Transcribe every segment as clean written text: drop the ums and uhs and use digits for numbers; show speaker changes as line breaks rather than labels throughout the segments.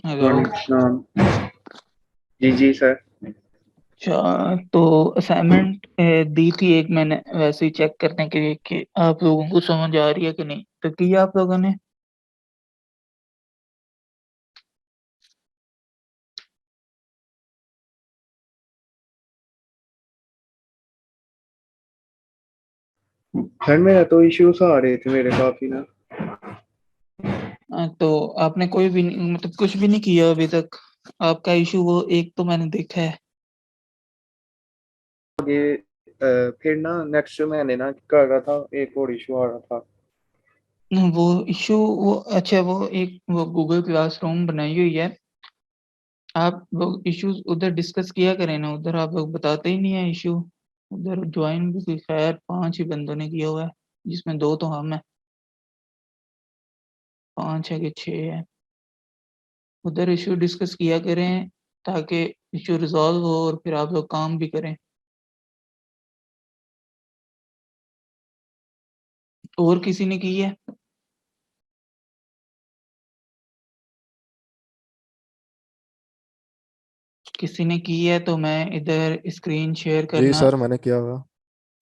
Hello.
वालेकुम सलाम। जी जी sir.
अच्छा, तो असाइनमेंट दी थी एक, मैंने वैसे ही चेक करने के लिए कि आप लोगों को समझ आ रही है कि नहीं, तो किया आप लोगों ने?
सर मेरा तो इश्यूज आ रहे थे मेरे काफी ना।
तो आपने कोई भी मतलब कुछ भी नहीं किया अभी तक? आपका इशू वो एक तो मैंने देखा है।
आगे फिर ना नेक्स्ट मैंने ना कर रहा था, एक और इशू आ रहा था।
वो इशू, वो अच्छा, वो गूगल क्लासरूम बनाई हुई है। आप लोग इश्यूज उधर डिस्कस किया करें ना, उधर आप लोग बताते ही नहीं है इशू। उधर ज्वाइन भी कोई खैर 5 ही बंदों ने किया हुआ है, जिसमें 2 तो हम हैं। 5 है कि 6 है। उधर इशू डिस्कस किया करें ताकि इशू रिजॉल्व हो और फिर आप लोग काम भी करें। और किसी ने की है? किसी ने की है तो मैं इधर स्क्रीन शेयर
जी
करना
सर, मैंने किया हुआ।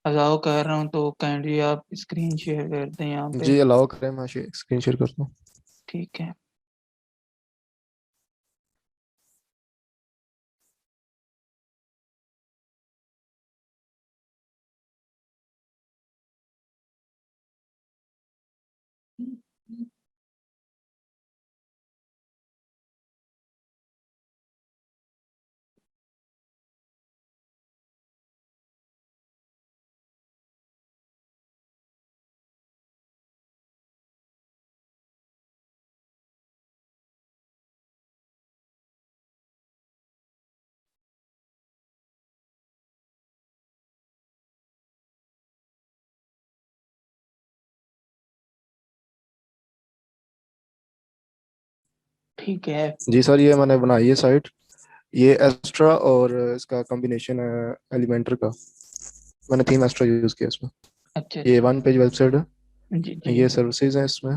अलाउ कर रहा हूँ, तो काइंडली आप स्क्रीन शेयर कर दें यहाँ पे।
जी अलाउ करें, मैं स्क्रीन शेयर करता हूँ।
ठीक है। ठीक है।
जी सर, ये मैंने बनाई है साइट। ये एस्ट्रा और इसका कॉम्बिनेशन है एलिमेंटर का। मैंने थीम एस्ट्रा यूज़ किया इसमें।
अच्छा
ये
अच्छा।
1 पेज वेबसाइट
जी
है।
जी।
ये सर्विसेज हैं इसमें।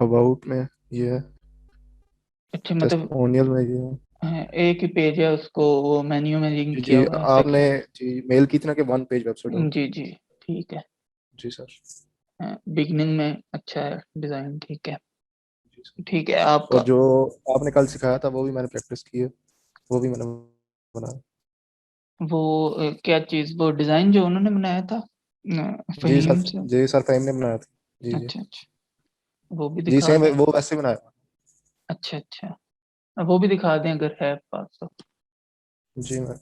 अबाउट में ये है।
अच्छा, मतलब
टेस्टिमोनियल में ये है।
एक ही पेज है, उसको वो मेन्यू में लिंक
जी
किया
जी,
हुआ है, ऐसे
आपने
क्या?
जी मेल की थी ना कि 1 पेज वेबसाइट हो।
जी जी। ठीक है।
जी सर।
बिगनिंग में अच्छा है डिजाइन, ठीक है।
जी सर।
ठीक है
और
आपका।
जो आपने कल सिखाया था वो भी मैंने प्रैक्टिस की है। वो भी मैंने बनाया।
वो क्या चीज़, वो डिजाइन जो उन्होंने बनाया था
जी सर।
फहीम से?
जी सर, फहीम ने बनाया था। जी जी।
अच्छा अच्छा। वो भी
जी
दिखा
सेम
दें।
वो वैसे बनाया।
अच्छा अच्छा। वो भी दिखा दें अगर है पास तो।
जी मैं।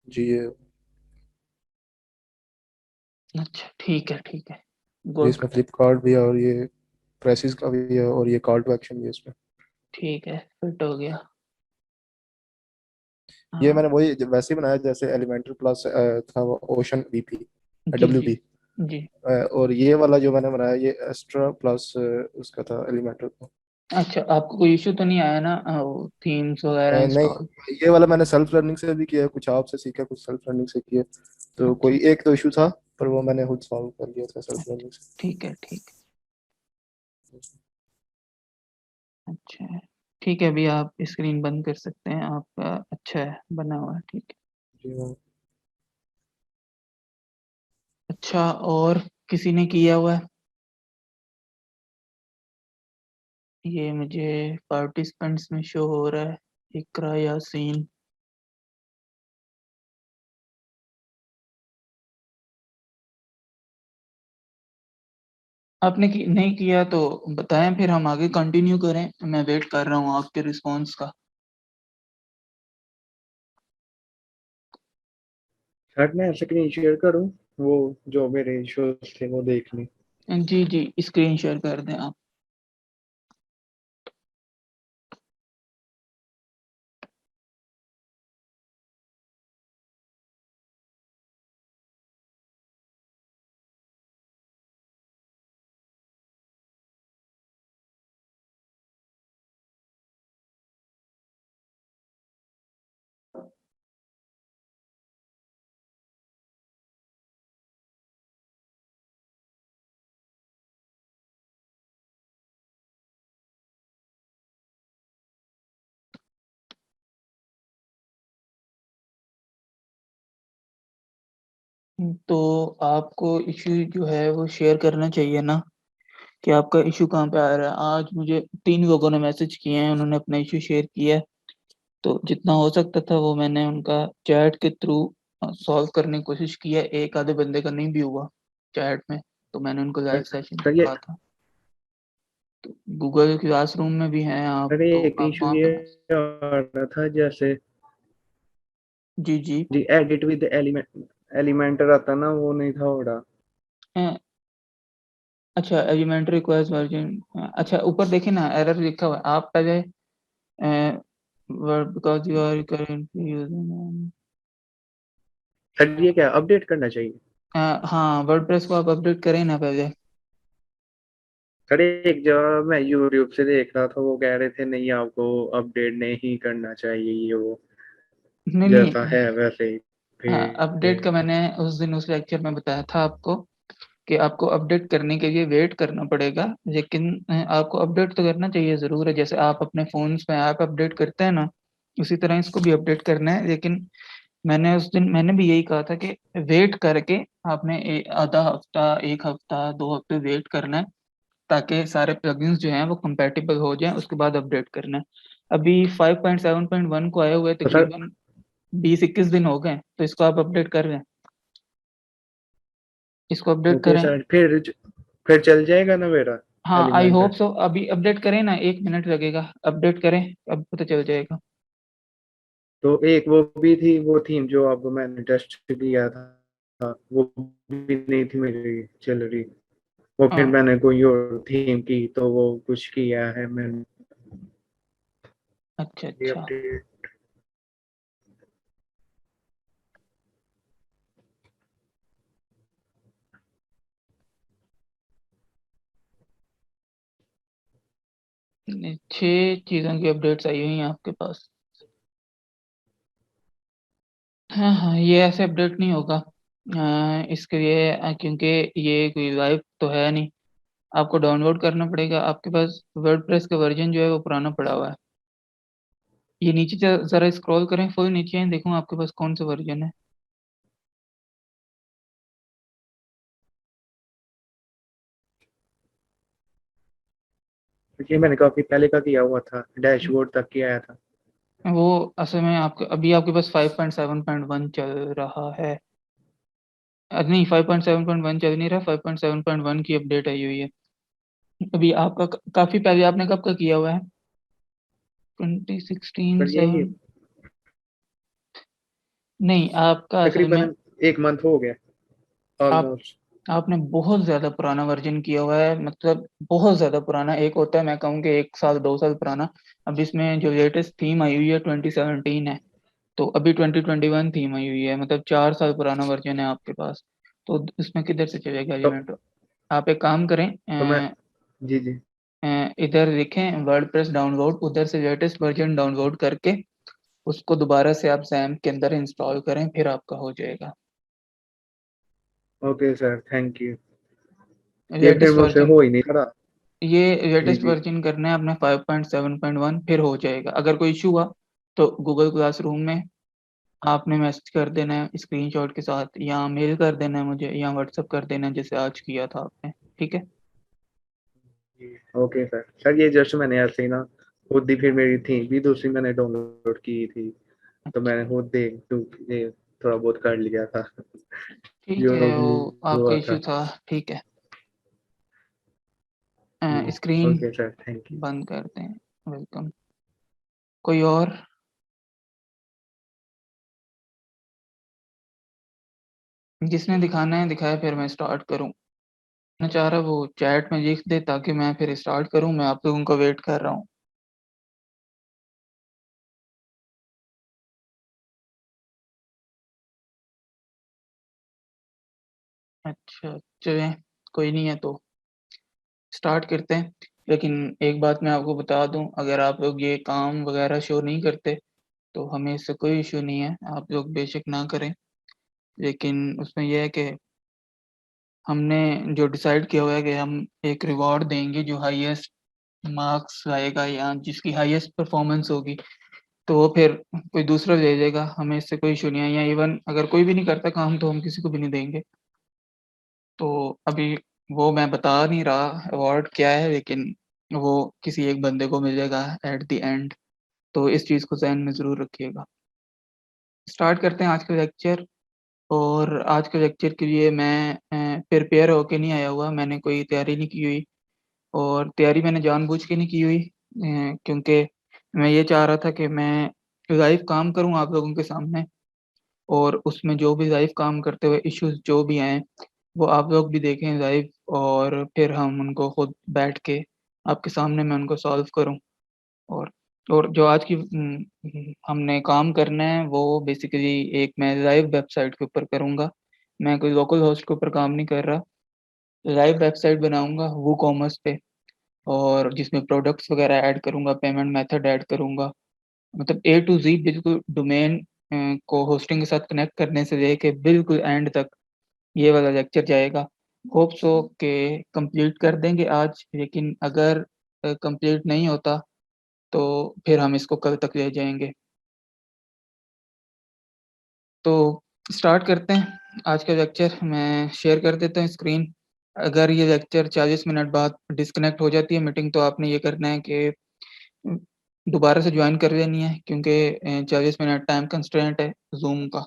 जी ये।
अच्छा ठीक है ठीक है।
जी
गुड।
इसमें फ्लिपकार्ट भी है और ये प्रेसिस का भी है और ये कॉल टू एक्शन भी है इसमें।
ठीक है, फिट हो गया।
ये
हाँ।
मैंने वही वैसे ही बनाया जैसे एलिमेंटर प्लस था वो ओशन वीपी
G
W
G
B.
G.
और ये वाला जो मैंने बनाया ये एक्स्ट्रा प्लस उसका था एलिमेंटर का।
अच्छा, आपको कोई इशू तो नहीं आया ना थीम्स वगैरह इंस्टॉल?
नहीं, ये वाला मैंने सेल्फ लर्निंग से भी किया, कुछ आपसे सीखा, कुछ सेल्फ लर्निंग से किया। तो
अच्छा
कोई एक तो इशू था, पर वो मैंने खुद सॉल्व कर लिया था सेल्फ
अच्छा।
लर्निंग से।
ठीक है ठीक है। अच्छा है। ठीक है, अभी आप स्क्रीन बंद कर सकते हैं, आपका अच्छा है बना हुआ है, ठीक है।
जी हाँ।
अच्छा, और किसी ने किया हुआ है? ये मुझे पार्टिसिपेंट्स में शो हो रहा है, इकरा यासीन। आपने नहीं किया तो बताएं, फिर हम आगे कंटिन्यू करें। मैं वेट कर रहा हूँ आपके रिस्पांस का।
सर मैं स्क्रीन शेयर करूँ, वो जो मेरे इश्यूज थे वो देख लें।
जी जी, स्क्रीन शेयर कर दें आप। तो आपको इश्यू जो है वो शेयर करना चाहिए ना, कि आपका इश्यू कहाँ पे आ रहा है। आज मुझे 3 लोगों ने मैसेज किए हैं, उन्होंने अपना इश्यू शेयर किया है, तो जितना हो सकता था वो मैंने उनका चैट के थ्रू सॉल्व करने की कोशिश की है। एक आधे बंदे का नहीं भी हुआ चैट में, तो मैंने उनको लाइव सेशन
सर
में
ये
कहा था। तो गूगल क्लासरूम में भी हैं आप,
सर
तो
एक
आप
इशू
वहाँ
ये
पे
आ रहा था, जैसे
जी, जी।
जी एडिट विद एलिमेंटर आता ना, वो नहीं था हो रहा।
अच्छा, एलिमेंट्री रिक्वायर्स वर्जन, अच्छा ऊपर देखिए ना एरर लिखा हुआ है। आप पहले word because you are currently using
sir ये क्या अपडेट करना चाहिए?
हाँ, वर्डप्रेस को आप अपडेट करें ना पहले।
सर एक जगह मैं यूट्यूब से देख रहा था, वो कह रहे थे नहीं आपको अपडेट नहीं करना चाहिए, ये वो
नहीं,
जैसा
नहीं,
है वैसे ही
अपडेट का मैंने उस दिन उस लेक्चर में बताया था आपको कि आपको अपडेट करने के लिए वेट करना पड़ेगा, लेकिन आपको अपडेट तो करना चाहिए ज़रूर है। जैसे आप अपने फ़ोन्स में ऐप अपडेट करते हैं ना, उसी तरह इसको भी अपडेट करना है। लेकिन मैंने उस दिन मैंने भी यही कहा था कि वेट करके आपने आधा हफ्ता, 1 हफ्ता, 2 हफ्ते वेट करना है, ताकि सारे प्लगइन्स जो हैं वो कंपैटिबल हो जाएँ, उसके बाद अपडेट करना है। अभी 5.7.1 को आए हुए
तो सर
तकरीबन 20-21 दिन हो गए, तो इसको आप अपडेट कर लें। इसको अपडेट
ओके
करें।
सर, फिर चल जाएगा ना मेरा
हाँ, आई होप
एलिमेंटर?
सो। अभी अपडेट करें ना, 1 मिनट लगेगा, अपडेट करें, अब पता चल जाएगा।
तो एक वो भी थी, वो थीम जो आपको मैंने टेस्ट किया था, वो भी नहीं थी मेरी चल रही। वो फिर
हाँ,
मैंने कोई और थीम की तो वो कुछ किया है मैंने
अच्छा,
ये
अच्छा।
अपडेट।
नहीं, 6 चीज़ों की अपडेट्स आई हुई हैं आपके पास। हाँ, हाँ, ये ऐसे अपडेट नहीं होगा। इसके लिए क्योंकि ये कोई लाइव तो है नहीं, आपको डाउनलोड करना पड़ेगा। आपके पास वर्डप्रेस का वर्ज़न जो है वो पुराना पड़ा हुआ है। ये नीचे ज़रा स्क्रॉल करें, फुल नीचे आएँ, देखूँ आपके पास कौन-सा वर्ज़न है।
ये मैंने काफी पहले का किया हुआ था, डैशबोर्ड तक किया आया था।
वो असल में आपके अभी आपके पास 5.7.1 चल रहा है। नहीं, 5.7.1 चल नहीं रहा, 5.7.1 की अपडेट आई हुई है। अभी आपका काफ़ी पहले आपने कब का किया हुआ है? 2016
पर यही
7? नहीं, आपका असल में
तकरीबन एक मंथ हो गया
आप
ऑलमोस्ट।
आपने बहुत ज़्यादा पुराना वर्ज़न किया हुआ है, मतलब बहुत ज़्यादा पुराना। एक होता है मैं कहूँ कि 1 साल 2 साल पुराना। अब इसमें जो लेटेस्ट थीम आई हुई है 2017 है, तो अभी 2021 थीम आई हुई है, मतलब 4 साल पुराना वर्ज़न है आपके पास। तो उसमें किधर से चलेगा
तो
एलिमेंट? आप एक काम करें,
मैं जी जी।
इधर लिखें वर्डप्रेस डाउनलोड, उधर से लेटेस्ट वर्ज़न डाउनलोड करके उसको दोबारा से आप XAMPP के अंदर इंस्टॉल करें, फिर आपका हो जाएगा।
Okay sir, thank you. ये फिर
लेटेस्ट
मुझसे
वर्ज़न
हो ही नहीं रहा।
ये
जी
लेटेस्ट
जी।
वर्ज़न करना है आपने 5.7.1, फिर हो जाएगा। अगर कोई इश्यू हुआ तो गूगल क्लासरूम में आपने मैसेज कर देना है स्क्रीनशॉट के साथ, या मेल कर देना है मुझे, या व्हाट्सएप कर देना है जैसे आज किया था आपने, ठीक है?
Okay sir. सर ये जस्ट मैंने ऐसे ही ना खुद ही, फिर मेरी थी भी दूसरी मैंने डाउनलोड की थी, तो मैंने खुद ये थोड़ा बहुत कर लिया था
ठीक है,
जो भी
वो आपका
हुआ
इश्यू
था।
था, ठीक है।
जी
screen
okay sir, thank you.
बंद करते हैं। वेलकम। कोई और? जिसने दिखाना है दिखाए, फिर मैं स्टार्ट करूँ। मैं चाह रहा वो चैट में लिख दे ताकि मैं फिर स्टार्ट करूँ, मैं आप लोगों का वेट कर रहा हूँ। अच्छा, चलें, कोई नहीं है तो स्टार्ट करते हैं। लेकिन एक बात मैं आपको बता दूँ, अगर आप लोग ये काम वगैरह शो नहीं करते, तो हमें इससे कोई इश्यू नहीं है, आप लोग बेशक ना करें। लेकिन उसमें ये है कि हमने जो डिसाइड किया हुआ है कि हम एक रिवॉर्ड देंगे जो हाईएस्ट मार्क्स लाएगा या जिसकी हाईएस्ट परफॉर्मेंस होगी, तो वो फिर कोई दूसरा ले लेगा, हमें इससे कोई इश्यू नहीं है, या इवन अगर कोई भी नहीं करता काम तो हम किसी को भी नहीं देंगे। तो अभी वो मैं बता नहीं रहा अवार्ड क्या है, लेकिन वो किसी एक बंदे को मिलेगा एट द एंड, तो इस चीज़ को ज़हन में ज़रूर रखिएगा। स्टार्ट करते हैं आज का लेक्चर। और आज के लेक्चर के लिए मैं प्रिपेयर होके नहीं आया हुआ, मैंने कोई तैयारी नहीं की हुई, और तैयारी मैंने जानबूझ के नहीं की हुई, क्योंकि मैं ये चाह रहा था कि मैं लाइव काम करूँ आप लोगों के सामने, और उसमें जो भी लाइव काम करते हुए इश्यूज़ जो भी आएँ, वो आप लोग भी देखें लाइव, और फिर हम उनको खुद बैठ के आपके सामने मैं उनको सॉल्व करूँ। और जो आज की हमने काम करना है वो बेसिकली एक मैं लाइव वेबसाइट के ऊपर करूँगा। मैं कोई लोकल होस्ट के ऊपर काम नहीं कर रहा। लाइव वेबसाइट बनाऊँगा वूकॉमर्स पे, और जिसमें प्रोडक्ट्स वगैरह ऐड करूँगा, पेमेंट मेथड ऐड करूँगा। मतलब ए टू ज़ेड बिल्कुल डोमेन को होस्टिंग के साथ कनेक्ट करने से लेके बिल्कुल एंड तक ये वाला लेक्चर जाएगा। होप सो के कंप्लीट कर देंगे आज, लेकिन अगर कंप्लीट नहीं होता तो फिर हम इसको कल तक ले जाएँगे। तो स्टार्ट करते हैं आज का लेक्चर। मैं शेयर कर देता हूँ स्क्रीन। अगर ये लेक्चर 40 मिनट बाद डिस्कनेक्ट हो जाती है मीटिंग, तो आपने ये करना है कि उम, दोबारा से जॉइन कर लेनी है, क्योंकि 40 मिनट टाइम कंस्ट्रेंट है ज़ूम का।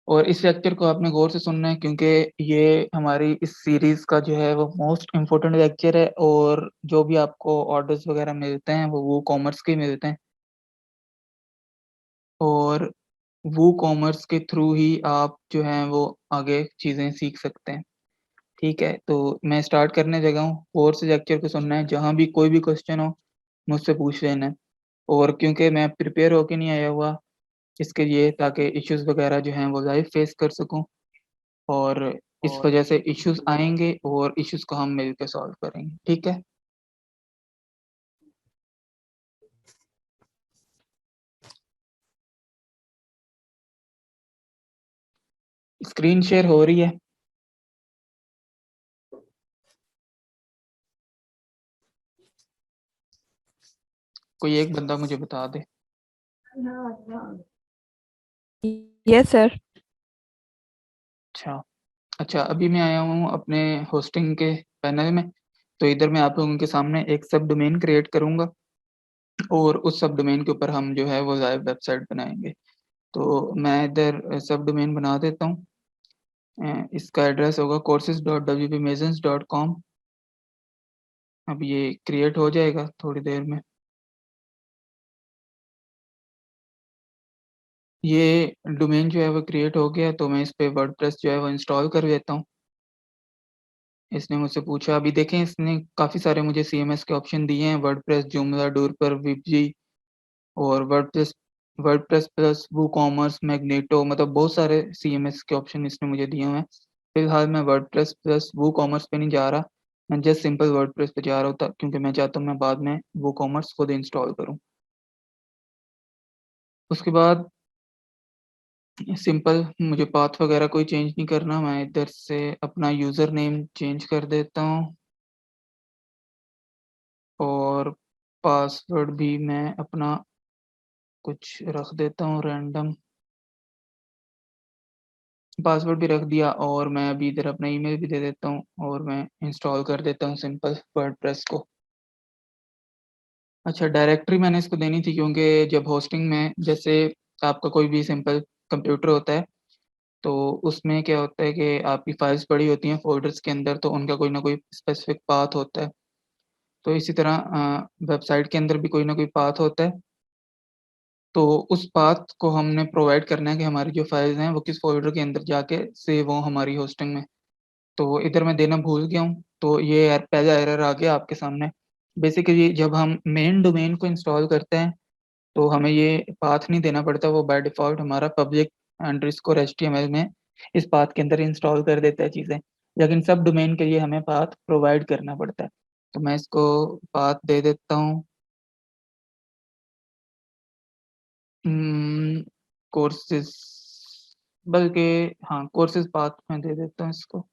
और इस लेक्चर को आपने गौर से सुनना है, क्योंकि ये हमारी इस सीरीज़ का जो है वो मोस्ट इम्पोर्टेंट लेक्चर है, और जो भी आपको ऑर्डर्स वगैरह मिलते हैं वो कॉमर्स के ही मिलते हैं। और वूकॉमर्स के थ्रू ही आप जो हैं वो आगे चीज़ें सीख सकते हैं, ठीक है? तो मैं स्टार्ट करने लगा हूँ, और से लेक्चर को सुनना है, जहाँ भी कोई भी क्वेश्चन हो मुझसे पूछ लेना है। और क्योंकि मैं प्रिपेयर होके नहीं आया हुआ इसके लिए, ताकि इश्यूज़ वगैरह जो हैं वो लाइव फेस कर सकूँ, और इस वजह से इश्यूज़ आएँगे और इश्यूज़ को हम मिल के सॉल्व करेंगे, ठीक है? स्क्रीन शेयर हो रही है? कोई एक बंदा मुझे बता दे।
Yes sir.
अच्छा। अच्छा, अभी मैं आया हूँ अपने होस्टिंग के पैनल में, तो इधर मैं आप लोगों के सामने एक सब डोमेन क्रिएट करूँगा, और उस सब डोमेन के ऊपर हम जो है वो लाइव वेबसाइट बनाएँगे। तो मैं इधर सब डोमेन बना देता हूँ। इसका एड्रेस होगा courses.wpmasons.com। अब ये क्रिएट हो जाएगा थोड़ी देर में। ये डोमेन जो है वो क्रिएट हो गया, तो मैं इस पे वर्डप्रेस जो है वो इंस्टॉल कर लेता हूँ। इसने मुझसे पूछा, अभी देखें इसने काफ़ी सारे मुझे सीएमएस के ऑप्शन दिए हैं, वर्डप्रेस, जोमला, डुरपर, विपजी, और WordPress WordPress plus WooCommerce, magneto, मतलब बहुत सारे सीएमएस के ऑप्शन इसने मुझे दिए हुए हैं। फिलहाल मैं वर्डप्रेस प्लस वूकॉमर्स पे नहीं जा रहा, मैं जस्ट सिंपल वर्डप्रेस पे जा रहा हूँ, क्योंकि मैं चाहता हूँ मैं बाद में वूकॉमर्स खुद इंस्टॉल करूँ। उसके बाद सिंपल, मुझे पाथ वगैरह कोई चेंज नहीं करना, मैं इधर से अपना यूज़र नेम चेंज कर देता हूँ, और पासवर्ड भी मैं अपना कुछ रख देता हूँ रैंडम। पासवर्ड भी रख दिया, और मैं अभी इधर अपना ईमेल भी दे देता हूँ, और मैं इंस्टॉल कर देता हूँ सिंपल वर्डप्रेस को। अच्छा, डायरेक्टरी मैंने इसको देनी थी, क्योंकि जब होस्टिंग में जैसे आपका कोई भी सिंपल कंप्यूटर होता है, तो उसमें क्या होता है कि आपकी फाइल्स पड़ी होती हैं फ़ोल्डर्स के अंदर, तो उनका कोई ना कोई स्पेसिफ़िक पाथ होता है। तो इसी तरह वेबसाइट के अंदर भी कोई ना कोई पाथ होता है। तो उस पाथ को हमने प्रोवाइड करना है कि हमारी जो फाइल्स हैं वो किस फ़ोल्डर के अंदर जाके सेव हों हमारी होस्टिंग में। तो इधर मैं देना भूल गया हूँ, तो ये पहला एरर आ गया आपके सामने। बेसिकली जब हम मेन डोमेन को इंस्टॉल करते हैं, तो हमें ये पाथ नहीं देना पड़ता, वो बाय डिफ़ॉल्ट हमारा पब्लिक अंडरस्कोर एचटीएमएल में इस पाथ के अंदर इंस्टॉल कर देता है चीज़ें। लेकिन सब डोमेन के लिए हमें पाथ प्रोवाइड करना पड़ता है। तो मैं इसको पाथ दे देता हूँ कोर्सेज़, बल्कि हाँ, कोर्सेज़ पाथ मैं दे देता हूँ इसको,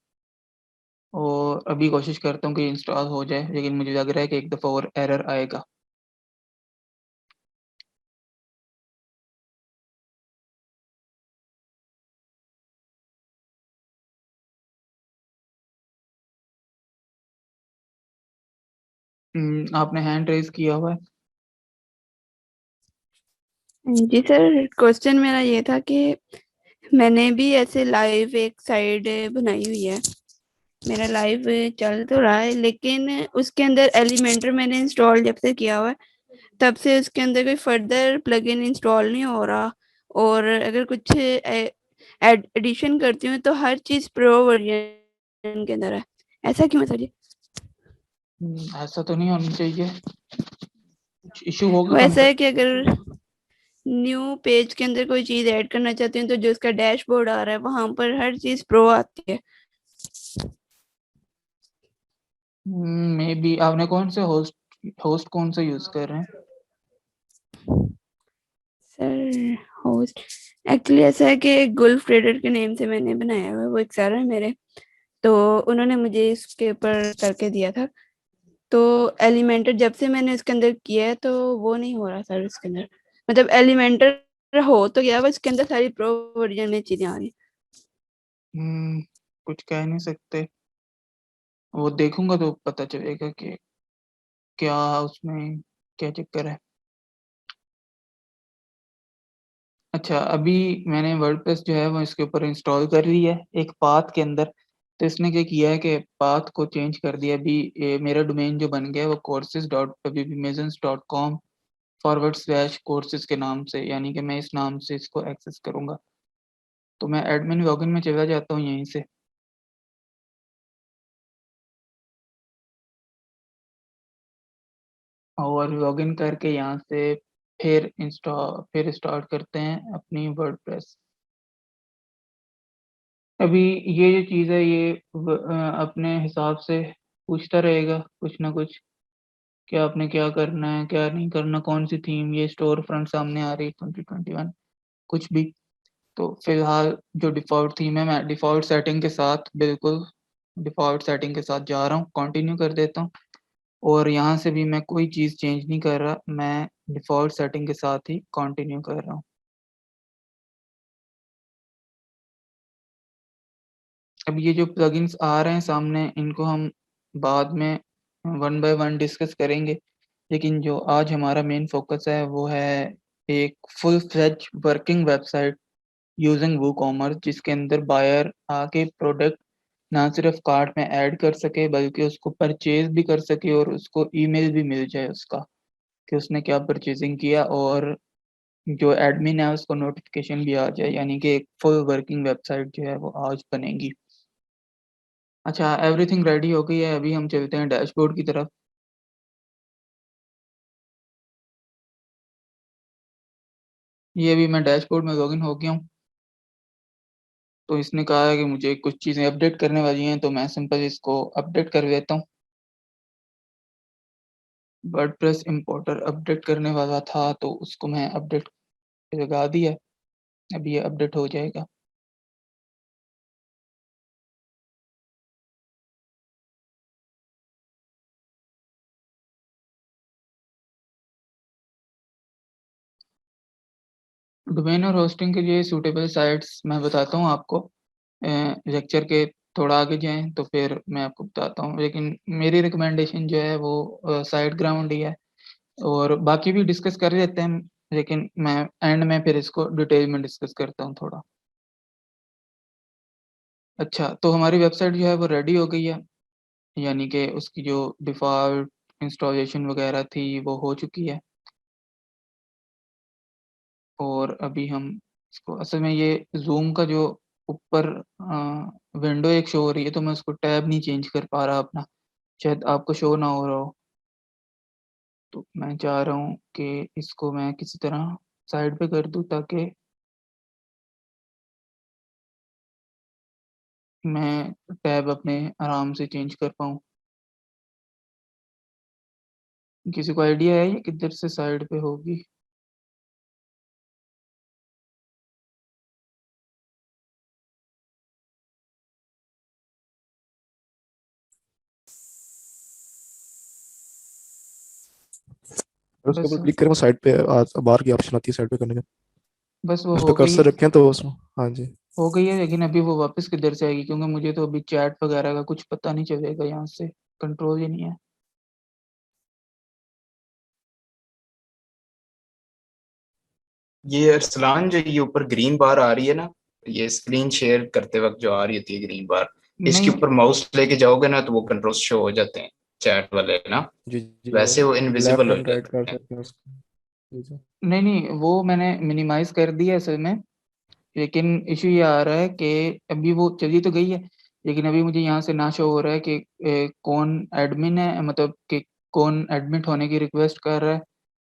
और अभी कोशिश करता हूँ कि इंस्टॉल हो जाए, लेकिन मुझे लग रहा है कि एक दफ़ा और एरर आएगा। आपने हैंड रेज किया हुआ है।
जी सर, क्वेश्चन मेरा ये था कि मैंने भी ऐसे लाइव एक साइड बनाई हुई है, मेरा लाइव चल तो रहा है, लेकिन उसके अंदर एलिमेंटर मैंने इंस्टॉल जब से किया हुआ है तब से उसके अंदर कोई फर्दर प्लगइन इंस्टॉल नहीं हो रहा, और अगर कुछ एडिशन करती हूँ तो हर चीज प्रो वर्जन के अंदर है। ऐसा क्यों है सर जी?
ऐसा तो नहीं होना चाहिए, कुछ इशू होगा
वैसा है कि अगर न्यू पेज के अंदर कोई चीज ऐड करना चाहती हूँ तो जो उसका डैशबोर्ड आ रहा है वहां पर हर चीज प्रो आती है।
मे बी आपने कौन से होस्ट कौन सा यूज कर रहे हैं?
सर होस्ट एक्चुअली ऐसा है कि गुल्फ ट्रेडर के नेम से मैंने बनाया हुआ है, वो एक सर है मेरे, तो उन्होंने मुझे इसके ऊपर करके दिया था। तो एलिमेंटर जब से मैंने इसके अंदर किया है तो वो नहीं हो रहा सर इसके अंदर, मतलब एलिमेंटर हो तो गया, बस इसके अंदर सारी प्रो वर्जन में चीजें आ रही।
कुछ कह नहीं सकते, वो देखूंगा तो पता चलेगा कि क्या उसमें क्या चक्कर है। अच्छा, अभी मैंने वर्डप्रेस जो है वो इसके ऊपर इंस्टॉल कर ली है एक पाथ के अंदर। तो इसने क्या किया है कि पाथ को चेंज कर दिया। अभी मेरा डोमेन जो बन गया है वो courses.webmazons.com/courses के नाम से, यानी कि मैं इस नाम से इसको एक्सेस करूंगा। तो मैं एडमिन लॉगिन में चला जाता हूँ यहीं से। और लॉगिन करके यहाँ से फिर स्टार्ट करते हैं अपनी वर्डप्रेस। अभी ये जो चीज़ है ये अपने हिसाब से पूछता रहेगा कुछ ना कुछ कि आपने क्या करना है क्या नहीं करना, कौन सी थीम, ये स्टोर फ्रंट सामने आ रही है 2021 कुछ भी। तो फिलहाल जो डिफ़ॉल्ट थीम है मैं डिफ़ॉल्ट सेटिंग के साथ बिल्कुल डिफ़ॉल्ट सेटिंग के साथ जा रहा हूँ, कंटिन्यू कर देता हूँ। और यहाँ से भी मैं कोई चीज़ चेंज नहीं कर रहा, मैं डिफ़ॉल्ट सेटिंग के साथ ही कंटिन्यू कर रहा हूँ। अब ये जो प्लगइन्स आ रहे हैं सामने इनको हम बाद में वन बाय वन डिस्कस करेंगे, लेकिन जो आज हमारा मेन फोकस है वो है एक full fledge working website using WooCommerce, जिसके अंदर बायर आके प्रोडक्ट ना सिर्फ कार्ट में ऐड कर सके बल्कि उसको परचेज भी कर सके और उसको ईमेल भी मिल जाए उसका कि उसने क्या परचेजिंग किया, और जो एडमिन है उसको नोटिफिकेशन भी आ जाए, यानी कि एक फुल वर्किंग वेबसाइट जो है वो आज बनेगी। अच्छा, एवरीथिंग रेडी हो गई है, अभी हम चलते हैं डैशबोर्ड की तरफ। ये अभी मैं डैशबोर्ड में लॉगिन हो गया हूँ। तो इसने कहा है कि मुझे कुछ चीज़ें अपडेट करने वाली हैं, तो मैं सिंपल इसको अपडेट कर देता हूँ। वर्डप्रेस इंपोर्टर अपडेट करने वाला था तो उसको मैं अपडेट लगा दिया, अभी ये अपडेट हो जाएगा। डोमेन और होस्टिंग के लिए सूटेबल साइट्स मैं बताता हूँ आपको। लेक्चर के थोड़ा आगे जाएं तो फिर मैं आपको बताता हूँ, लेकिन मेरी रिकमेंडेशन जो है वो साइट ग्राउंड ही है। और बाकी भी डिस्कस कर लेते हैं, लेकिन मैं एंड में फिर इसको डिटेल में डिस्कस करता हूँ थोड़ा। अच्छा, तो हमारी वेबसाइट जो है वो रेडी हो गई है, यानी कि उसकी जो डिफ़ॉल्ट इंस्टॉलेशन वगैरह थी वो हो चुकी है। और अभी हम इसको असल में ये ज़ूम का जो ऊपर विंडो एक शो हो रही है, तो मैं उसको टैब नहीं चेंज कर पा रहा अपना, शायद आपको शो ना हो रहा हो। तो मैं चाह रहा हूँ कि इसको मैं किसी तरह साइड पे कर दूँ ताकि मैं टैब अपने आराम से चेंज कर पाऊँ। किसी को आइडिया है ये किधर से साइड पे होगी?
और उसके
बस
ऊपर क्लिक करें वो साइड पे बाहर की ऑप्शन आती है साइड पे करने के।
बस वो
उस पर
हो गई
कर्सर
है।
रखें तो उसमें। हाँ जी।
हो गई है, लेकिन अभी वो वापस किधर से आएगी, क्योंकि मुझे तो अभी चैट वगैरह का कुछ पता नहीं चलेगा, यहाँ से कंट्रोल ही नहीं है।
ये अरसलान जो ये ऊपर ग्रीन बार आ रही है ना, ये स्क्रीन शेयर करते वक्त जो आ रही होती है ग्रीन बार, इसके
नहीं
ऊपर माउस लेके जाओगे ना तो वो कंट्रोल शो हो जाते हैं चैट वाले ना,
जी जी,
वैसे वो
लेफ्ट
इनविजिबल हो
एंड राइट कर
जाते हैं।
सकते हैं उसको। जी जी।
नहीं नहीं, वो मैंने मिनिमाइज कर दिया असल में, लेकिन इशू ये आ रहा है कि अभी वो चली तो गई है, लेकिन अभी मुझे यहाँ से ना शो हो रहा है कि कौन एडमिन है, मतलब कि कौन एडमिट होने की रिक्वेस्ट कर रहा है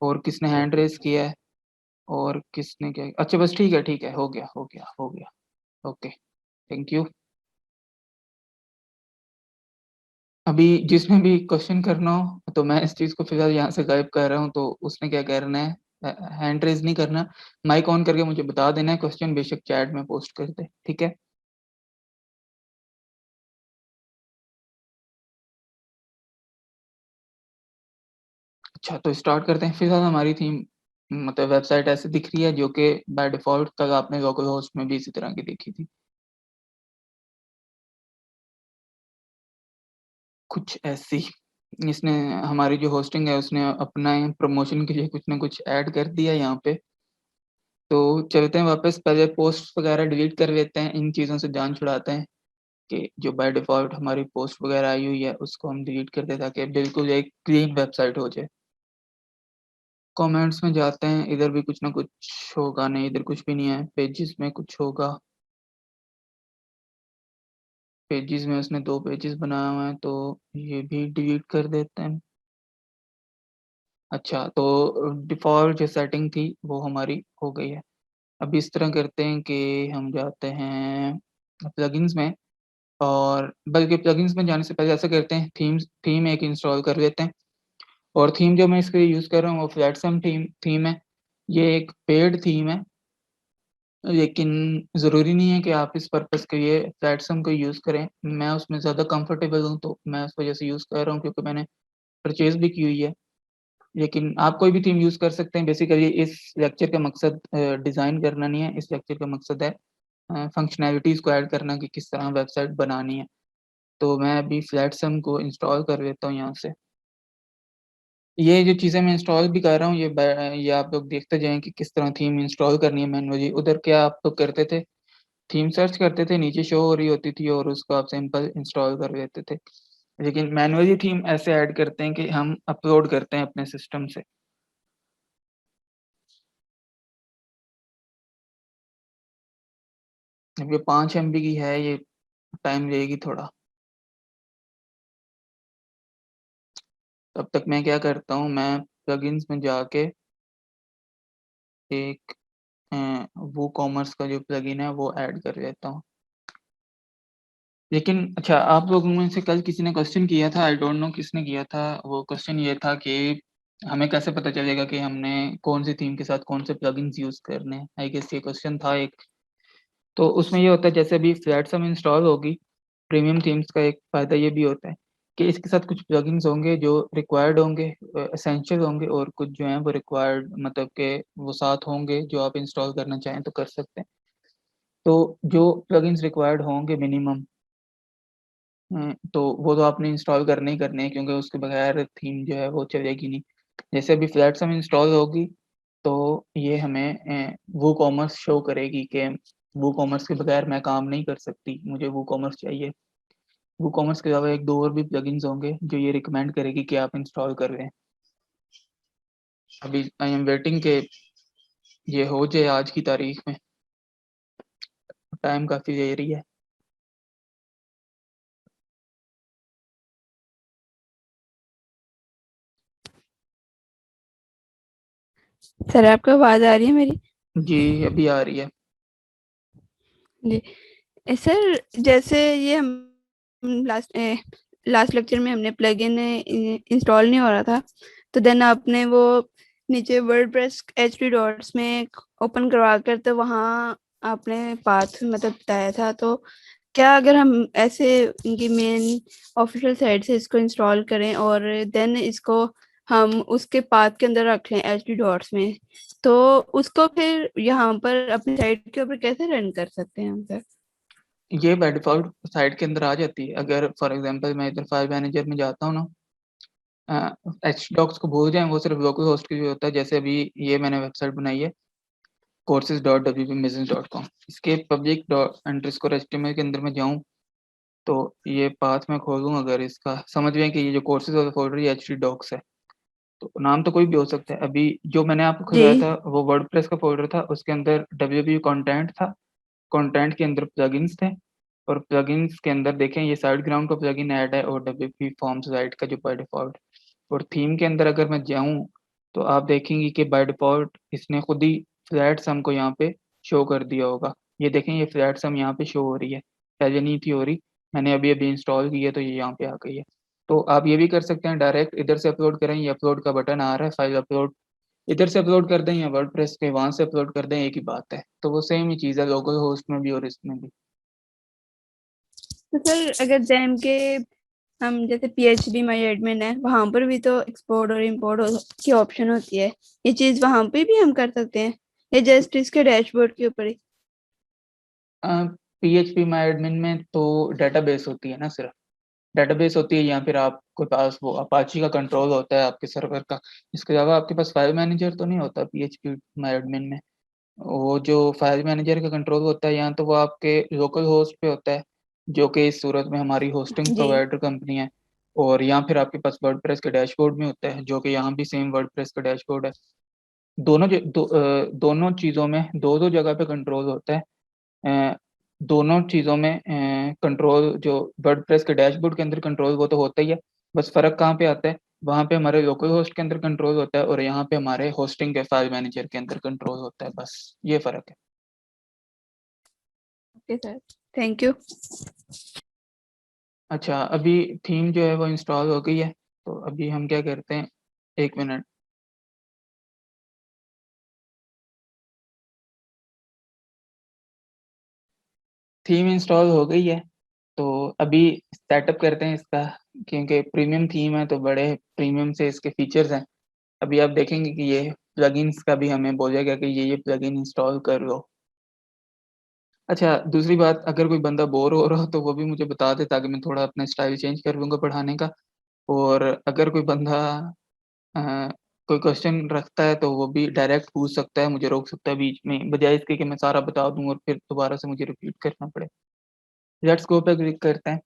और किसने हैंड रेज किया है और किसने क्या। अच्छा बस ठीक है, हो गया हो गया हो गया। Okay, thank you. अभी जिसने भी क्वेश्चन करना हो तो मैं इस चीज़ को फिलहाल यहाँ से गायब कर रहा हूँ, तो उसने क्या करना है, हैंड रेज नहीं करना, माइक ऑन करके मुझे बता देना है, क्वेश्चन बेशक चैट में पोस्ट कर दे, ठीक है। अच्छा तो स्टार्ट करते हैं। फिलहाल हमारी थीम मतलब वेबसाइट ऐसे दिख रही है जो कि बाय डिफॉल्ट कल आपने लोकल होस्ट में भी इसी तरह की देखी थी, कुछ ऐसी। इसने हमारी जो होस्टिंग है उसने अपना प्रमोशन के लिए कुछ ना कुछ ऐड कर दिया यहाँ पे। तो चलते हैं वापस, पहले पोस्ट वगैरह डिलीट कर लेते हैं, इन चीज़ों से जान छुड़ाते हैं कि जो बाय डिफॉल्ट हमारी पोस्ट वगैरह आई हुई है उसको हम डिलीट कर दें ताकि बिल्कुल एक क्लीन वेबसाइट हो जाए। कमेंट्स में जाते हैं, इधर भी कुछ ना कुछ होगा, नहीं इधर कुछ भी नहीं है, पेजेस में कुछ होगा, पेजेस में उसने 2 पेजेस बनाए हुए हैं तो ये भी डिलीट कर देते हैं। अच्छा तो डिफ़ॉल्ट जो सेटिंग थी वो हमारी हो गई है। अब इस तरह करते हैं कि हम जाते हैं प्लगइन्स में, और बल्कि प्लगइन्स में जाने से पहले ऐसा करते हैं, थीम एक इंस्टॉल कर लेते हैं। और थीम जो मैं इसके लिए यूज़ कर रहा हूँ वो फ्लैटसम थीम है। ये एक पेड थीम है, लेकिन ज़रूरी नहीं है कि आप इस पर्पज़ के लिए फ्लैटसम को यूज़ करें। मैं उसमें ज़्यादा कंफर्टेबल हूँ तो मैं उस वजह से यूज़ कर रहा हूँ, क्योंकि मैंने परचेज़ भी की हुई है। लेकिन आप कोई भी थीम यूज़ कर सकते हैं। बेसिकली इस लेक्चर का मकसद डिज़ाइन करना नहीं है, इस लेक्चर का मकसद है फंक्शनैलिटीज़ को ऐड करना कि किस तरह वेबसाइट बनानी है। तो मैं अभी फ्लैटसम को इंस्टॉल कर लेता हूँ यहाँ से। ये जो चीज़ें मैं इंस्टॉल भी कर रहा हूँ, ये आप लोग देखते जाएँ कि किस तरह थीम इंस्टॉल करनी है मैनुअली। उधर क्या आप लोग करते थे, थीम सर्च करते थे, नीचे शो हो रही होती थी और उसको आप सिंपल इंस्टॉल कर लेते थे। लेकिन मैनुअली थीम ऐसे ऐड करते हैं कि हम अपलोड करते हैं अपने सिस्टम से। अब ये 5 एमबी की है, ये टाइम लेगी थोड़ा। तब तक मैं क्या करता हूँ, मैं प्लगइन्स में जाके एक वूकॉमर्स का जो प्लगइन है वो ऐड कर लेता हूँ। लेकिन अच्छा, आप लोगों में से कल किसी ने क्वेश्चन किया था, आई डोंट नो किसने किया था। वो क्वेश्चन ये था कि हमें कैसे पता चलेगा कि हमने कौन सी थीम के साथ कौन से प्लगइन्स यूज़ करने हैं। आई गेस ये क्वेश्चन था एक। तो उसमें ये होता है, जैसे अभी फ्लैटसम इंस्टॉल होगी, प्रीमियम थीम्स का एक फ़ायदा ये भी होता है कि इसके साथ कुछ प्लगइन्स होंगे जो रिक्वायर्ड होंगे, एसेंशियल होंगे, और कुछ जो हैं वो रिक्वायर्ड मतलब के वो साथ होंगे जो आप इंस्टॉल करना चाहें तो कर सकते हैं। तो जो प्लगइन्स रिक्वायर्ड होंगे मिनिमम, तो वो तो आपने इंस्टॉल करने ही करने हैं, क्योंकि उसके बगैर थीम जो है वो चलेगी नहीं। जैसे अभी फ्लैटसम इंस्टॉल होगी तो ये हमें वूकॉमर्स शो करेगी कि वूकॉमर्स के बगैर मैं काम नहीं कर सकती, मुझे वूकॉमर्स चाहिए। वूकॉमर्स के अलावा 1-2 और भी प्लगइन्स होंगे जो ये रिकमेंड करेगी कि आप इंस्टॉल कर लें। अभी आई एम वेटिंग कि ये हो जाए आज की तारीख में, टाइम काफ़ी ले रही है।
सर आपको आवाज़ आ रही है मेरी?
जी, अभी आ रही है।
जी। सर जैसे ये हम लास्ट लेक्चर में हमने प्लगइन इंस्टॉल नहीं हो रहा था, तो देन आपने वो नीचे वर्डप्रेस एचटी डॉट्स में ओपन करवा कर तो वहाँ आपने पाथ मतलब बताया था। तो क्या अगर हम ऐसे इनकी मेन ऑफिशियल साइट से इसको इंस्टॉल करें और देन इसको हम उसके पाथ के अंदर रख लें एचटी डॉट्स में, तो उसको फिर यहाँ पर अपनी साइट के ऊपर कैसे रन कर सकते हैं हम सर?
ये बाय डिफ़ॉल्ट साइट के अंदर आ जाती है। अगर फॉर एग्ज़ाम्पल मैं इधर फाइल मैनेजर में जाता हूँ ना, एचडॉक्स को भूल जाएँ, वो सिर्फ़ लोकल होस्ट के लिए होता है। जैसे अभी ये मैंने वेबसाइट बनाई है, courses.wpmazins.com। इसके public_HTML के अंदर मैं जाऊँ तो ये पाथ मैं खोलूँ, अगर इसका समझ में कि ये जो कोर्सेज वाला फोल्डर ये एचटी डॉक्स है, तो नाम तो कोई भी हो सकता है। अभी जो मैंने आपको खुलवाया
जी।
था वो वर्डप्रेस का फोल्डर था, उसके अंदर WP कंटेंट था, कंटेंट के अंदर प्लगइन्स थे, और प्लगइन्स के अंदर देखें ये साइड ग्राउंड का प्लगइन ऐड है और WP फॉर्म्स राइट का जो बाय डिफॉल्ट। और थीम के अंदर अगर मैं जाऊँ तो आप देखेंगे कि बाय डिफॉल्ट इसने खुद ही फ्लैट सम को यहाँ पे शो कर दिया होगा। ये देखें ये फ्लैट सम यहाँ पे शो हो रही है, पहले नहीं थी हो रही, मैंने अभी इंस्टॉल की है तो ये यहाँ पे आ गई है। तो आप ये भी कर सकते हैं, डायरेक्ट इधर से अपलोड करें, ये अपलोड का बटन आ रहा है, फाइल अपलोड, इधर से अपलोड कर दें या वर्डप्रेस के वहाँ से अपलोड कर दें, एक ही बात है। तो वो सेम ही चीज़ है लोकल होस्ट में भी और इसमें भी।
तो सर अगर जैम के हम जैसे PHP माई एडमिन है वहां पर भी तो एक्सपोर्ट और इंपोर्ट की ऑप्शन होती है, ये चीज वहां पे भी हम कर सकते हैं या जस्ट इसके डैशबोर्ड के ऊपर ही?
PHP माई एडमिन में तो डेटाबेस होती है ना, सिर्फ डेटाबेस होती है, या फिर आपके पास वो अपाची का कंट्रोल होता है आपके सर्वर का। इसके अलावा आपके पास फाइल मैनेजर तो नहीं होता PHP माई एडमिन में। वो जो फाइल मैनेजर का कंट्रोल होता है या तो वो आपके लोकल होस्ट पे होता है, जो कि इस सूरत में हमारी होस्टिंग
जी।
प्रोवाइडर कंपनी है, और या फिर आपके पास वर्डप्रेस के डैशबोर्ड में होता है, जो कि यहाँ भी सेम वर्डप्रेस का डैशबोर्ड है। दोनों चीज़ों में दो जगह पे कंट्रोल होता है। अ, दोनों चीज़ों में कंट्रोल जो वर्डप्रेस के डैशबोर्ड के अंदर कंट्रोल वो तो होता ही है, बस फ़र्क कहाँ पे आता है, वहाँ पे हमारे लोकल होस्ट के अंदर कंट्रोल होता है और यहाँ पे हमारे होस्टिंग के फाइल मैनेजर के अंदर कंट्रोल होता है, बस ये फ़र्क है।
Okay sir, thank you.
अच्छा, अभी थीम जो है वो इंस्टॉल हो गई है, तो अभी हम क्या करते हैं, 1 मिनट। थीम इंस्टॉल हो गई है, तो अभी सेटअप करते हैं इसका, क्योंकि प्रीमियम थीम है तो बड़े प्रीमियम से इसके फीचर्स हैं। अभी आप देखेंगे कि ये प्लगइन्स का भी हमें बोलेगा कि ये प्लगइन इंस्टॉल कर लो। अच्छा, दूसरी बात, अगर कोई बंदा बोर हो रहा हो तो वो भी मुझे बता दे, ताकि मैं थोड़ा अपना स्टाइल चेंज कर लूँगा पढ़ाने का। और अगर कोई बंदा अ, कोई क्वेश्चन रखता है तो वो भी डायरेक्ट पूछ सकता है, मुझे रोक सकता है बीच में, बजाय इसके कि मैं सारा बता दूँ और फिर दोबारा से मुझे रिपीट करना पड़े। लेट्स गो पे क्लिक करते हैं।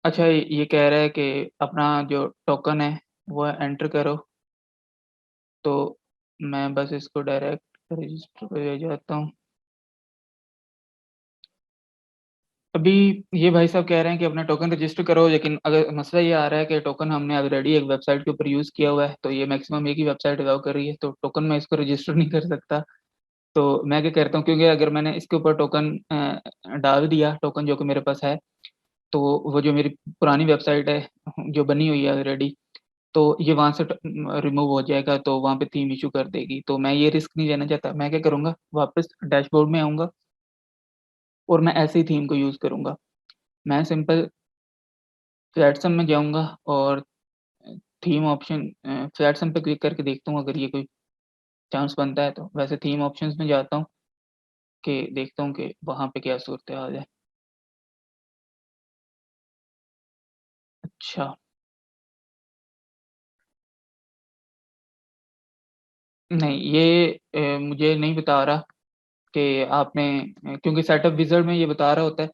अच्छा, ये कह रहा है कि अपना जो टोकन है वो एंटर करो, तो मैं बस इसको डायरेक्ट रजिस्टर पे ले जाता हूँ। अभी ये भाई साहब कह रहे हैं कि अपना टोकन रजिस्टर करो, लेकिन अगर मसला ये आ रहा है कि टोकन हमने ऑलरेडी एक वेबसाइट के ऊपर यूज़ किया हुआ है, तो ये मैक्सिमम एक ही वेबसाइट अलाउ कर रही है, तो टोकन मैं इसको रजिस्टर नहीं कर सकता। तो मैं क्या करता हूँ, क्योंकि अगर मैंने इसके ऊपर टोकन डाल दिया, टोकन जो कि मेरे पास है, तो वो जो मेरी पुरानी वेबसाइट है जो बनी हुई है ऑलरेडी, तो ये वहाँ से रिमूव हो जाएगा, तो वहाँ पे थीम इशू कर देगी। तो मैं ये रिस्क नहीं लेना चाहता। मैं क्या करूँगा, वापस डैशबोर्ड में आऊँगा और मैं ऐसे ही थीम को यूज़ करूँगा। मैं सिंपल फ्लैटसम में जाऊँगा और थीम ऑप्शन फ्लैटसम पे क्लिक करके देखता हूँ अगर ये कोई चांस बनता है तो। वैसे थीम ऑप्शंस में जाता हूँ कि देखता हूँ कि वहाँ पे क्या सूरत-ए-हाल है। अच्छा, नहीं ये मुझे नहीं बता रहा कि आपने क्योंकि सेटअप विज़ार्ड में ये बता रहा होता है,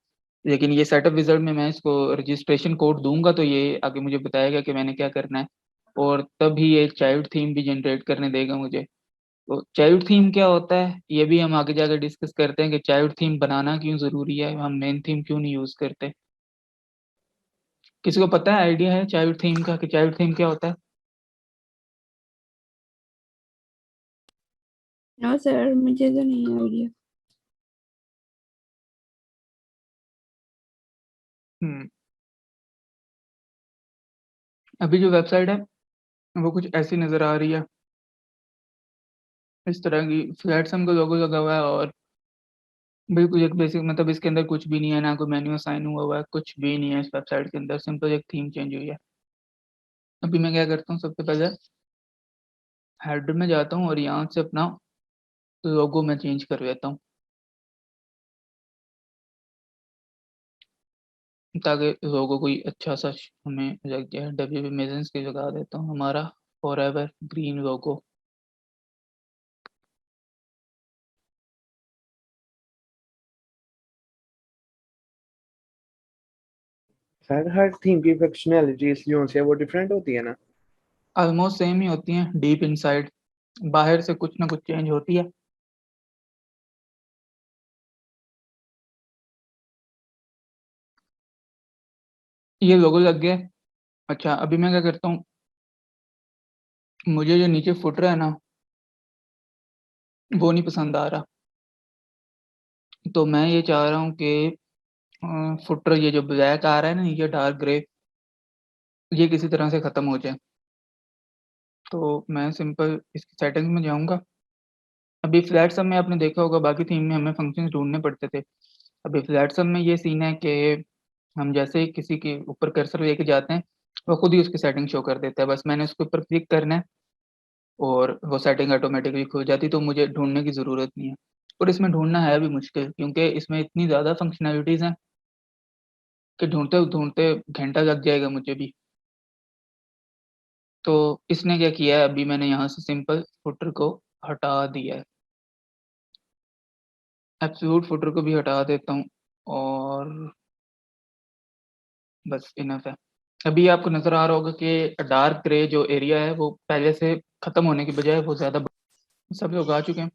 लेकिन ये सेटअप विज़ार्ड में मैं इसको रजिस्ट्रेशन कोड दूँगा तो ये आगे मुझे बताएगा कि मैंने क्या करना है, और तभी ये चाइल्ड थीम भी जनरेट करने देगा मुझे। तो चाइल्ड थीम क्या होता है, ये भी हम आगे जाकर डिस्कस करते हैं कि चाइल्ड थीम बनाना क्यों ज़रूरी है, हम मेन थीम क्यों नहीं यूज़ करते। किसी को पता है, आइडिया है चाइल्ड थीम का कि चाइल्ड थीम क्या होता है?
नो सर, मुझे तो नहीं आइडिया।
हुँ। अभी जो वेबसाइट है, वो कुछ ऐसी नज़र आ रही है। इस तरह की फ्लैट सम का लोगो लगा हुआ है और बिल्कुल एक बेसिक, मतलब इसके अंदर कुछ भी नहीं है, ना कोई मेन्यू असाइन हुआ है, कुछ भी नहीं है इस वेबसाइट के अंदर, सिंपल एक थीम चेंज हुई है। अभी मैं क्या करता हूँ, सबसे पहले हेडर में जाता हूँ और यहाँ से अपना लोगो मैं चेंज कर लेता हूँ, ताकि लोगो कोई अच्छा सा हमें लग जाए। WP मेजन्स की लगा देता हूँ, हमारा फॉरएवर ग्रीन लोगो।
हर थीम की फंक्शनैलिटीज जो है वो डिफरेंट होती है ना?
ऑलमोस्ट सेम ही होती हैं डीप इनसाइड, बाहर से कुछ ना कुछ चेंज होती है। ये लोगो लग गया। अच्छा, अभी मैं क्या करता हूँ, मुझे जो नीचे फुटर है ना वो नहीं पसंद आ रहा, तो मैं ये चाह रहा हूँ कि फुटर ये जो ब्लैक आ रहा है ना, ये डार्क ग्रे, ये किसी तरह से ख़त्म हो जाए। तो मैं सिंपल इसकी सेटिंग्स में जाऊँगा। अभी फ्लैट सब में आपने देखा होगा, बाकी थीम में हमें फंक्शंस ढूंढने पड़ते थे। अभी फ्लैट सब में ये सीन है कि हम जैसे ही किसी के ऊपर कर्सर लेके जाते हैं, वो खुद ही उसकी सेटिंग शो कर देता है। बस मैंने उसके ऊपर क्लिक करना है और वो सेटिंग ऑटोमेटिकली खुल जाती, तो मुझे ढूंढने की ज़रूरत नहीं है। और इसमें ढूंढना है भी मुश्किल, क्योंकि इसमें इतनी ज़्यादा फंक्शनैलिटीज़ हैं कि ढूंढते-ढूंढते घंटा लग जाएगा मुझे भी। तो इसने क्या किया है, अभी मैंने यहाँ से सिंपल फुटर को हटा दिया है। एब्सोल्यूट फुटर को भी हटा देता हूँ और बस इनफ है। अभी आपको नज़र आ रहा होगा कि डार्क ग्रे जो एरिया है वो पहले से ख़त्म होने की बजाय वो ज़्यादा सब लोग आ चुके हैं।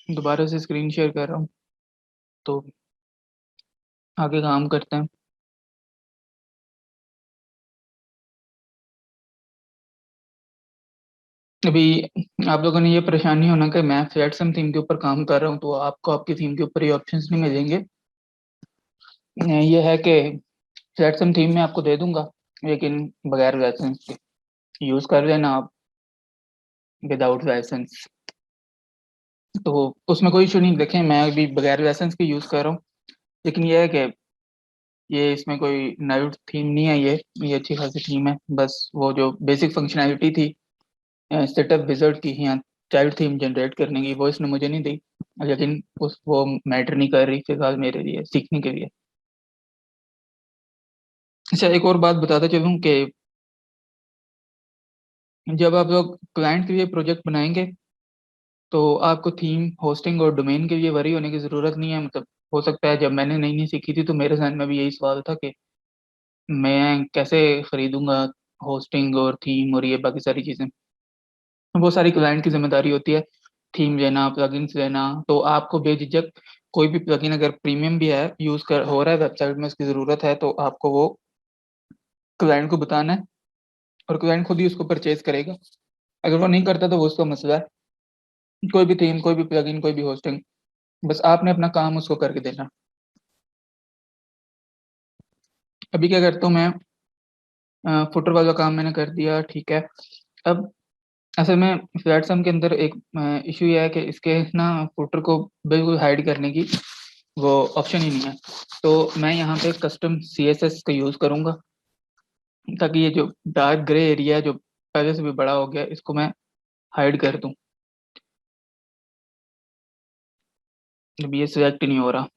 दोबारा से स्क्रीन शेयर कर रहा हूँ, तो आगे काम करते हैं। अभी आप लोगों ने ये परेशानी होना कि मैं फ्लैट सम थीम के ऊपर काम कर रहा हूँ, तो आपको आपकी थीम के ऊपर ये ऑप्शंस नहीं मिलेंगे। ये है कि फ्लैट सम थीम में आपको दे दूंगा, लेकिन बगैर लाइसेंस के यूज़ कर लेना आप, विदाउट लाइसेंस। तो उसमें कोई इशू नहीं। देखें, मैं अभी बगैर लाइसेंस के यूज़ कर रहा हूँ, लेकिन ये है कि ये इसमें कोई नई थीम नहीं है। ये अच्छी खासी थीम है। बस वो जो बेसिक फंक्शनैलिटी थी सेटअप विज़ार्ड की यहाँ चाइल्ड थीम जनरेट करने की, वो इसने मुझे नहीं दी, लेकिन उस वो मैटर नहीं कर रही फिलहाल मेरे लिए सीखने के लिए। अच्छा, एक और बात बताता चलूँ कि जब आप लोग क्लाइंट के लिए प्रोजेक्ट बनाएंगे, तो आपको थीम, होस्टिंग और डोमेन के लिए वरी होने की ज़रूरत नहीं है। मतलब हो सकता है जब मैंने नई नई सीखी थी तो मेरे जहन में भी यही सवाल था कि मैं कैसे खरीदूंगा होस्टिंग और थीम और ये बाकी सारी चीज़ें। वो सारी क्लाइंट की जिम्मेदारी होती है, थीम लेना, प्लगइन्स लेना। तो आपको बेझिझक कोई भी प्लगइन अगर प्रीमियम भी है, यूज़ कर हो रहा है वेबसाइट में, उसकी ज़रूरत है, तो आपको वो क्लाइंट को बताना है और क्लाइंट खुद ही उसको परचेज करेगा। अगर वो नहीं करता तो वो उसका मसला है। कोई भी थीम, कोई भी प्लगइन, कोई भी होस्टिंग, बस आपने अपना काम उसको करके देना। अभी क्या करता हूँ मैं, फुटर वाला काम मैंने कर दिया, ठीक है। अब असल में फ्लैट सम के अंदर एक इशू ये है कि इसके ना फुटर को बिल्कुल हाइड करने की वो ऑप्शन ही नहीं है। तो मैं यहाँ पे कस्टम CSS का यूज़ करूँगा, ताकि ये जो डार्क ग्रे एरिया है जो पहले से भी बड़ा हो गया, इसको मैं हाइड कर दूँ। अब ये सिलेक्ट नहीं हो रहा।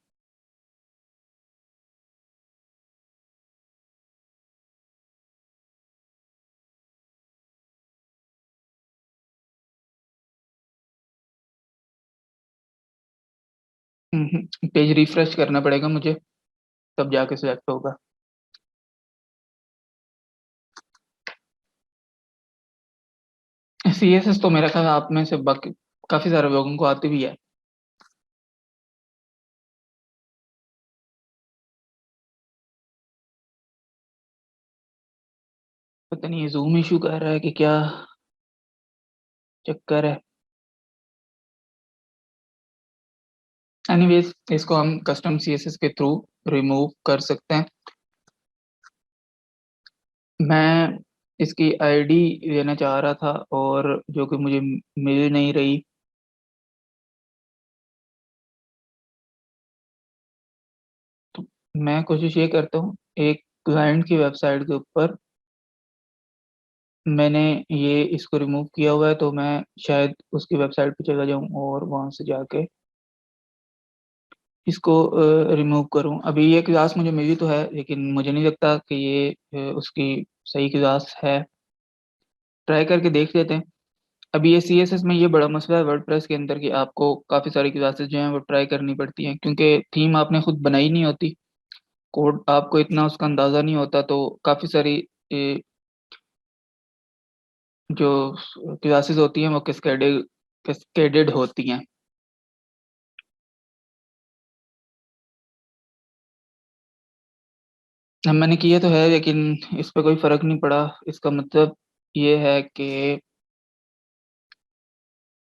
पेज रिफ्रेश करना पड़ेगा मुझे, तब जाके सिलेक्ट होगा। CSS तो मेरा ख्याल आप में से बाकी काफ़ी सारे लोगों को आती भी है। पता नहीं ये ज़ूम इशू कर रहा है कि क्या चक्कर है। एनीवेज, इसको हम कस्टम CSS के थ्रू रिमूव कर सकते हैं। मैं इसकी आईडी लेना चाह रहा था और जो कि मुझे मिल नहीं रही। तो मैं कोशिश ये करता हूँ, एक क्लाइंट की वेबसाइट के ऊपर मैंने ये इसको रिमूव किया हुआ है, तो मैं शायद उसकी वेबसाइट पे चला जाऊँ और वहाँ से जाके इसको रिमूव करूँ। अभी ये क्लास मुझे मिली तो है, लेकिन मुझे नहीं लगता कि ये उसकी सही क्लास है। ट्राई करके देख लेते हैं। अभी ये CSS में ये बड़ा मसला है वर्डप्रेस के अंदर कि आपको काफ़ी सारी क्लासेस जो हैं वो ट्राई करनी पड़ती हैं, क्योंकि थीम आपने खुद बनाई नहीं होती। कोड आपको इतना उसका अंदाजा नहीं होता, तो काफी सारी जो क्लासेस होती हैं वो कैस्केडेड होती हैं। मैंने किया तो है, लेकिन इस पे कोई फर्क नहीं पड़ा। इसका मतलब ये है कि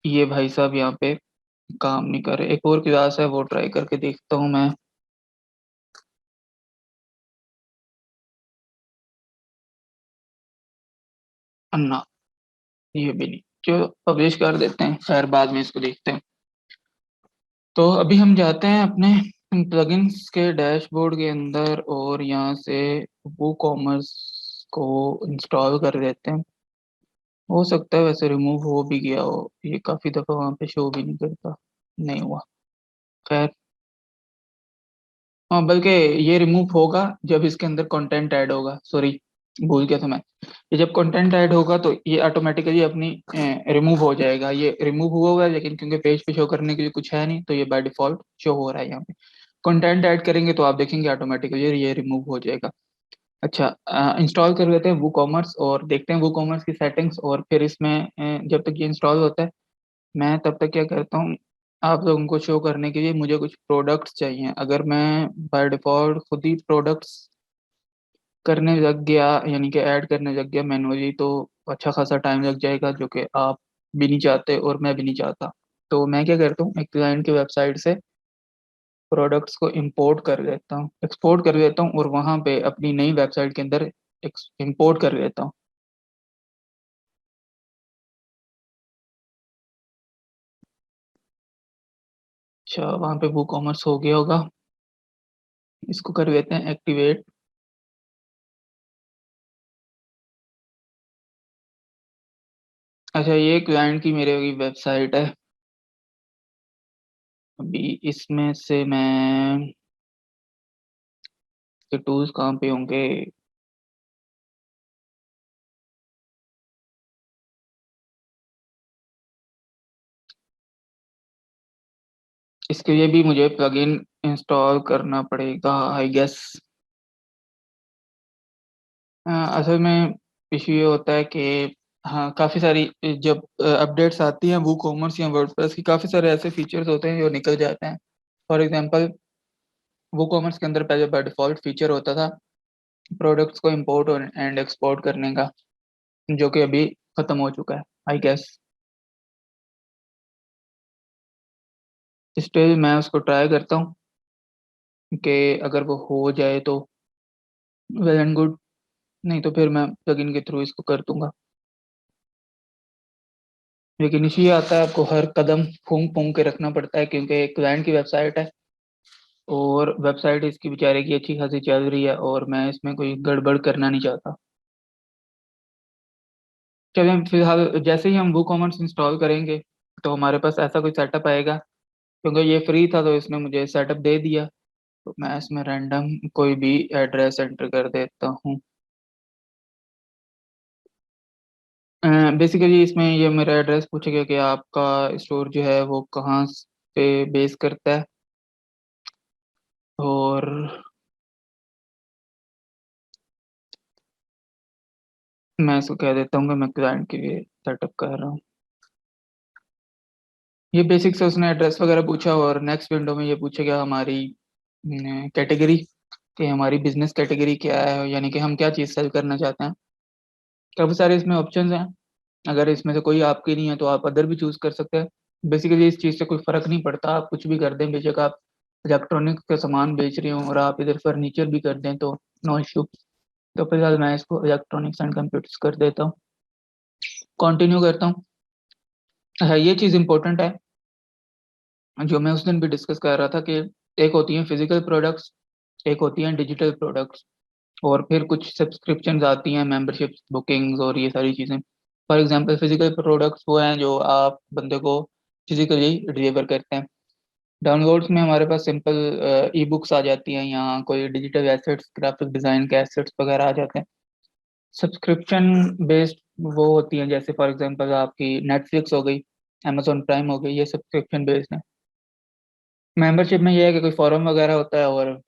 ये भाई साहब यहाँ पे काम नहीं कर रहे। एक और क्लास है, वो ट्राई करके देखता हूँ मैं। अन्ना, ये भी नहीं, जो पब्लिश कर देते हैं, खैर बाद में इसको देखते हैं। तो अभी हम जाते हैं अपने प्लगइन्स के डैशबोर्ड के अंदर और यहाँ से वो कॉमर्स को इंस्टॉल कर देते हैं। हो सकता है वैसे रिमूव हो भी गया हो, ये काफी दफा वहाँ पे शो भी नहीं करता। नहीं हुआ, खैर। हाँ, बल्कि ये रिमूव होगा जब इसके अंदर कंटेंट ऐड होगा। सॉरी, भूल गया था मैं। ये जब कंटेंट ऐड होगा तो ये ऑटोमेटिकली अपनी रिमूव हो जाएगा। ये रिमूव हुआ हुआ है, लेकिन क्योंकि पेज पे शो करने के लिए कुछ है नहीं, तो ये बाय डिफॉल्ट शो हो रहा है यहाँ पे। कंटेंट ऐड करेंगे तो आप देखेंगे ऑटोमेटिकली ये रिमूव हो जाएगा। अच्छा, इंस्टॉल कर लेते हैं वो कॉमर्स और देखते हैं वो कॉमर्स की सेटिंग्स। और फिर इसमें जब तक ये इंस्टॉल होता है, मैं तब तक क्या करता हूँ, आप लोगों को शो करने के लिए मुझे कुछ प्रोडक्ट्स चाहिए। अगर मैं बाय डिफॉल्ट खुद ही प्रोडक्ट्स करने लग गया, यानी कि ऐड करने लग गया मैनुअली, तो अच्छा खासा टाइम लग जाएगा, जो कि आप भी नहीं चाहते और मैं भी नहीं चाहता। तो मैं क्या करता हूँ, एक क्लाइंट की वेबसाइट से प्रोडक्ट्स को इंपोर्ट कर लेता हूँ, एक्सपोर्ट कर लेता हूँ, और वहाँ पे अपनी नई वेबसाइट के अंदर इंपोर्ट कर लेता हूँ। अच्छा, वहाँ पे वो कॉमर्स हो गया होगा, इसको कर लेते हैं एक्टिवेट। अच्छा, ये क्लाइंट की मेरे की वेबसाइट है। अभी इसमें से मैं के टूल्स कहाँ पे होंगे? इसके लिए भी मुझे प्लगइन इंस्टॉल करना पड़ेगा, आई गेस। असल में इशू ये होता है कि हाँ, काफ़ी सारी जब अपडेट्स आती हैं वो कॉमर्स या वर्डप्रेस की, काफ़ी सारे ऐसे फीचर्स होते हैं जो निकल जाते हैं। फॉर एग्जांपल, वो कॉमर्स के अंदर पहले बाय डिफॉल्ट फीचर होता था प्रोडक्ट्स को इंपोर्ट और एंड एक्सपोर्ट करने का, जो कि अभी ख़त्म हो चुका है, आई गेस। स्टिल मैं उसको ट्राई करता हूँ कि अगर वो हो जाए तो वेल एंड गुड, नहीं तो फिर मैं प्लगइन के थ्रू इसको कर दूंगा। लेकिन इशू ये आता है, आपको हर कदम फूंक फूंक के रखना पड़ता है, क्योंकि क्लाइंट की वेबसाइट है और वेबसाइट इसकी बेचारे की अच्छी खासी चल रही है, और मैं इसमें कोई गड़बड़ करना नहीं चाहता। चलिए, हम फिलहाल जैसे ही हम वो कॉमर्स इंस्टॉल करेंगे तो हमारे पास ऐसा कोई सेटअप आएगा, क्योंकि ये फ्री था तो इसने मुझे सेटअप दे दिया। तो मैं इसमें रैंडम कोई भी एड्रेस एंटर कर देता हूँ। बेसिकली इसमें ये मेरा एड्रेस पूछेगा कि आपका स्टोर जो है वो कहाँ पे बेस करता है, और मैं इसको कह देता हूँ कि मैं क्लाइंट के लिए सेटअप कर रहा हूँ। ये बेसिक से उसने एड्रेस वगैरह पूछा, और नेक्स्ट विंडो में ये पूछेगा हमारी कैटेगरी, कि हमारी बिजनेस कैटेगरी क्या है, यानी कि हम क्या चीज़ सेल करना चाहते हैं। काफ़ी सारे इसमें ऑप्शंस हैं, अगर इसमें से कोई आपकी नहीं है तो आप अदर भी चूज़ कर सकते हैं। बेसिकली इस चीज़ से कोई फ़र्क नहीं पड़ता, आप कुछ भी कर दें, बेशक आप इलेक्ट्रॉनिक का सामान बेच रहे हो और आप इधर फर्नीचर भी कर दें तो नो इशू। तो फिलहाल मैं इसको इलेक्ट्रॉनिक्स एंड कंप्यूटर्स कर देता हूँ, कंटिन्यू करता हूँ। हाँ, ये चीज़ इंपॉर्टेंट है जो मैं उस दिन भी डिस्कस कर रहा था, कि एक होती हैं फिजिकल प्रोडक्ट्स, एक होती हैं डिजिटल प्रोडक्ट्स, और फिर कुछ सब्सक्रिप्शंस आती हैं, मेंबरशिप्स, बुकिंग्स और ये सारी चीज़ें। फॉर एग्जांपल, फिजिकल प्रोडक्ट्स वो हैं जो आप बंदे को फिजिकली डिलीवर करते हैं। डाउनलोड्स में हमारे पास सिंपल ई बुक्स आ जाती हैं, यहाँ कोई डिजिटल एसेट्स, ग्राफिक डिज़ाइन के एसेट्स वगैरह आ जाते हैं। सब्सक्रिप्शन बेस्ड वो होती हैं, जैसे फॉर एग्जांपल आपकी नेटफ्लिक्स हो गई, अमेजोन प्राइम हो गई, ये सब्सक्रिप्शन बेस्ड है। मेंबरशिप में ये है कि कोई फॉरम वगैरह होता है, और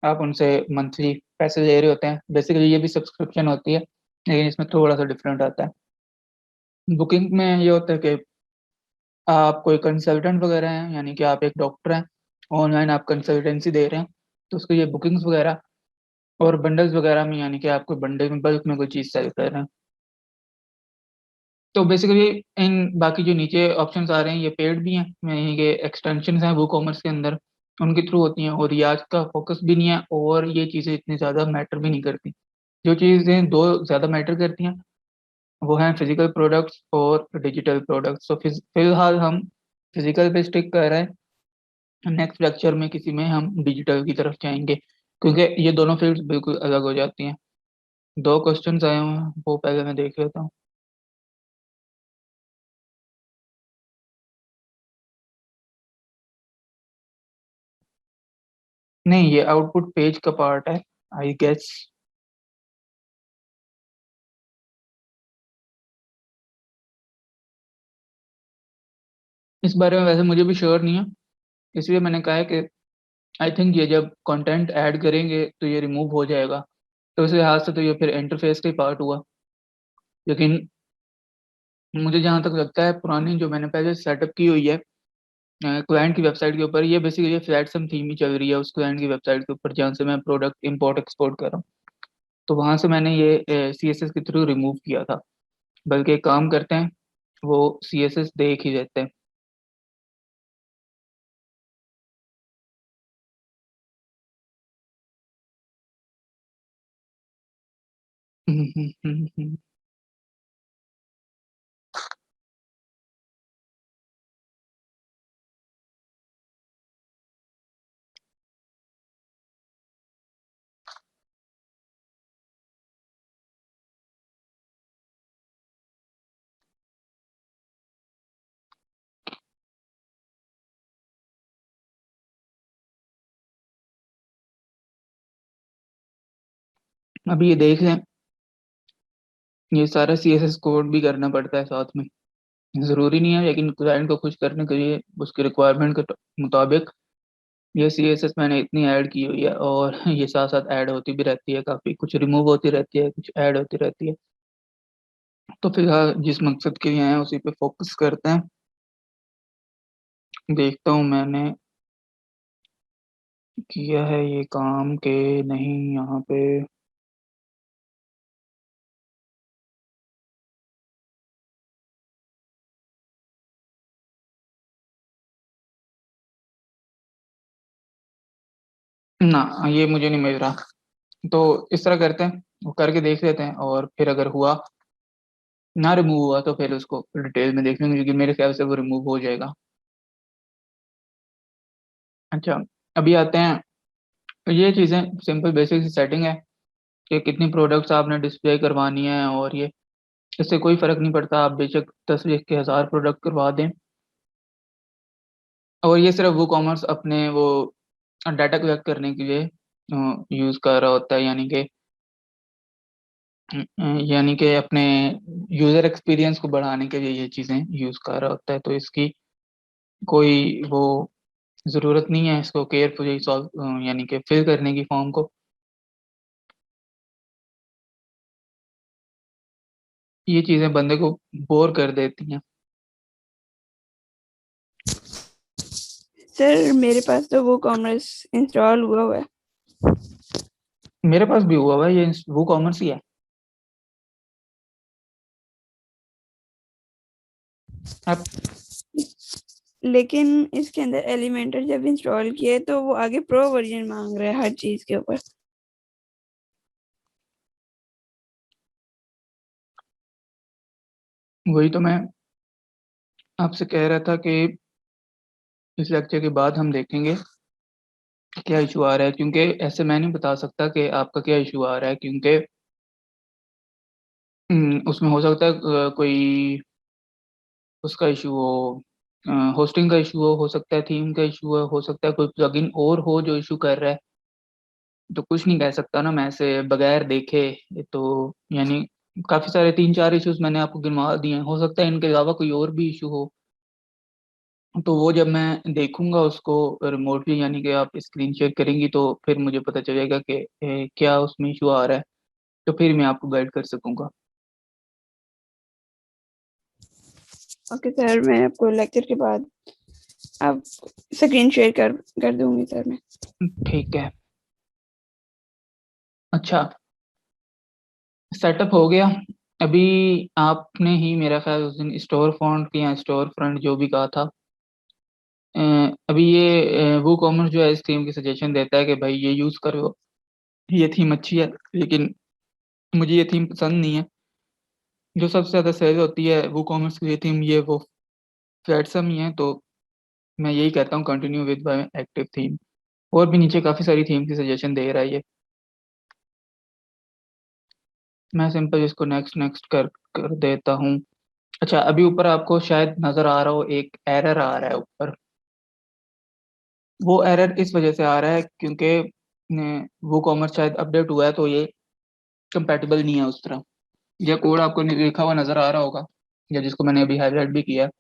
आप उनसे मंथली पैसे ले रहे होते हैं। बेसिकली ये भी सब्सक्रिप्शन होती है, लेकिन इसमें थोड़ा सा डिफरेंट आता है। बुकिंग में ये होता है कि आप कोई कंसल्टेंट वगैरह हैं, यानी कि आप एक डॉक्टर हैं, ऑनलाइन आप कंसल्टेंसी दे रहे हैं, तो उसके ये बुकिंग्स वगैरह, और बंडल्स वगैरह में, यानी कि आप कोई बंडल में बल्क में कोई चीज़ सेल कर रहे हैं। तो बेसिकली इन बाकी जो नीचे ऑप्शंस आ रहे हैं ये पेड भी हैं, यानी कि एक्सटेंशन हैं वो कॉमर्स के अंदर, उनके थ्रू होती हैं, और रियाज का फोकस भी नहीं है, और ये चीज़ें इतनी ज़्यादा मैटर भी नहीं करती। जो चीज़ें दो ज़्यादा मैटर करती हैं वो हैं फिजिकल प्रोडक्ट्स और डिजिटल प्रोडक्ट्स। तो फिलहाल हम फिजिकल पे स्टिक कर रहे हैं, नेक्स्ट लेक्चर में किसी में हम डिजिटल की तरफ जाएंगे, क्योंकि ये दोनों फील्ड्स बिल्कुल अलग हो जाती हैं। दो क्वेश्चंस आए हुए हैं, वो पहले मैं देख लेता हूँ। नहीं, ये आउटपुट पेज का पार्ट है, आई गेस। इस बारे में वैसे मुझे भी श्योर नहीं है, इसलिए मैंने कहा है कि आई थिंक ये जब कंटेंट ऐड करेंगे तो ये रिमूव हो जाएगा, तो इस लिहाज से तो ये फिर इंटरफेस का ही पार्ट हुआ। लेकिन मुझे जहाँ तक लगता है, पुरानी जो मैंने पहले सेटअप की हुई है क्लाइंट की वेबसाइट के ऊपर, ये बेसिकली फ्लैट सम थीम ही चल रही है उस क्लाइंट की वेबसाइट के ऊपर, जहाँ से मैं प्रोडक्ट इंपोर्ट एक्सपोर्ट कर रहा हूँ। तो वहां से मैंने ये CSS के थ्रू रिमूव किया था। बल्कि एक काम करते हैं, वो CSS देख ही देते हैं। अभी ये देख लें, ये सारा CSS कोड भी करना पड़ता है साथ में, ज़रूरी नहीं है, लेकिन क्लाइंट को खुश करने के लिए उसके रिक्वायरमेंट के मुताबिक ये CSS मैंने इतनी ऐड की हुई है, और ये साथ साथ ऐड होती भी रहती है, काफ़ी कुछ रिमूव होती रहती है, कुछ ऐड होती रहती है। तो फिलहाल जिस मकसद के लिए आए हैं उसी पे फोकस करते हैं। देखता हूँ मैंने किया है ये काम के नहीं यहाँ पे। ना, ये मुझे नहीं मिल रहा। तो इस तरह करते हैं, वो करके देख लेते हैं, और फिर अगर हुआ, ना रिमूव हुआ, तो फिर उसको डिटेल में देख लेंगे, क्योंकि मेरे ख्याल से वो रिमूव हो जाएगा। अच्छा, अभी आते हैं, तो ये चीज़ें सिंपल बेसिक सी सेटिंग है कि कितनी प्रोडक्ट्स आपने डिस्प्ले करवानी है, और ये इससे कोई फर्क नहीं पड़ता, आप बेशक 10 लिख के 1000 प्रोडक्ट करवा दें। और ये सिर्फ वो कॉमर्स अपने वो डाटा कलेक्ट करने के लिए यूज़ कर रहा होता है, यानी कि अपने यूज़र एक्सपीरियंस को बढ़ाने के लिए ये चीज़ें यूज़ कर रहा होता है। तो इसकी कोई वो ज़रूरत नहीं है इसको केयरफुली सॉल्व यानी कि फिल करने की फॉर्म को। ये चीज़ें बंदे को बोर कर देती हैं।
सर मेरे पास तो वो कॉमर्स इंस्टॉल हुआ हुआ है।
मेरे पास भी हुआ हुआ है, ये वो कॉमर्स ही है। अब
लेकिन इसके अंदर एलिमेंटर जब इंस्टॉल किए तो वो आगे प्रो वर्जन मांग रहा है हर चीज के ऊपर।
वही तो मैं आपसे कह रहा था कि इस लेक्चर के बाद हम देखेंगे कि क्या इशू आ रहा है, क्योंकि ऐसे मैं नहीं बता सकता कि आपका क्या इशू आ रहा है, क्योंकि उसमें हो सकता है कोई उसका इशू हो, होस्टिंग का इशू हो सकता है थीम का इशू हो सकता है कोई प्लगइन और हो जो इशू कर रहा है। तो कुछ नहीं कह सकता ना मैं ऐसे बगैर देखे। ये तो यानी काफी सारे 3-4 इश्यूज मैंने आपको गिनवा दिए हैं, हो सकता है इनके अलावा कोई और भी इशू हो। तो वो जब मैं देखूंगा उसको रिमोटली, यानी कि आप स्क्रीन शेयर करेंगी, तो फिर मुझे पता चलेगा कि क्या उसमें इशू आ रहा है, तो फिर मैं आपको गाइड कर सकूंगा।
ओके सर, मैं आपको लेक्चर के बाद आप स्क्रीन शेयर कर दूंगी सर मैं।
ठीक है। अच्छा, सेटअप हो गया। अभी आपने ही मेरा ख्याल उस दिन स्टोर फॉन्ट या स्टोर फ्रंट जो भी कहा था, अ, अभी ये वो कॉमर्स जो है इस थीम की सजेशन देता है कि भाई ये यूज़ करो, ये थीम अच्छी है, लेकिन मुझे ये थीम पसंद नहीं है। जो सबसे ज़्यादा सेल होती है वो कॉमर्स की ये थीम, ये वो फ्लैटसम ही है। तो मैं यही कहता हूँ continue with by active theme. और भी नीचे काफ़ी सारी थीम की सजेशन दे रहा है ये। मैं सिंपल इसको नेक्स्ट नेक्स्ट कर देता हूँ। अच्छा, अभी ऊपर आपको शायद नज़र आ रहा हो एक एरर आ रहा है ऊपर। वो एरर इस वजह से आ रहा है क्योंकि वो कॉमर्स शायद अपडेट हुआ है, तो ये कंपैटिबल नहीं है उस तरह। यह कोड आपको लिखा हुआ नज़र आ रहा होगा, या जिसको मैंने अभी हाईलाइट भी किया है।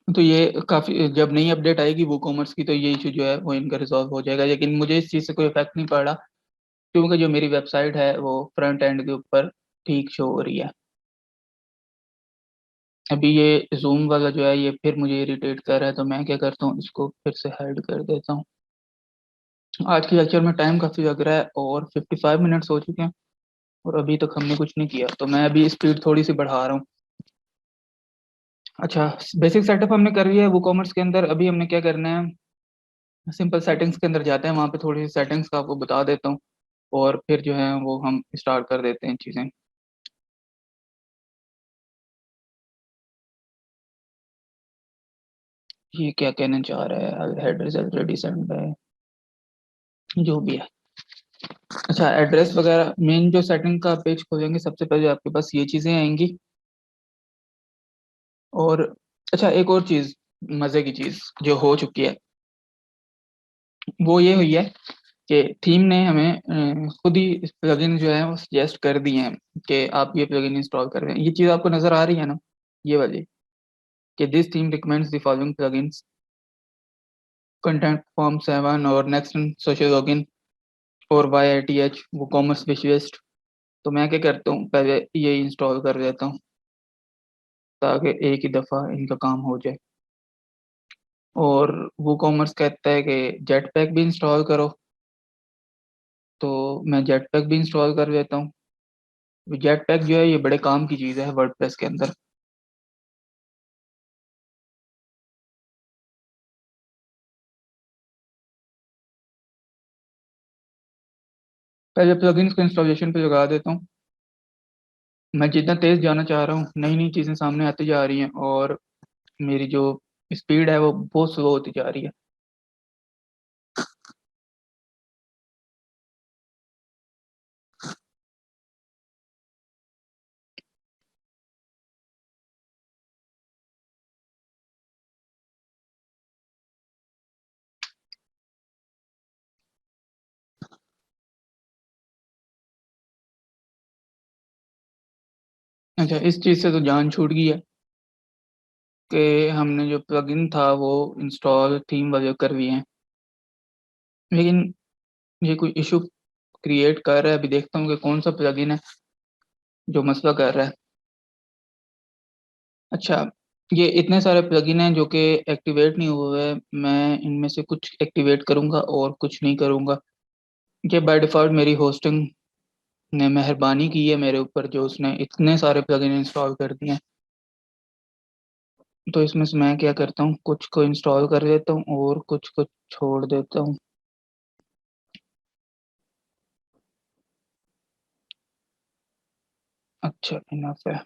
तो ये काफ़ी, जब नई अपडेट आएगी वो कॉमर्स की, तो ये इशू जो है वो इनका रिजॉल्व हो जाएगा। लेकिन मुझे इस चीज़ से कोई इफेक्ट नहीं पड़ रहा, क्योंकि जो मेरी वेबसाइट है वो फ्रंट एंड के ऊपर ठीक शो हो रही है। अभी ये जूम वाला जो है ये फिर मुझे इरिटेट कर रहा है, तो मैं क्या करता हूँ, इसको फिर से हाइड कर देता हूँ। आज के लेक्चर में टाइम काफ़ी लग रहा है और 55 मिनट्स हो चुके हैं और अभी तक हमने कुछ नहीं किया, तो मैं अभी स्पीड थोड़ी सी बढ़ा रहा हूँ। अच्छा, बेसिक सेटअप हमने कर लिया है वो कॉमर्स के अंदर। अभी हमने क्या करना है, सिंपल सेटिंग्स के अंदर जाते हैं, वहाँ पे थोड़ी सी सेटिंग्स का आपको बता देता हूँ और फिर जो है वो हम स्टार्ट कर देते हैं चीज़ें। ये क्या कहना चाह रहा है, head result ready send by, जो भी है। अच्छा, एड्रेस वगैरह मेन जो सेटिंग का पेज खोलेंगे सबसे पहले आपके पास ये चीज़ें आएंगी। और अच्छा, एक और चीज़, मज़े की चीज़ जो हो चुकी है वो ये हुई है कि थीम ने हमें खुद ही प्लगइन जो है वो सजेस्ट कर दिए हैं कि आप ये प्लगइन इंस्टॉल कर रहे हैं। ये चीज़ आपको नज़र आ रही है ना, ये वाली, कि this theme recommends the following plugins, content form 7 और नेक्स्ट सोशल लॉगिन और YITH वो कॉमर्स स्पेशलिस्ट। तो मैं क्या करता हूँ, पहले ये इंस्टॉल कर लेता हूँ ताकि एक ही दफ़ा इनका काम हो जाए। और वो कॉमर्स कहता है कि जेट पैक भी इंस्टॉल करो, तो मैं जेट पैक भी इंस्टॉल कर लेता हूँ। जेट पैक जो है ये बड़े काम की चीज़ है वर्डप्रेस के अंदर। पहले प्लगइन्स को इंस्टॉलेशन पे लगा देता हूँ। मैं जितना तेज़ जाना चाह रहा हूँ, नई नई चीज़ें सामने आती जा रही हैं और मेरी जो स्पीड है वो बहुत स्लो होती जा रही है। अच्छा, इस चीज़ से तो जान छूट गई है कि हमने जो प्लगइन था वो इंस्टॉल थीम वाले कर लिए हैं, लेकिन ये कोई इशू क्रिएट कर रहा है। अभी देखता हूँ कि कौन सा प्लगइन है जो मसला कर रहा है। अच्छा, ये इतने सारे प्लगइन हैं जो कि एक्टिवेट नहीं हुए हैं। मैं इनमें से कुछ एक्टिवेट करूँगा और कुछ नहीं करूँगा। ये बाय डिफ़ॉल्ट मेरी होस्टिंग ने मेहरबानी की है मेरे ऊपर, जो उसने इतने सारे प्लगइन इंस्टॉल कर दिए हैं। तो इसमें से मैं क्या करता हूँ, कुछ को इंस्टॉल कर देता हूँ और कुछ को छोड़ देता हूँ। अच्छा, इनफ है।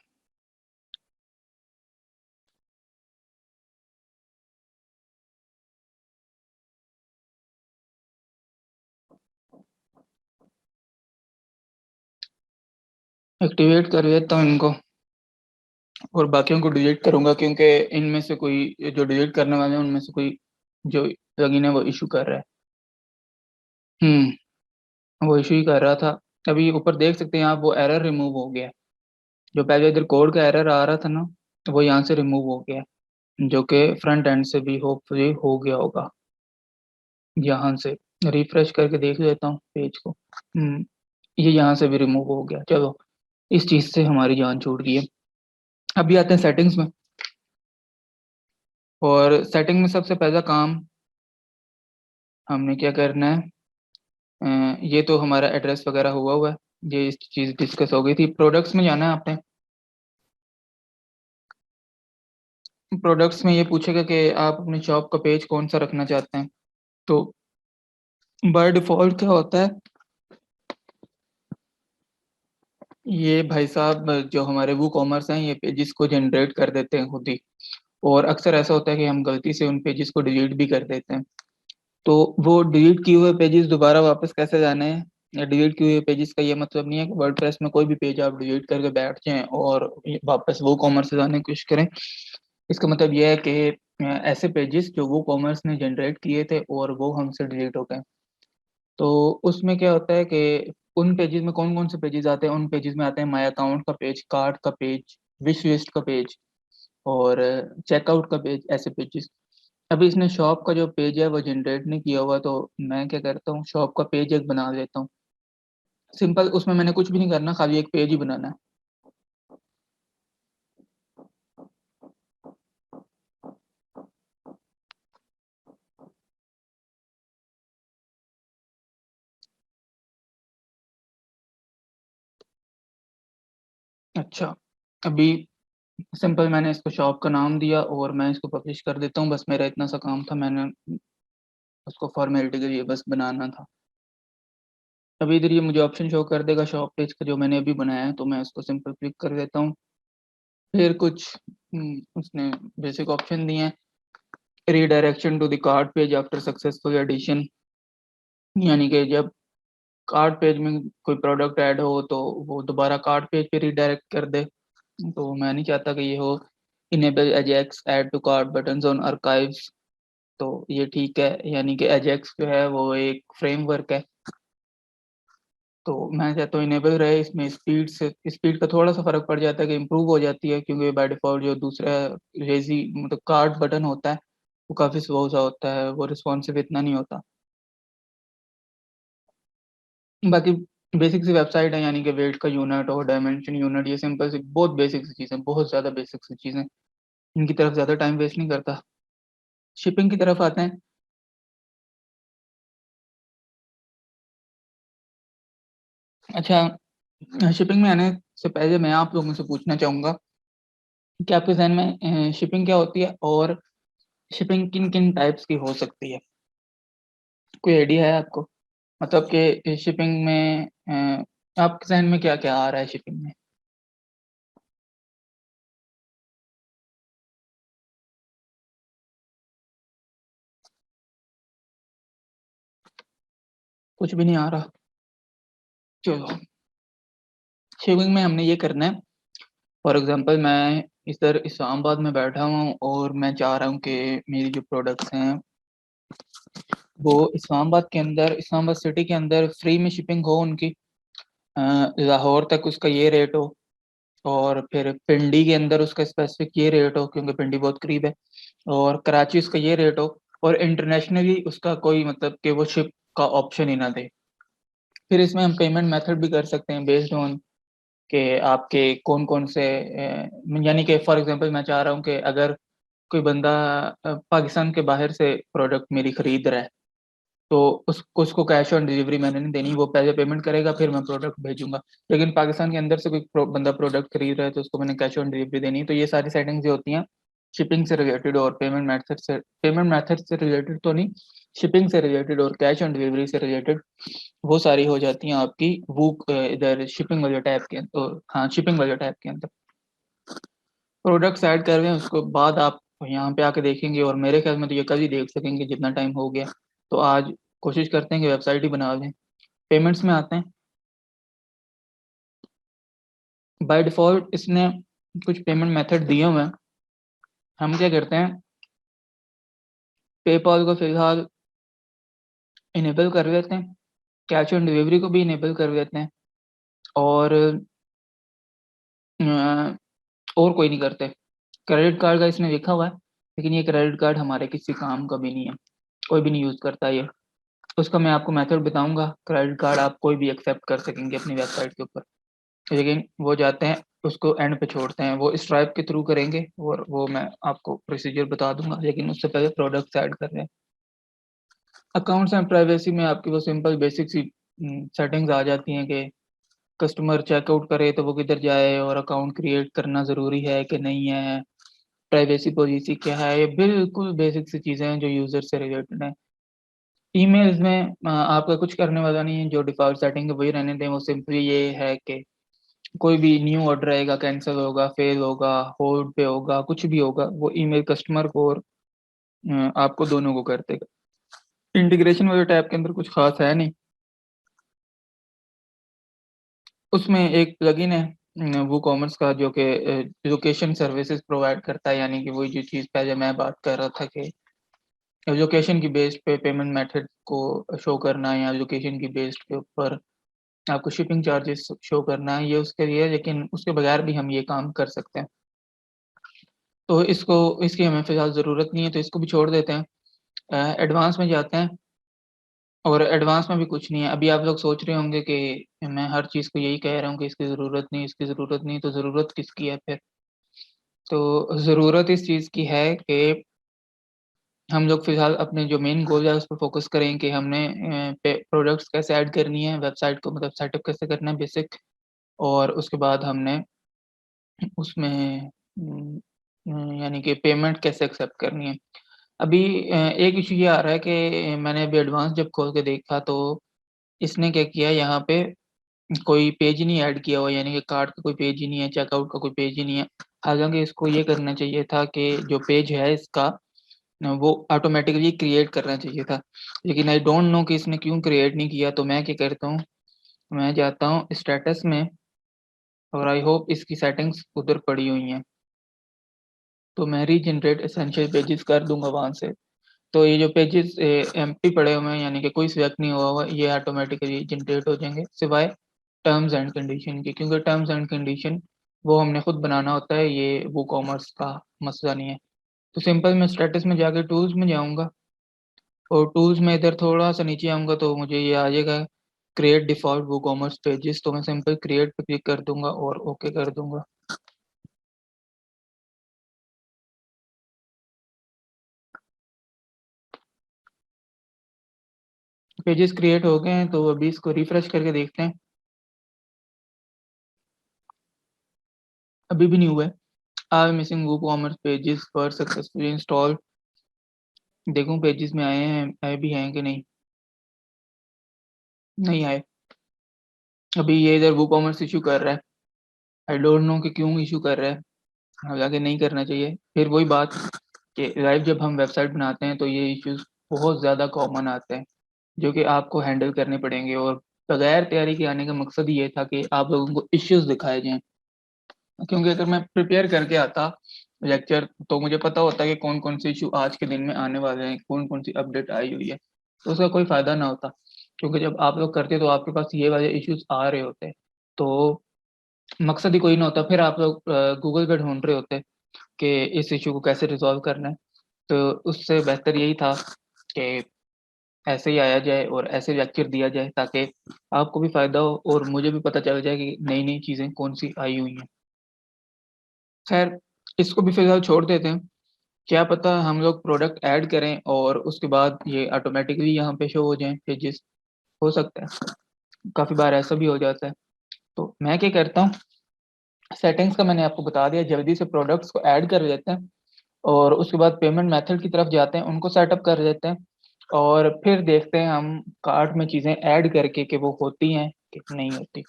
एक्टिवेट कर देता हूँ इनको और बाकियों को डिलीट करूँगा, क्योंकि इनमें से कोई जो डिलीट करने वाले हैं उनमें से कोई जो प्लगइन है वो इशू कर रहा है। वो इशू ही कर रहा था। अभी ऊपर देख सकते हैं आप, वो एरर रिमूव हो गया। जो पहले इधर कोड का एरर आ रहा था ना, वो यहाँ से रिमूव हो गया, जो कि फ्रंट एंड से भी होपफुली हो गया होगा। यहाँ से रिफ्रेश करके देख लेता हूँ पेज को। ये यहाँ से भी रिमूव हो गया। चलो, इस चीज़ से हमारी जान छूट गई है। अभी आते हैं सेटिंग्स में, और सेटिंग में सबसे पहला काम हमने क्या करना है, ये तो हमारा एड्रेस वगैरह हुआ है, ये इस चीज़ डिस्कस हो गई थी। प्रोडक्ट्स में जाना है आपने। प्रोडक्ट्स में ये पूछेगा कि आप अपने शॉप का पेज कौन सा रखना चाहते हैं। तो बाय डिफ़ॉल्ट क्या होता है, ये भाई साहब जो हमारे वो कॉमर्स हैं, ये पेजेस को जनरेट कर देते हैं खुद ही, और अक्सर ऐसा होता है कि हम गलती से उन पेजेस को डिलीट भी कर देते हैं। तो वो डिलीट किए हुए पेजेस दोबारा वापस कैसे जाने हैं, या डिलीट किए हुए पेजेस का ये मतलब नहीं है कि वर्डप्रेस में कोई भी पेज आप डिलीट करके बैठ जाएं और वापस वो कॉमर्स से जाने की कोशिश करें। इसका मतलब ये है कि ऐसे पेजेस जो वो कॉमर्स ने जनरेट किए थे और वो हमसे डिलीट हो गए। तो उसमें क्या होता है कि उन पेजेस में कौन कौन से पेजेस आते हैं, उन पेजेस में आते हैं माई अकाउंट का पेज, कार्ट का पेज, विश लिस्ट का पेज, और चेकआउट का पेज, ऐसे पेजेस। अभी इसने शॉप का जो पेज है वो जनरेट नहीं किया हुआ, तो मैं क्या करता हूँ, शॉप का पेज एक बना देता हूँ सिंपल। उसमें मैंने कुछ भी नहीं करना, खाली एक पेज ही बनाना है। अच्छा, अभी सिंपल मैंने इसको शॉप का नाम दिया और मैं इसको पब्लिश कर देता हूँ। बस मेरा इतना सा काम था, मैंने उसको फॉर्मेलिटी के लिए बस बनाना था। अभी इधर ये मुझे ऑप्शन शो कर देगा शॉप पेज का जो मैंने अभी बनाया है, तो मैं इसको सिंपल क्लिक कर देता हूँ। फिर कुछ उसने बेसिक ऑप्शन दिए हैं, redirection to the cart page after successful addition, यानी कि जब कार्ट पेज में कोई प्रोडक्ट ऐड हो तो वो दोबारा कार्ट पेज पे रीडायरेक्ट कर दे। तो मैं नहीं चाहता कि ये हो। Enable ajax add to cart buttons on archives, तो ये ठीक है, यानी कि एजेक्स जो है वो एक फ्रेमवर्क है, तो मैं चाहता हूँ इनेबल रहे। इसमें स्पीड का थोड़ा सा फर्क पड़ जाता है कि इम्प्रूव हो जाती है, क्योंकि बाय डिफॉल्ट जो दूसरा रेजी मतलब कार्ट बटन होता है वो काफ़ी स्लो सा होता है, वो रिस्पॉन्सिव इतना नहीं होता। बाकी बेसिक सी वेबसाइट है, यानी कि वेट का यूनिट और डायमेंशन यूनिट, ये सिंपल सी बहुत बेसिक सी चीज़ें, बहुत ज़्यादा बेसिक सी चीज़ें, इनकी तरफ ज़्यादा टाइम वेस्ट नहीं करता। शिपिंग की तरफ आते हैं। अच्छा, शिपिंग में आने से पहले मैं आप लोगों से पूछना चाहूँगा कि आपके जहन में शिपिंग क्या होती है, और शिपिंग किन किन टाइप्स की हो सकती है। कोई आइडिया है आपको, मतलब कि शिपिंग में आपके जहन में क्या क्या आ रहा है शिपिंग में। कुछ भी नहीं आ रहा। चलो, शिपिंग में हमने ये करना है, फॉर एग्जांपल मैं इधर इस्लामाबाद में बैठा हूँ और मैं चाह रहा हूँ कि मेरी जो प्रोडक्ट्स हैं वो इस्लामाबाद के अंदर, इस्लामाबाद सिटी के अंदर फ्री में शिपिंग हो उनकी। लाहौर तक उसका ये रेट हो, और फिर पिंडी के अंदर उसका स्पेसिफिक ये रेट हो क्योंकि पिंडी बहुत करीब है, और कराची उसका ये रेट हो, और इंटरनेशनली उसका कोई मतलब कि वो शिप का ऑप्शन ही ना दे। फिर इसमें हम पेमेंट मेथड भी कर सकते हैं बेस्ड ऑन कि आपके कौन कौन से यानी कि फॉर एग्जांपल मैं चाह रहा हूँ कि अगर कोई बंदा पाकिस्तान के बाहर से प्रोडक्ट मेरी खरीद रहा है, तो उसको उसको कैश ऑन डिलीवरी मैंने नहीं देनी, वो पहले पेमेंट करेगा फिर मैं प्रोडक्ट भेजूंगा। लेकिन पाकिस्तान के अंदर से कोई बंदा प्रोडक्ट खरीद रहा है तो उसको मैंने कैश ऑन डिलीवरी देनी है। तो ये सारी सेटिंग्स जो होती हैं शिपिंग से रिलेटेड और पेमेंट मेथड से रिलेटेड तो नहीं, शिपिंग से रिलेटेड और कैश ऑन डिलीवरी से रिलेटेड, वो सारी हो जाती हैं आपकी वो इधर शिपिंग वाले टैब के अंदर। हाँ, शिपिंग वाले टैब के अंदर प्रोडक्ट्स ऐड कर रहे हैं, उसके बाद आप यहाँ पे आके देखेंगे, और मेरे ख्याल में तो ये कल ही देख सकेंगे जितना टाइम हो गया। तो आज कोशिश करते हैं कि वेबसाइट ही बना लें। पेमेंट्स में आते हैं। बाय डिफ़ॉल्ट इसने कुछ पेमेंट मेथड दिए हुए हैं। हम क्या करते हैं, पेपॉल को फ़िलहाल इनेबल कर लेते हैं, कैश ऑन डिलीवरी को भी इनेबल कर लेते हैं, और और कोई नहीं करते। क्रेडिट कार्ड का इसमें लिखा हुआ है, लेकिन ये क्रेडिट कार्ड हमारे किसी काम का भी नहीं है, कोई भी नहीं यूज़ करता ये। उसका मैं आपको मेथड बताऊँगा, क्रेडिट कार्ड आप कोई भी एक्सेप्ट कर सकेंगे अपनी वेबसाइट के ऊपर, लेकिन वो जाते हैं उसको एंड पे छोड़ते हैं, वो स्ट्राइप के थ्रू करेंगे और वो मैं आपको प्रोसीजर बता दूँगा, लेकिन उससे पहले प्रोडक्ट्स ऐड कर रहे हैं। अकाउंट्स एंड प्राइवेसी में आपकी वो सिंपल बेसिक सी सेटिंग्स आ जाती हैं कि कस्टमर चेकआउट करे तो वो किधर जाए और अकाउंट क्रिएट करना ज़रूरी है कि नहीं है, प्राइवेसी पॉलिसी क्या है, ये बिल्कुल बेसिक सी चीज़ें हैं जो यूज़र से रिलेटेड हैं। ईमेल्स में आपका कुछ करने वाला नहीं है, जो डिफ़ॉल्ट सेटिंग है वही रहने दें, वो सिंपली ये है कि कोई भी न्यू ऑर्डर आएगा, कैंसल होगा, फेल होगा, होल्ड पे होगा, कुछ भी होगा, वो ईमेल कस्टमर को और आपको दोनों को कर देगा। इंटीग्रेशन वाले टैब के अंदर कुछ ख़ास है नहीं। उसमें एक प्लगइन है वूकॉमर्स का जो कि लोकेशन सर्विसेज प्रोवाइड करता है, यानी कि वही जो चीज़ पहले मैं बात कर रहा था कि लोकेशन की बेस्ड पे पेमेंट मेथड को शो करना या लोकेशन की बेस्ड के ऊपर आपको शिपिंग चार्जेस शो करना है, ये उसके लिए है, लेकिन उसके बगैर भी हम ये काम कर सकते हैं। तो इसकी हमें फ़िलहाल ज़रूरत नहीं है, तो इसको भी छोड़ देते हैं। एडवांस में जाते हैं और एडवांस में भी कुछ नहीं है। अभी आप लोग सोच रहे होंगे कि मैं हर चीज़ को यही कह रहा हूँ कि इसकी ज़रूरत नहीं, इसकी ज़रूरत नहीं, तो ज़रूरत किसकी है फिर? तो ज़रूरत इस चीज़ की है कि हम लोग फ़िलहाल अपने जो मेन गोल है उस पे फ़ोकस करें कि हमने पे प्रोडक्ट्स कैसे ऐड करनी है, वेबसाइट को मतलब सेटअप कैसे करना है बेसिक, और उसके बाद हमने उसमें यानी कि पेमेंट कैसे एक्सेप्ट करनी है। अभी एक इश्यू ये आ रहा है कि मैंने अभी एडवांस जब खोल के देखा तो इसने क्या किया, यहाँ पे कोई पेज ही नहीं ऐड किया हुआ, यानी कि कार्ट का कोई पेज ही नहीं है, चेकआउट का कोई पेज ही नहीं है। हालाँकि इसको ये करना चाहिए था कि जो पेज है इसका वो ऑटोमैटिकली क्रिएट करना चाहिए था। लेकिन आई डोंट नो कि इसने क्यों क्रिएट नहीं किया, तो मैं क्या करता हूँ, मैं जाता हूँ स्टेटस में और आई होप इसकी सेटिंग्स उधर पड़ी हुई हैं। तो मैं रीजनरेट एसेंशियल पेजेस कर दूँगा वहाँ से। तो ये जो पेजेस एम्प्टी पड़े हुए हैं, यानी कि कोई सिलेक्ट नहीं हुआ हुआ, ये ऑटोमैटिकली जनरेट हो जाएँगे, सिवाय टर्म्स एंड कंडीशन के, क्योंकि टर्म्स एंड कंडीशन वो हमने खुद बनाना होता है, ये वूकॉमर्स का मसला नहीं है। तो सिंपल मैं स्टेटस में जाके टूल्स में जाऊँगा और टूल्स में इधर थोड़ा-सा नीचे आऊँगा तो मुझे ये आ जाएगा क्रिएट डिफ़ॉल्ट वूकॉमर्स पेजेस, तो मैं सिंपल क्रिएट पे क्लिक कर दूँगा और ओके कर दूँगा। पेजेस क्रिएट हो गए हैं, तो अभी इसको रिफ्रेश करके देखते हैं। अभी भी नहीं हुआ है। Are missing WooCommerce pages were successfully installed. देखूँ पेजेस में आए भी हैं कि नहीं? नहीं आए। अभी ये इधर वूकॉमर्स इश्यू कर रहा है। आई डोंट नो कि क्यों इश्यू कर रहा है, हालाँकि नहीं करना चाहिए। फिर वही बात कि लाइव जब हम वेबसाइट बनाते हैं तो ये इश्यूज़ बहुत ज़्यादा कॉमन आते हैं, जो कि आपको हैंडल करने पड़ेंगे, और बगैर तैयारी के आने का मकसद ये था कि आप लोगों को इश्यूज़ दिखाए जाएँ। क्योंकि अगर मैं प्रिपेयर करके आता लेक्चर तो मुझे पता होता कि कौन-कौन से इश्यू आज के दिन में आने वाले हैं, कौन-कौन सी अपडेट आई हुई है, तो उसका कोई फ़ायदा ना होता। क्योंकि जब आप लोग करते तो आपके पास ये वाले इश्यूज़ आ रहे होते, तो मकसद ही कोई ना होता, फिर आप लोग गूगल पे ढूँढ रहे होते कि इस इश्यू को कैसे रिज़ॉल्व करना है। तो उससे बेहतर यही था कि ऐसे ही आया जाए और ऐसे लेक्चर दिया जाए ताकि आपको भी फ़ायदा हो और मुझे भी पता चल जाए कि नई-नई चीज़ें कौन-सी आई हुई हैं। ख़ैर, इसको भी फ़िलहाल छोड़ देते हैं। क्या पता हम लोग प्रोडक्ट ऐड करें और उसके बाद ये ऑटोमैटिकली यहाँ पे शो हो जाएँ पेजेस, हो सकता है। काफ़ी बार ऐसा भी हो जाता है। तो मैं क्या करता हूँ, सेटिंग्स का मैंने आपको बता दिया, जल्दी से प्रोडक्ट्स को ऐड कर लेते हैं और उसके बाद पेमेंट मेथड की तरफ जाते हैं, उनको सेटअप कर लेते हैं और फिर देखते हैं हम कार्ट में चीज़ें ऐड करके कि वो होती हैं कि नहीं होती।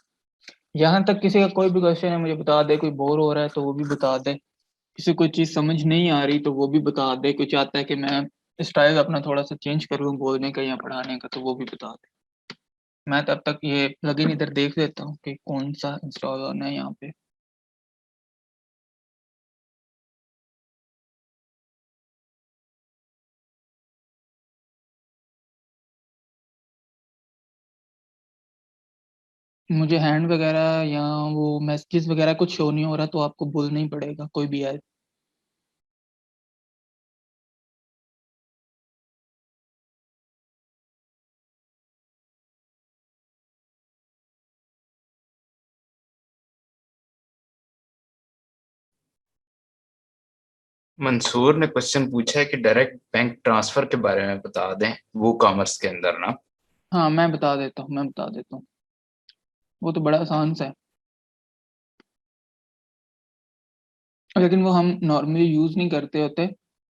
यहाँ तक किसी का कोई भी क्वेश्चन है मुझे बता दे, कोई बोर हो रहा है तो वो भी बता दे, किसी को कोई चीज़ समझ नहीं आ रही तो वो भी बता दे, कोई चाहता है कि मैं स्टाइल अपना थोड़ा-सा चेंज करूँ बोलने का या पढ़ाने का तो वो भी बता दे। मैं तब तक ये प्लगइन इधर देख लेता हूँ कि कौन-सा इंस्टॉल होना है यहाँ पे। मुझे हैंड वगैरह या वो मैसेजेस वगैरह कुछ शो नहीं हो रहा, तो आपको बोलना ही पड़ेगा कोई भी आए।
मंसूर ने क्वेश्चन पूछा है कि डायरेक्ट बैंक ट्रांसफर के बारे में बता दें वो कॉमर्स के अंदर ना।
हाँ मैं बता देता हूँ, वो तो बड़ा आसान सा है, लेकिन वो हम नॉर्मली यूज़ नहीं करते होते।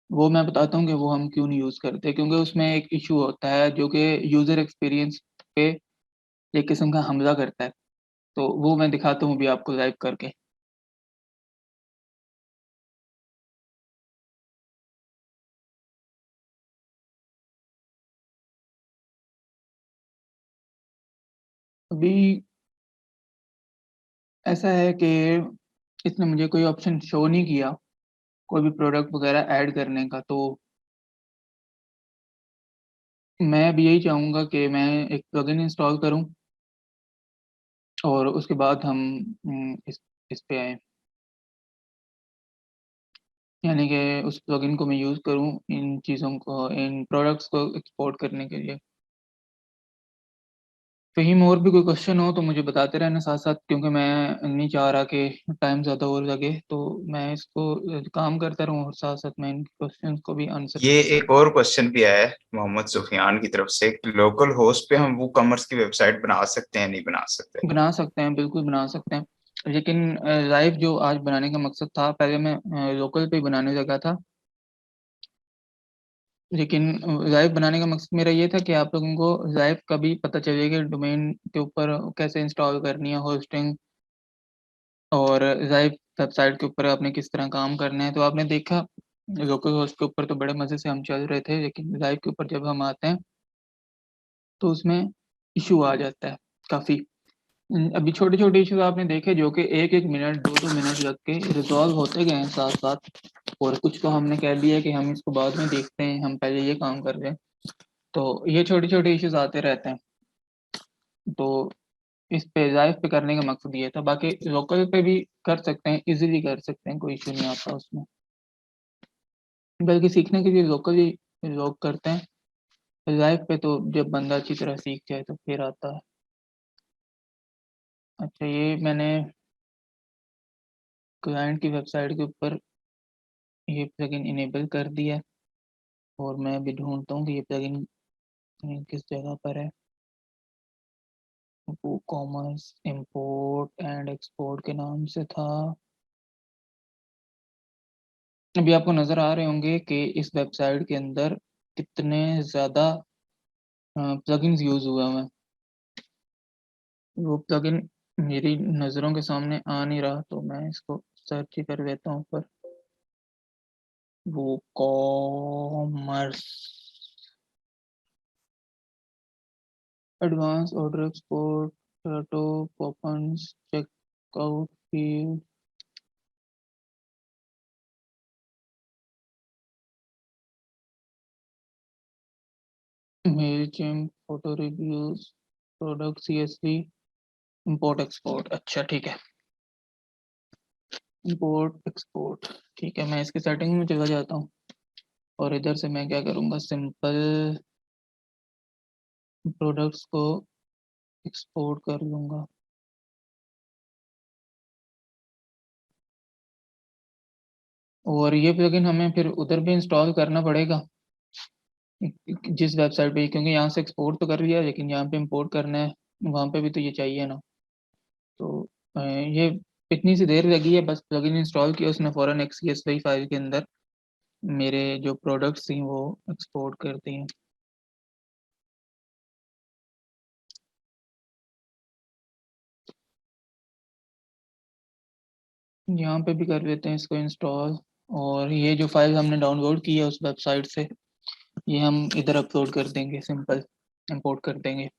वो मैं बताता हूँ कि वो हम क्यों नहीं यूज़ करते, क्योंकि उसमें एक इशू होता है जो कि यूज़र एक्सपीरियंस पे एक किस्म का हमला करता है। तो वो मैं दिखाता हूँ अभी आपको लाइव करके। अभी ऐसा है कि इसने मुझे कोई ऑप्शन शो नहीं किया कोई भी प्रोडक्ट वगैरह ऐड करने का, तो मैं अभी यही चाहूँगा कि मैं एक प्लगइन इंस्टॉल करूँ और उसके बाद हम इस पे आए, यानी कि उस प्लगइन को मैं यूज़ करूँ इन चीज़ों को, इन प्रोडक्ट्स को एक्सपोर्ट करने के लिए। फ़हीम और भी कोई क्वेश्चन हो तो मुझे बताते रहना साथ-साथ, क्योंकि मैं नहीं चाह रहा कि टाइम ज़्यादा और लगे, तो मैं इसको काम करता रहूँ और साथ-साथ मैं इन क्वेश्चंस को भी आंसर
ये एक और क्वेश्चन भी आया है मोहम्मद सुफियान की तरफ से, लोकल होस्ट पे हम वो कॉमर्स की वेबसाइट बना सकते हैं नहीं बना सकते?
बना सकते हैं, बिल्कुल बना सकते हैं। लेकिन लाइव जो आज बनाने का मकसद था, पहले मैं लोकल पे ही बनाने लगा था। लेकिन लाइव बनाने का मकसद मेरा ये था कि आप लोगों को लाइव का भी पता चले कि डोमेन के ऊपर कैसे इंस्टॉल करनी है होस्टिंग, और लाइव वेबसाइट के ऊपर आपने किस तरह काम करना है। तो आपने देखा लोकल होस्ट के ऊपर तो बड़े मज़े से हम चल रहे थे, लेकिन लाइव के ऊपर जब हम आते हैं तो उसमें इशू आ जाता है काफ़ी। अभी छोटे-छोटे इश्यूज़ आपने देखे जो कि 1-1 मिनट, 2-2 मिनट लग के रिज़ॉल्व होते गए हैं साथ-साथ, और कुछ तो हमने कह दिया कि हम इसको बाद में देखते हैं, हम पहले ये काम कर रहे हैं। तो ये छोटे-छोटे इश्यूज़ आते रहते हैं। तो इस पे लाइव पे करने का मकसद ये था, बाकी लोकल पे भी कर सकते हैं, ईज़िली कर सकते हैं, कोई इश्यू नहीं आता उसमें। बल्कि सीखने के लिए लोकल ही लोग करते हैं, लाइव पे तो जब बंदा अच्छी तरह सीख जाए तो फिर आता है। अच्छा, ये मैंने क्लाइंट की वेबसाइट के ऊपर ये प्लगइन इनेबल कर दिया है, और मैं अभी ढूँढता हूँ कि ये प्लगइन किस जगह पर है। वो कॉमर्स इंपोर्ट एंड एक्सपोर्ट के नाम से था। अभी आपको नज़र आ रहे होंगे कि इस वेबसाइट के अंदर कितने ज़्यादा प्लगइन्स यूज़ हुए हुए हैं। वो प्लगइन मेरी नज़रों के सामने आ नहीं रहा, तो मैं इसको सर्च ही कर लेता हूँ ऊपर। WooCommerce advance order export टोटो coupons checkout field, Mailchimp, photo reviews, product CSV, import export. अच्छा ठीक है, इंपोर्ट एक्सपोर्ट ठीक है। मैं इसकी सेटिंग में चला जाता हूँ और इधर से मैं क्या करूँगा, सिंपल प्रोडक्ट्स को एक्सपोर्ट कर लूँगा। और ये प्लगइन हमें फिर उधर भी इंस्टॉल करना पड़ेगा जिस वेबसाइट पे, क्योंकि यहाँ से एक्सपोर्ट तो कर लिया, लेकिन यहाँ पे इंपोर्ट करना है, वहाँ पे भी तो ये चाहिए ना। तो ये इतनी सी देर लगी है, बस प्लगइन इंस्टॉल किया, उसने फ़ौरन एक्सईएसवाई फाइल के अंदर मेरे जो प्रोडक्ट्स थी वो एक्सपोर्ट कर दी हैं। यहाँ पे भी कर लेते हैं इसको इंस्टॉल, और ये जो फाइल हमने डाउनलोड की है उस वेबसाइट से, ये हम इधर अपलोड कर देंगे, सिंपल इंपोर्ट कर देंगे।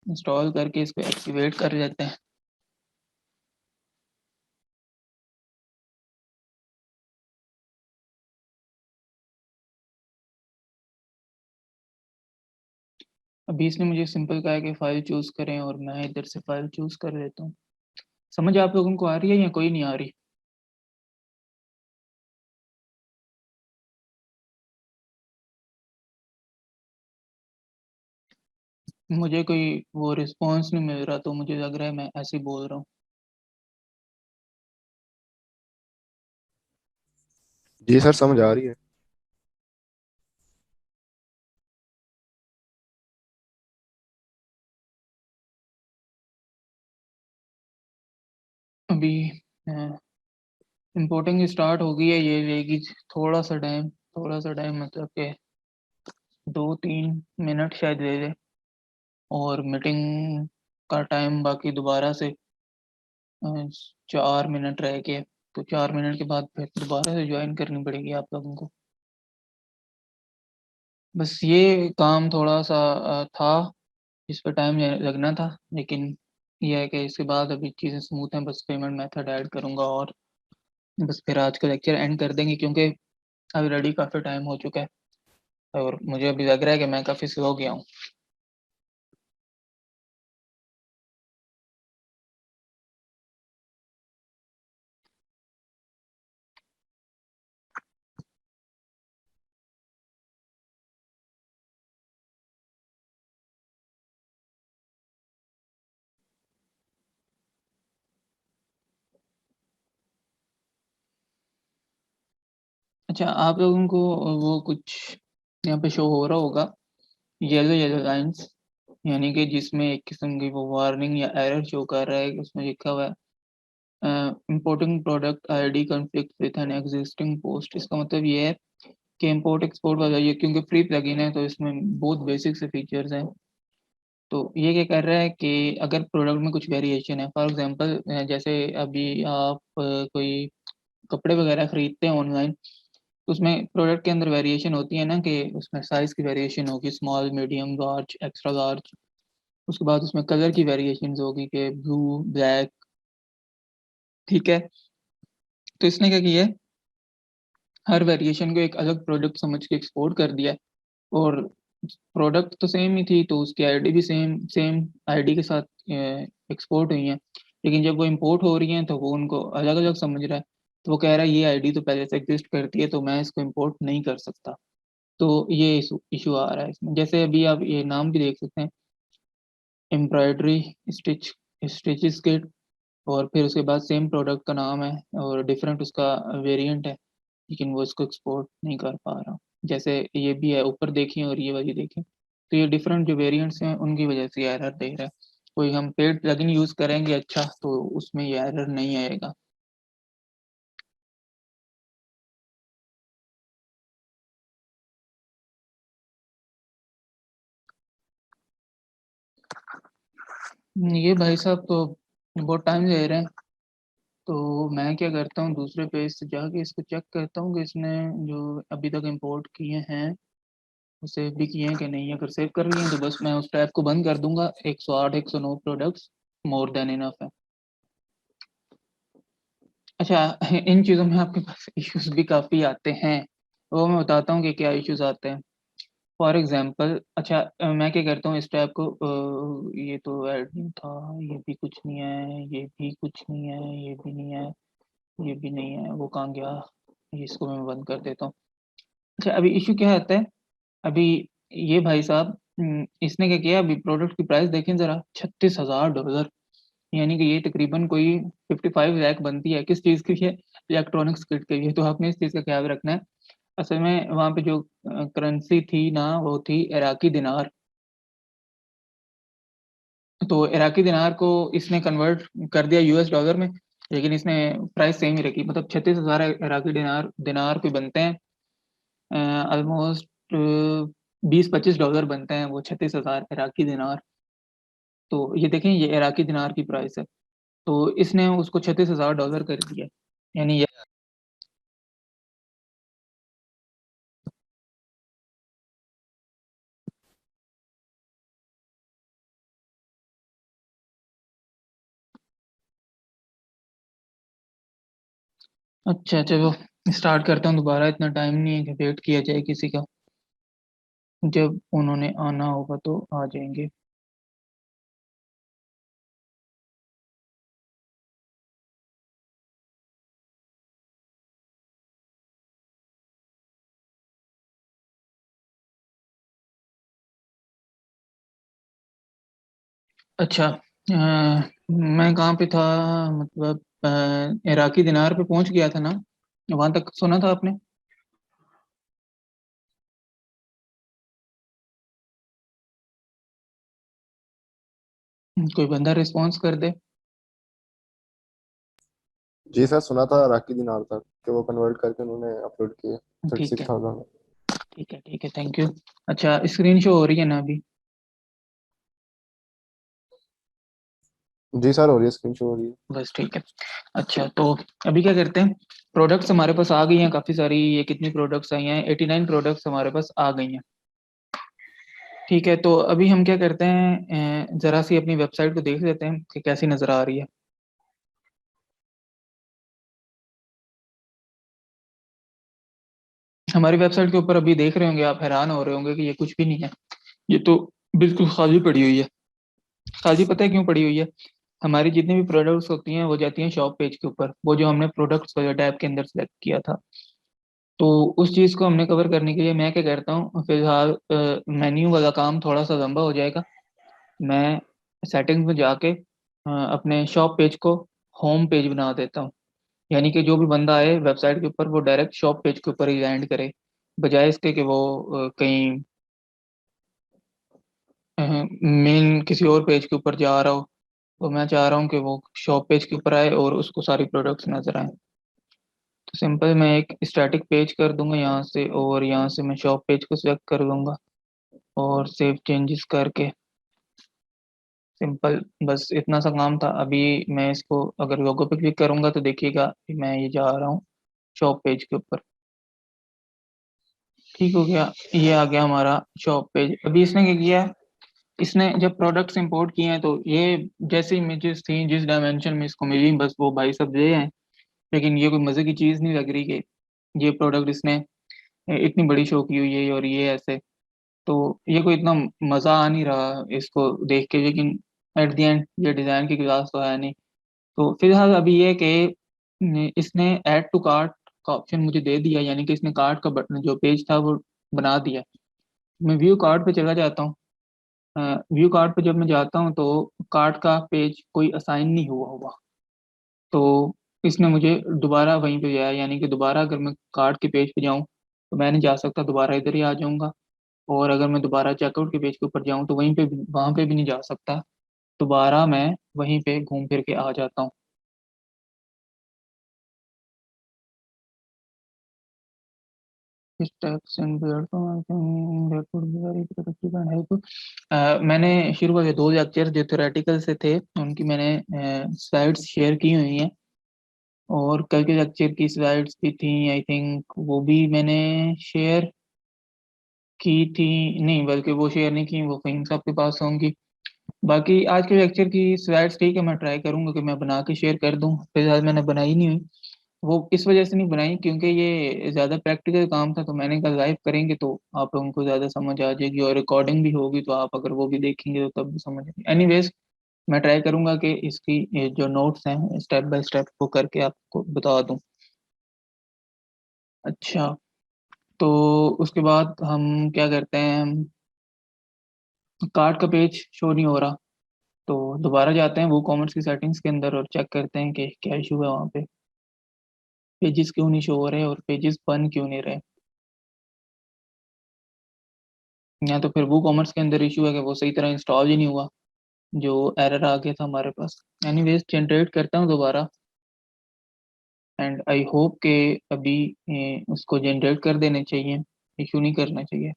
इंस्टॉल करके इसको एक्टिवेट कर लेते हैं। अभी इसने मुझे सिंपल कहा है कि फ़ाइल चूज़ करें, और मैं इधर से फ़ाइल चूज़ कर लेता हूँ। समझ आप लोगों को आ रही है या कोई नहीं आ रही? मुझे कोई वो रिस्पॉन्स नहीं मिल रहा, तो मुझे लग रहा है मैं ऐसे ही बोल रहा हूँ।
जी सर, समझ आ रही है।
अभी इंपोर्टिंग स्टार्ट हो गई है, ये लेगी थोड़ा सा टाइम मतलब के 2-3 मिनट शायद ले ले। और मीटिंग का टाइम बाकी दोबारा से 4 मिनट रह गए, तो 4 मिनट के बाद फिर दोबारा से ज्वाइन करनी पड़ेगी आप लोगों को। बस ये काम थोड़ा सा था, इस पर टाइम लगना था, लेकिन यह है कि इसके बाद अभी चीज़ें स्मूथ हैं। बस पेमेंट मेथड ऐड करूँगा और बस फिर आज का लेक्चर एंड कर देंगे, क्योंकि ऑलरेडी काफ़ी टाइम हो चुका है और मुझे अभी लग रहा है कि मैं काफ़ी स्लो गया हूँ। अच्छा, आप लोगों को वो कुछ यहाँ पे शो हो रहा होगा, येलो येलो लाइंस, यानी कि जिसमें एक किस्म की वो वार्निंग या एरर शो कर रहा है। उसमें लिखा हुआ है importing product ID conflict with an existing post. इसका मतलब ये है कि इंपोर्ट एक्सपोर्ट वाला, ये क्योंकि फ्री प्लगइन है तो इसमें बहुत बेसिक से फीचर्स हैं। तो ये क्या कर रहा है कि अगर प्रोडक्ट में कुछ वेरिएशन है, फॉर एग्जांपल जैसे अभी आप कोई कपड़े वगैरह खरीदते हैं ऑनलाइन, तो उसमें प्रोडक्ट के अंदर वेरिएशन होती है ना, कि उसमें साइज की वेरिएशन होगी, small, medium, large, extra large. उसके बाद उसमें कलर की वेरिएशंस होगी कि ब्लू, ब्लैक, ठीक है। तो इसने क्या किया है, हर वेरिएशन को एक अलग प्रोडक्ट समझ के एक्सपोर्ट कर दिया है। और प्रोडक्ट तो सेम ही थी, तो उसकी आईडी भी सेम सेम आईडी के साथ एक्सपोर्ट हुई है। लेकिन जब वो इंपोर्ट हो रही हैं तो वो उनको अलग अलग समझ रहा है। तो वो कह रहा है ये आईडी तो पहले से एग्जिस्ट करती है, तो मैं इसको इंपोर्ट नहीं कर सकता। तो ये इशू आ रहा है इसमें। जैसे अभी आप ये नाम भी देख सकते हैं, एम्ब्रॉयडरी स्टिच, स्टिचेस किट, और फिर उसके बाद सेम प्रोडक्ट का नाम है और डिफरेंट उसका वेरिएंट है, लेकिन वो इसको एक्सपोर्ट नहीं कर पा रहा। जैसे ये भी है, ऊपर देखिए और ये वाली देखिए, तो ये डिफरेंट जो वेरिएंट्स हैं उनकी वजह से एरर दे रहा है। कोई हम पेड प्लगइन यूज़ करेंगे अच्छा, तो उसमें ये एरर नहीं आएगा। ये भाई साहब तो बहुत टाइम ले रहे हैं, तो मैं क्या करता हूँ, दूसरे पेज से जाके इसको चेक करता हूँ कि इसने जो अभी तक इंपोर्ट किए हैं वो सेव भी किए हैं कि नहीं। अगर सेव कर लिए हैं तो बस मैं उस टैब को बंद कर दूंगा। 108 109 प्रोडक्ट्स मोर देन इनफ है। अच्छा, इन चीज़ों में आपके पास इश्यूज भी काफ़ी आते हैं, वो मैं बताता हूँ कि क्या इश्यूज आते हैं। फॉर एग्जांपल, अच्छा मैं क्या करता हूँ, इस टैब को ये तो ऐड नहीं था, ये भी कुछ नहीं है, ये भी कुछ नहीं है, ये भी नहीं है, ये भी नहीं है, वो कहाँ गया, इसको मैं बंद कर देता हूँ। अच्छा, अभी इशू क्या आता है, अभी ये भाई साहब इसने क्या किया, अभी प्रोडक्ट की प्राइस देखें जरा, $36,000, यानी कि ये तकरीबन कोई 55 लाख बनती है। किस चीज़ की है, इलेक्ट्रॉनिक्स किट के लिए। तो आपने इस चीज़ का ख्याल रखना है। असल में वहाँ पे जो करेंसी थी ना, वो थी इराकी दिनार। तो इराकी दिनार को इसने कन्वर्ट कर दिया यूएस डॉलर में, लेकिन इसने प्राइस सेम ही रखी। मतलब 36,000 इराकी दिनार दिनार पे बनते हैं, ऑलमोस्ट $20-25 बनते हैं वो 36,000 इराकी दिनार। तो ये देखें, ये इराकी दिनार की प्राइस है, तो इसने उसको $36,000 कर दिया, यानी ये। अच्छा चलो, स्टार्ट करता हूँ दोबारा। इतना टाइम नहीं है कि वेट किया जाए किसी का, जब उन्होंने आना होगा तो आ जाएंगे। अच्छा, मैं कहाँ पे था, मतलब इराकी दिनार पे पहुंच गया था ना, वहां तक सुना था आपने। कोई बंदा रिस्पॉन्स कर दे।
जी सर, सुना था राकी दिनार तक कि वो कन्वर्ट करके उन्होंने अपलोड किए
ठीक है
36,000
ठीक है, थैंक यू। अच्छा, स्क्रीन शो हो रही है ना अभी?
जी सर, हो रही है, स्क्रीन शो हो रही है।
बस ठीक है। अच्छा, तो अभी क्या करते हैं, प्रोडक्ट्स हमारे पास आ गई हैं काफ़ी सारी। ये कितनी प्रोडक्ट्स आई हैं? 89 प्रोडक्ट्स हमारे पास आ गई हैं। ठीक है, तो अभी हम क्या करते हैं, ज़रा सी अपनी वेबसाइट को देख लेते हैं कि कैसी नज़र आ रही है। हमारी वेबसाइट के ऊपर अभी देख रहे होंगे आप, हैरान हो रहे होंगे कि ये कुछ भी नहीं है। ये तो बिल्कुल खाली पड़ी हुई है। खाली पता है क्यों पड़ी हुई है? हमारी जितनी भी प्रोडक्ट्स होती हैं वो जाती हैं शॉप पेज के ऊपर, वो जो हमने प्रोडक्ट्स वाले टैब के अंदर सेलेक्ट किया था। तो उस चीज़ को हमने कवर करने के लिए मैं क्या करता हूँ, फिलहाल मेन्यू वाला काम थोड़ा सा लंबा हो जाएगा। मैं सेटिंग्स में जाके अपने शॉप पेज को होम पेज बना देता हूँ। यानी कि जो भी बंदा आए वेबसाइट के ऊपर वो डायरेक्ट शॉप पेज के ऊपर ही लैंड करे, बजाय इसके कि वो कहीं मेन किसी और पेज के ऊपर जा रहा हो। तो मैं चाह रहा हूँ कि वो शॉप पेज के ऊपर आए और उसको सारी प्रोडक्ट्स नजर आए। तो सिंपल मैं एक स्टैटिक पेज कर दूंगा यहाँ से, और यहाँ से मैं शॉप पेज को सिलेक्ट कर दूंगा और सेव चेंजेस करके। सिंपल, बस इतना सा काम था। अभी मैं इसको अगर लोगो पे क्लिक करूंगा तो देखिएगा कि मैं ये जा रहा हूँ शॉप पेज के ऊपर। ठीक हो गया, ये आ गया हमारा शॉप पेज। अभी इसने क्या किया है, इसने जब प्रोडक्ट्स इंपोर्ट किए हैं तो ये जैसे इमेजेस थी जिस डायमेंशन में इसको मिली, बस वो भाई सब ये हैं। लेकिन ये कोई मजे की चीज नहीं लग रही कि ये प्रोडक्ट इसने इतनी बड़ी शो की हुई है और ये ऐसे। तो ये कोई इतना मजा आ नहीं रहा इसको देख के। लेकिन एट द एंड ये डिजाइन की क्लास तो है नहीं। तो फिलहाल अभी ये कि इसने ऐड टू कार्ट का ऑप्शन मुझे दे दिया, यानी कि इसने कार्ट का बटन जो पेज था वो बना दिया। मैं व्यू कार्ट पे चला जाता हूँ। व्यू कार्ट पे जब मैं जाता हूँ तो कार्ट का पेज कोई असाइन नहीं हुआ हुआ। तो इसने मुझे दोबारा वहीं पे गया, यानी कि दोबारा अगर मैं कार्ट के पेज पे जाऊँ तो मैं नहीं जा सकता, दोबारा इधर ही आ जाऊंगा। और अगर मैं दोबारा चेकआउट के पेज के ऊपर जाऊँ तो वहीं पे वहां पे भी नहीं जा सकता, दोबारा मैं वहीं पे घूम फिर के आ जाता हूँ। Steps and platform, I think that would be very productive and helpful। मैंने शुरू के 2 लेक्चर जो थ्योरेटिकल से थे उनकी मैंने स्लाइड्स शेयर की हुई हैं, और कल के लेक्चर की स्लाइड्स भी थी आई थिंक, वो भी मैंने शेयर की थी। नहीं, बल्कि वो शेयर नहीं की, वो फहीम साहब के पास होंगी। बाकी आज के लेक्चर की स्लाइड्स ठीक है, मैं ट्राई करूंगा कि मैं बना के शेयर कर दूं। फिलहाल मैंने बनाई नहीं हुई, वो इस वजह से नहीं बनाई क्योंकि ये ज़्यादा प्रैक्टिकल काम था। तो मैंने कहा लाइव करेंगे तो आप लोगों को ज़्यादा समझ आ जाएगी, और रिकॉर्डिंग भी होगी तो आप अगर वो भी देखेंगे तो तब भी समझ आएगी। एनीवेज, मैं ट्राई करूंगा कि इसकी ये जो नोट्स हैं स्टेप बाय स्टेप वो करके आपको बता दूं। अच्छा, तो उसके बाद हम क्या करते हैं, हम कार्ड का पेज शो नहीं हो रहा तो दोबारा जाते हैं वो कॉमर्स की सेटिंग्स के अंदर और चेक करते हैं कि क्या इशू है वहाँ पे, पेजेस क्यों नहीं शो हो रहे और पेजेस बन क्यों नहीं रहे। या तो फिर वो कॉमर्स के अंदर इशू है कि वो सही तरह इंस्टॉल ही नहीं हुआ, जो एरर आ गया था हमारे पास। एनीवेज, जनरेट करता हूँ दोबारा, एंड आई होप के अभी उसको जनरेट कर देने चाहिए, इशू नहीं करना चाहिए।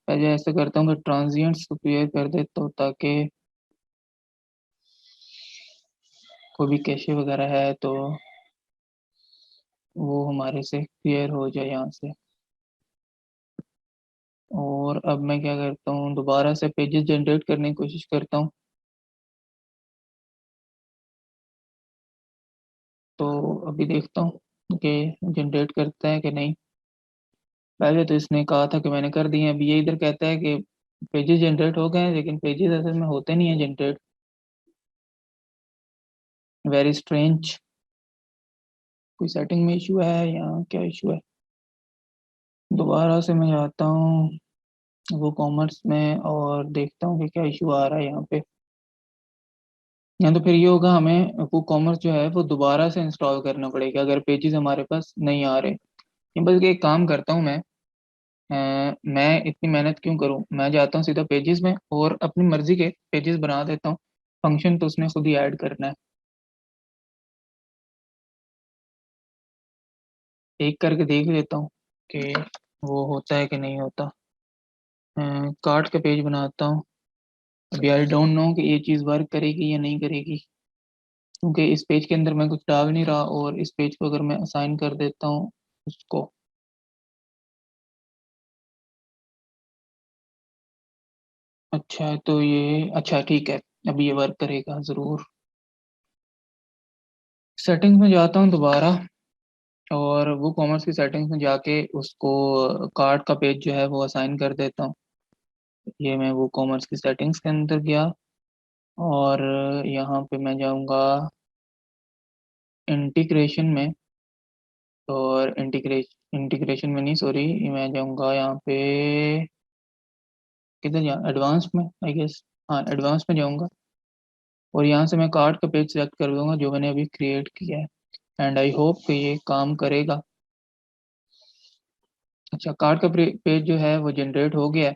पहले ऐसा करता हूँ कि ट्रांजिएंट्स को क्लियर कर देता हूँ ताकि कोई भी कैशे वगैरह है तो वो हमारे से क्लियर हो जाए यहाँ से। और अब मैं क्या करता हूँ, दोबारा से पेजेस जनरेट करने की कोशिश करता हूँ। तो अभी देखता हूँ कि जनरेट करता है कि नहीं। पहले तो इसने कहा था कि मैंने कर दिए हैं, अभी ये इधर कहता है कि पेजेस जनरेट हो गए हैं, लेकिन पेजेस असल में होते नहीं है जनरेट। वेरी स्ट्रेंज, कोई सेटिंग में इशू है या क्या इशू है। दोबारा से मैं आता हूँ वो कॉमर्स में और देखता हूँ कि क्या इशू आ रहा है यहाँ पे। या तो फिर ये होगा, हमें वो कॉमर्स जो है वो दोबारा से इंस्टॉल करना पड़ेगा अगर पेजेस हमारे पास नहीं आ रहे। या बल्कि एक काम करता हूँ मैं, मैं इतनी मेहनत क्यों करूं, मैं जाता हूँ सीधा पेजेस में और अपनी मर्जी के पेजेस बना देता हूँ, फंक्शन तो उसने खुद ही ऐड करना है। एक करके देख लेता हूँ कि वो होता है कि नहीं होता। कार्ड का पेज बनाता हूँ। अभी आई डोंट नो कि ये चीज़ वर्क करेगी या नहीं करेगी, क्योंकि इस पेज के अंदर मैं कुछ डाल नहीं रहा, और इस पेज को अगर मैं असाइन कर देता हूँ उसको, अच्छा तो ये अच्छा ठीक है, अभी ये वर्क करेगा ज़रूर। सेटिंग्स में जाता हूँ दोबारा, और वो कॉमर्स की सेटिंग्स में जाके उसको कार्ड का पेज जो है वो असाइन कर देता हूँ। ये मैं वो कॉमर्स की सेटिंग्स के अंदर गया, और यहाँ पे मैं जाऊँगा इंटीग्रेशन में, और इंटीग्रेशन में नहीं, सॉरी, मैं जाऊँगा यहाँ पे, किधर जा, एडवांस में आई गेस, हाँ एडवांस में जाऊँगा, और यहाँ से मैं कार्ड का पेज सेलेक्ट कर दूंगा जो मैंने अभी क्रिएट किया है, एंड आई होप कि ये काम करेगा। अच्छा, कार्ड का पेज जो है वो जनरेट हो गया है।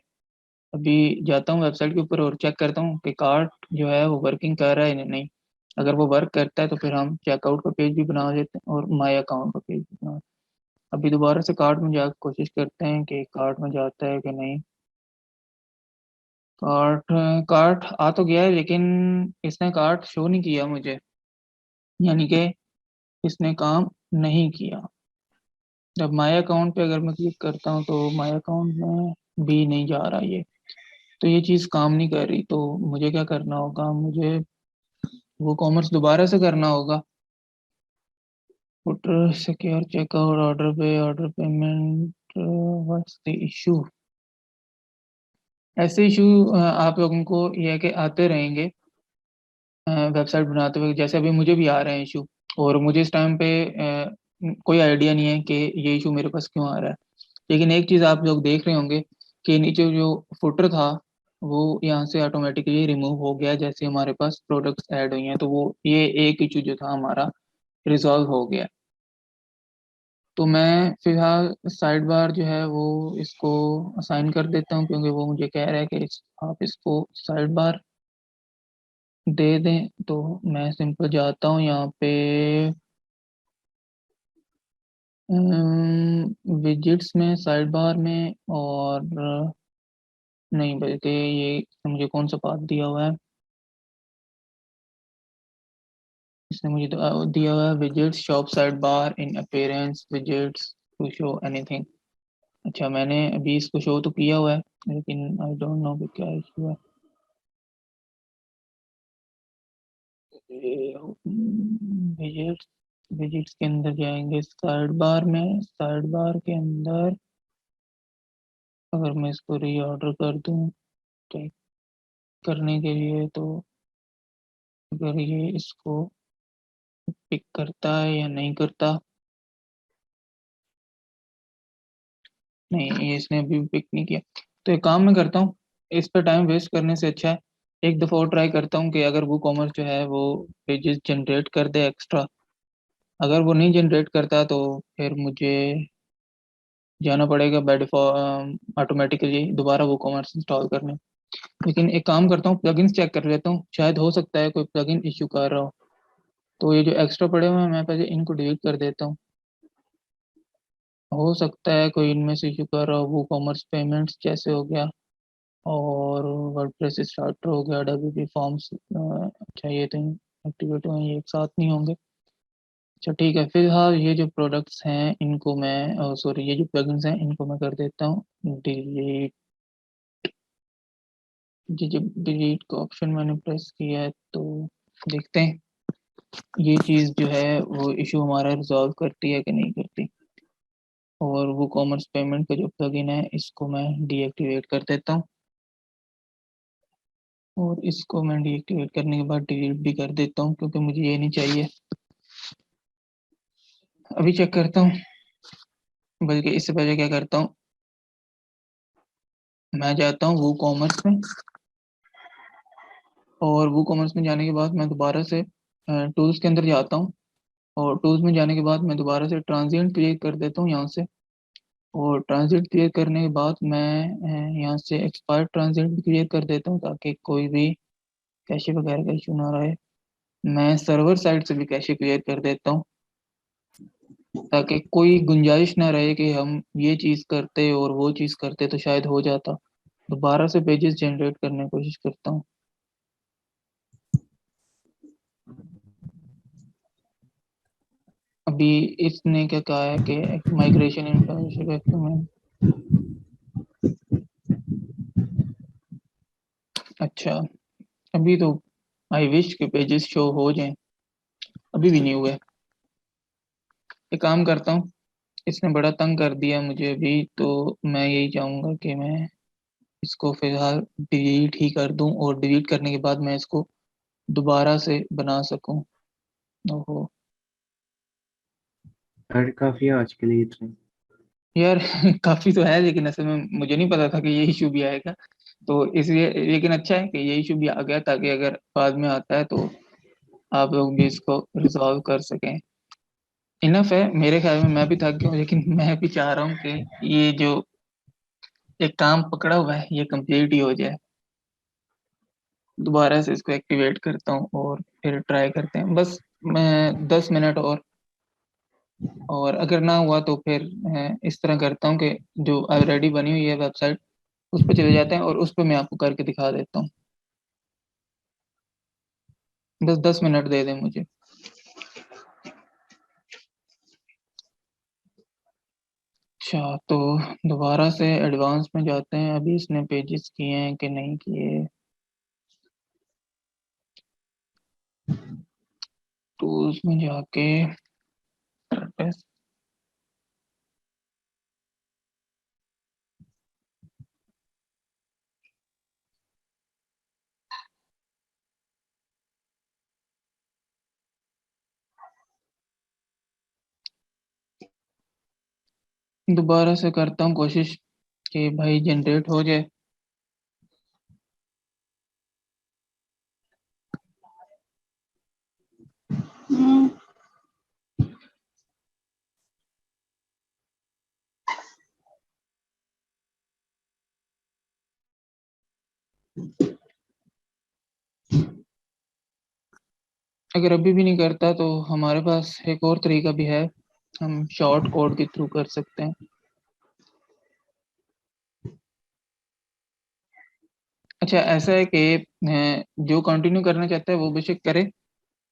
अभी जाता हूँ वेबसाइट के ऊपर और चेक करता हूँ कि कार्ड जो है वो वर्किंग कर रहा है या नहीं। अगर वो वर्क करता है तो फिर हम चेकआउट का पेज भी बना देते हैं और माई अकाउंट का पेज भी बना। अभी दोबारा से कार्ड में जाकर कोशिश करते हैं कि कार्ड में जाता है कि नहीं। कार्ड कार्ड आ तो गया है, लेकिन इसने कार्ड शो नहीं किया मुझे, यानी कि इसने काम नहीं किया। जब माई अकाउंट पे अगर मैं क्लिक करता हूँ तो माई अकाउंट में भी नहीं जा रहा ये, तो ये चीज़ काम नहीं कर रही। तो मुझे क्या करना होगा, मुझे वो कॉमर्स दोबारा से करना होगा। फुटर सिक्योर चेकआउट ऑर्डर पे order payment, what's the issue. ऐसे इशू आप लोगों को ये है कि आते रहेंगे वेबसाइट बनाते हुए, जैसे अभी मुझे भी आ रहे हैं इशू, और मुझे इस टाइम पे कोई आइडिया नहीं है कि ये इशू मेरे पास क्यों आ रहा है। लेकिन एक चीज़ आप लोग देख रहे होंगे कि नीचे जो फुटर था वो यहाँ से ऑटोमेटिकली रिमूव हो गया जैसे हमारे पास प्रोडक्ट्स ऐड हुई हैं, तो वो ये एक इशू जो था हमारा रिजॉल्व हो गया। तो मैं फिलहाल साइड बार जो है वो इसको असाइन कर देता हूँ, क्योंकि वो मुझे कह रहा है कि आप इसको साइड बार दे दें। तो मैं सिंपल जाता हूँ यहाँ पे विजिट्स में, साइड बार में, और नहीं बल्कि ये मुझे कौन सा पाथ दिया हुआ है, इसने मुझे तो दिया हुआ है visits shop side bar in appearance visits to show anything. अच्छा, मैंने अभी इसको शो तो किया हुआ है, लेकिन आई डोंट नो कि क्या इशू है। विजिट्स विजिट्स के अंदर जाएंगे साइड बार में, साइड बार के अंदर अगर मैं इसको रीऑर्डर कर दूं चेक करने के लिए, तो अगर ये इसको पिक करता है या नहीं करता, नहीं ये इसने अभी भी पिक नहीं किया। तो एक काम मैं करता हूँ, इस पर टाइम वेस्ट करने से अच्छा है एक दफ़ा और ट्राई करता हूँ कि अगर वो कॉमर्स जो है वो पेजेस जनरेट कर दे एक्स्ट्रा। अगर वो नहीं जनरेट करता तो फिर मुझे जाना पड़ेगा बाय डिफॉल्ट ऑटोमेटिकली दोबारा वो कॉमर्स इंस्टॉल करने। लेकिन एक काम करता हूँ, प्लगइन्स चेक कर लेता हूँ, शायद हो सकता है कोई प्लगइन इश्यू कर रहा हो। तो ये जो एक्स्ट्रा पड़े हुए हैं मैं पहले इनको डिलीट कर देता हूँ। हो सकता है कोई इनमें से इशू कर रहा हो, वो कॉमर्स पेमेंट्स जैसे हो गया, और वर्डप्रेस स्टार्टर हो गया, डब्ल्यूपी फॉर्म्स। अच्छा, ये तो एक्टिवेट हुए हैं, ये एक साथ नहीं होंगे। अच्छा ठीक है, फिलहाल ये जो प्रोडक्ट्स हैं इनको मैं, सॉरी ये जो प्लगइन्स हैं इनको मैं कर देता हूँ डिलीट। ये जब डिलीट का ऑप्शन मैंने प्रेस किया है तो देखते हैं ये चीज़ जो है वो इशू हमारा रिजॉल्व करती है कि नहीं करती। और वो कॉमर्स पेमेंट का जो प्लगइन है इसको मैं डीएक्टिवेट कर देता हूँ, और इसको मैं डीएक्टिवेट करने के बाद डिलीट भी कर देता हूँ क्योंकि मुझे ये नहीं चाहिए। अभी चेक करता हूँ, बल्कि इससे पहले क्या करता हूँ, मैं जाता हूँ वो कॉमर्स में, और वो कॉमर्स में जाने के बाद मैं दोबारा से टूल्स के अंदर जाता हूँ, और टूल्स में जाने के बाद मैं दोबारा से ट्रांजिएंट क्लिक कर देता हूँ यहाँ से, और ट्रांजिट क्लियर करने के बाद मैं यहाँ से एक्सपायर्ड ट्रांजिट भी क्लियर कर देता हूँ ताकि कोई भी कैशे वगैरह का इशू ना रहे। मैं सर्वर साइड से भी कैशे क्लियर कर देता हूँ ताकि कोई गुंजाइश ना रहे कि हम ये चीज़ करते और वो चीज़ करते तो शायद हो जाता। दोबारा से पेजेस जनरेट करने की कोशिश करता हूँ। अभी इसने क्या कहा है कि माइग्रेशन इंफॉर्मेशन। अच्छा, अभी तो आई विश के पेजेस शो हो जाएं, अभी भी नहीं हुए। एक काम करता हूँ, इसने बड़ा तंग कर दिया मुझे अभी, तो मैं यही चाहूँगा कि मैं इसको फिलहाल डिलीट ही कर दूं और डिलीट करने के बाद मैं इसको दोबारा से बना सकूं। ओहो
यार काफी आज के लिए इतना
यार काफी तो है, लेकिन असल में मुझे नहीं पता था कि ये इशू भी आएगा, तो इसलिए लेकिन अच्छा है कि ये इशू भी आ गया ताकि अगर बाद में आता है तो आप लोग भी इसको रिजॉल्व कर सकें। इनफ है मेरे ख्याल में, मैं भी थक गया हूँ, लेकिन मैं भी चाह रहा हूँ कि ये जो एक काम पकड़ा हुआ है ये कंप्लीट ही हो जाए। दोबारा से इसको एक्टिवेट करता हूँ और फिर ट्राई करते हैं, बस मैं 10 मिनट और अगर ना हुआ तो फिर मैं इस तरह करता हूँ कि जो ऑलरेडी बनी हुई है वेबसाइट उस पर चले जाते हैं और उस पर मैं आपको करके दिखा देता हूँ। बस 10 मिनट दे दें मुझे। अच्छा, तो दोबारा से एडवांस में जाते हैं, अभी इसने पेजेस किए हैं कि नहीं किए। टूल्स में जाके WordPress, दोबारा से करता हूँ कोशिश कि भाई जनरेट हो जाए। अगर अभी भी नहीं करता तो हमारे पास एक और तरीका भी है, हम शॉर्ट कोड के थ्रू कर सकते हैं। अच्छा, ऐसा है कि जो कंटिन्यू करना चाहता है वो बेशक करे,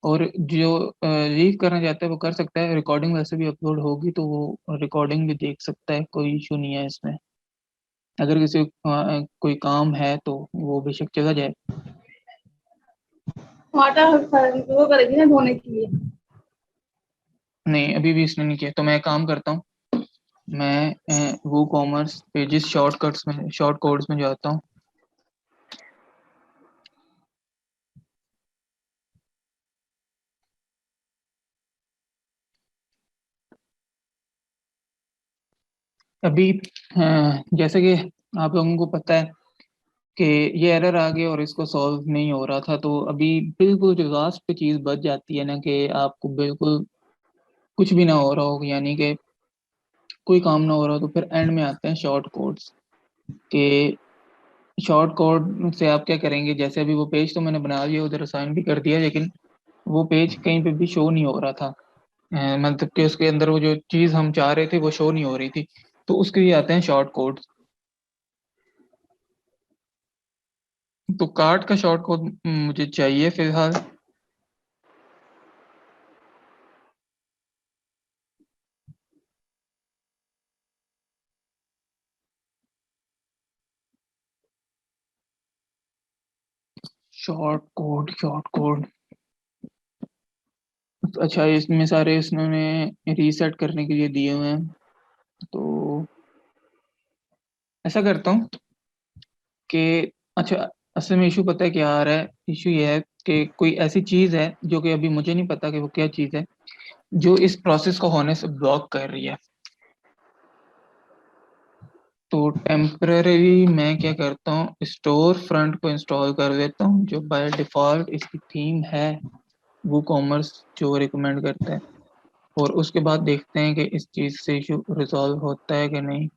और जो लीव करना चाहता है वो कर सकता है। रिकॉर्डिंग वैसे भी अपलोड होगी तो वो रिकॉर्डिंग भी देख सकता है, कोई इशू नहीं है इसमें। अगर किसी को कोई काम है तो वो बेशक चला जाए।
आटा वो करेगी ना धोने के लिए।
नहीं, अभी भी इसने नहीं किया, तो मैं एक काम करता हूँ, मैं वो कॉमर्स पेजेस शॉर्टकट्स में शॉर्ट कोड्स में जाता हूँ। अभी जैसे कि आप लोगों को पता है कि ये एरर आ गया और इसको सॉल्व नहीं हो रहा था, तो अभी बिल्कुल जो लास्ट पे चीज़ बच जाती है ना कि आपको बिल्कुल कुछ भी ना हो रहा हो, यानी कि कोई काम ना हो रहा हो, तो फिर एंड में आते हैं शॉर्ट कोड्स के। शॉर्ट कोड से आप क्या करेंगे, जैसे अभी वो पेज तो मैंने बना लिया, उधर असाइन भी कर दिया, लेकिन वो पेज कहीं पे भी शो नहीं हो रहा था। मतलब कि उसके अंदर वो जो चीज़ हम चाह रहे थे वो शो नहीं हो रही थी, तो उसके लिए आते हैं शॉर्ट कोड्स। तो कार्ड का शॉर्ट कोड मुझे चाहिए फिलहाल। Short code. अच्छा, इसमें सारे इन्होंने रीसेट करने के लिए दिए हुए हैं, तो ऐसा करता हूँ कि अच्छा, असल में इशू पता है क्या आ रहा है। इशू ये है कि कोई ऐसी चीज़ है जो कि अभी मुझे नहीं पता कि वो क्या चीज़ है, जो इस प्रोसेस को होने से ब्लॉक कर रही है। तो टेम्पररी मैं क्या करता हूँ, स्टोर फ्रंट को इंस्टॉल कर देता हूँ, जो बाय डिफ़ॉल्ट इसकी थीम है वो कॉमर्स जो रिकमेंड करता है। और उसके बाद देखते हैं कि इस चीज़ से इशू रिजॉल्व होता है कि नहीं।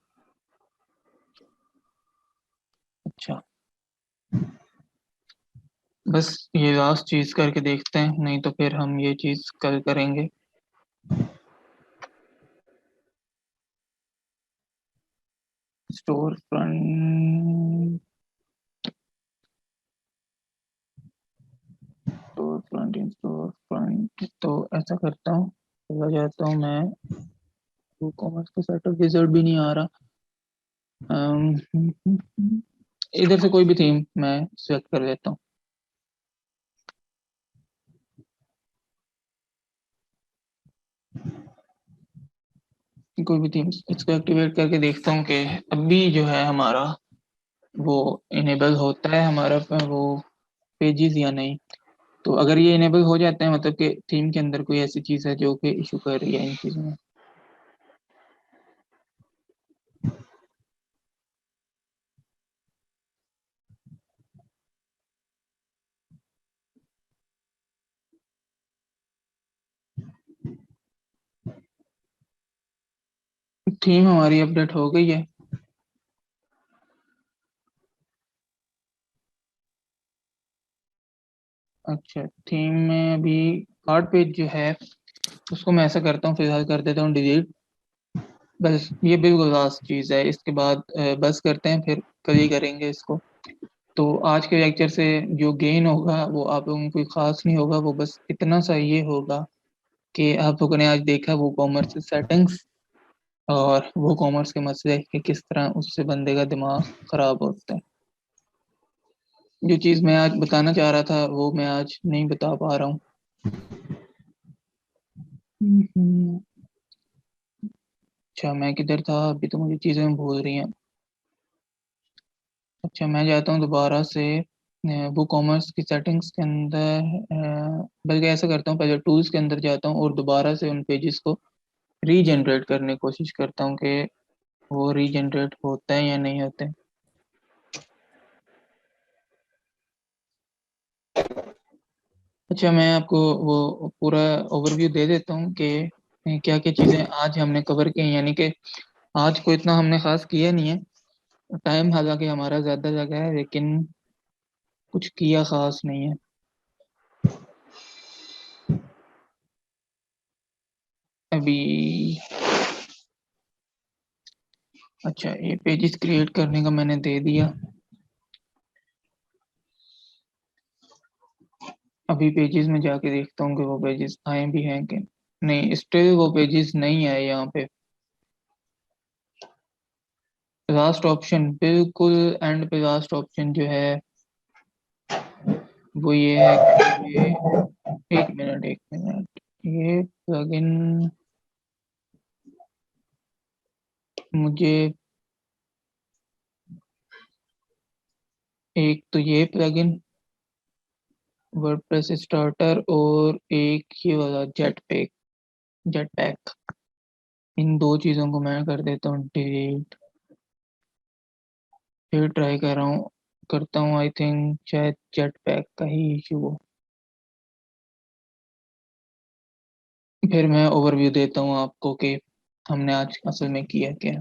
अच्छा, बस ये लास्ट चीज़ करके देखते हैं, नहीं तो फिर हम ये चीज़ कल करेंगे। Store front, store front, store front, तो ऐसा करता हूँ, चला जाता हूँ मैं कॉमर्स का सेटअप, विज़ार्ड भी नहीं आ रहा। इधर से कोई भी थीम मैं सेलेक्ट कर लेता हूँ। कोई भी थीम, इसको एक्टिवेट करके देखता हूँ कि अभी जो है हमारा वो इनेबल होता है हमारा वो पेजेस या नहीं। तो अगर ये इनेबल हो जाते हैं मतलब कि थीम के अंदर कोई ऐसी चीज़ है जो कि इशू कर रही है इन चीज़ों में। थीम हमारी अपडेट हो गई है। अच्छा, थीम में अभी कार्ड पेज जो है उसको मैं ऐसा करता हूँ, फिलहाल कर देता हूँ डिलीट। बस ये बिल्कुल लास्ट चीज़ है, इसके बाद बस करते हैं, फिर कल ही करेंगे इसको। तो आज के लेक्चर से जो गेन होगा वो आप लोगों को कोई ख़ास नहीं होगा, वो बस इतना सा ये होगा कि आप लोगों ने आज देखा वो कॉमर्स सेटिंग्स और वो कॉमर्स के मसले कि किस तरह उससे बंदे का दिमाग ख़राब होता है। जो चीज़ मैं आज बताना चाह रहा था वो मैं आज नहीं बता पा रहा हूँ। अच्छा, मैं किधर था, अभी तो मुझे चीज़ें भूल रही हैं। अच्छा, मैं जाता हूँ दोबारा से वो कॉमर्स की सेटिंग्स के अंदर, बल्कि ऐसा करता हूँ, पहले टूल्स के अंदर जाता हूँ और दोबारा से उन पेजेस को रीजनरेट करने की कोशिश करता हूँ कि वो रीजनरेट होता है या नहीं होते। अच्छा, मैं आपको वो पूरा ओवरव्यू दे देता हूँ कि क्या क्या चीज़ें आज हमने कवर की हैं, यानी कि आज को इतना हमने ख़ास किया नहीं है। टाइम हालांकि हमारा ज़्यादा लगा है लेकिन कुछ किया ख़ास नहीं है अभी। अच्छा, ये पेजेस क्रिएट करने का मैंने दे दिया। अभी पेजेस में जाके देखता हूँ कि वो पेजेस आए भी हैं कि नहीं। स्टिल वो पेजेस नहीं आए यहाँ पे। लास्ट ऑप्शन बिल्कुल एंड पे लास्ट ऑप्शन जो है वो ये है कि ये एक मिनट ये प्लगइन मुझे एक तो ये प्लगइन वर्डप्रेस स्टार्टर और एक ये वाला जेट पैक, इन दो चीज़ों को मैं कर देता हूँ डिलीट। फिर ट्राई कर रहा हूँ, करता हूँ, आई थिंक शायद जेट पैक का ही इशू हो। फिर मैं ओवरव्यू देता हूँ आपको कि हमने आज असल में किया क्या।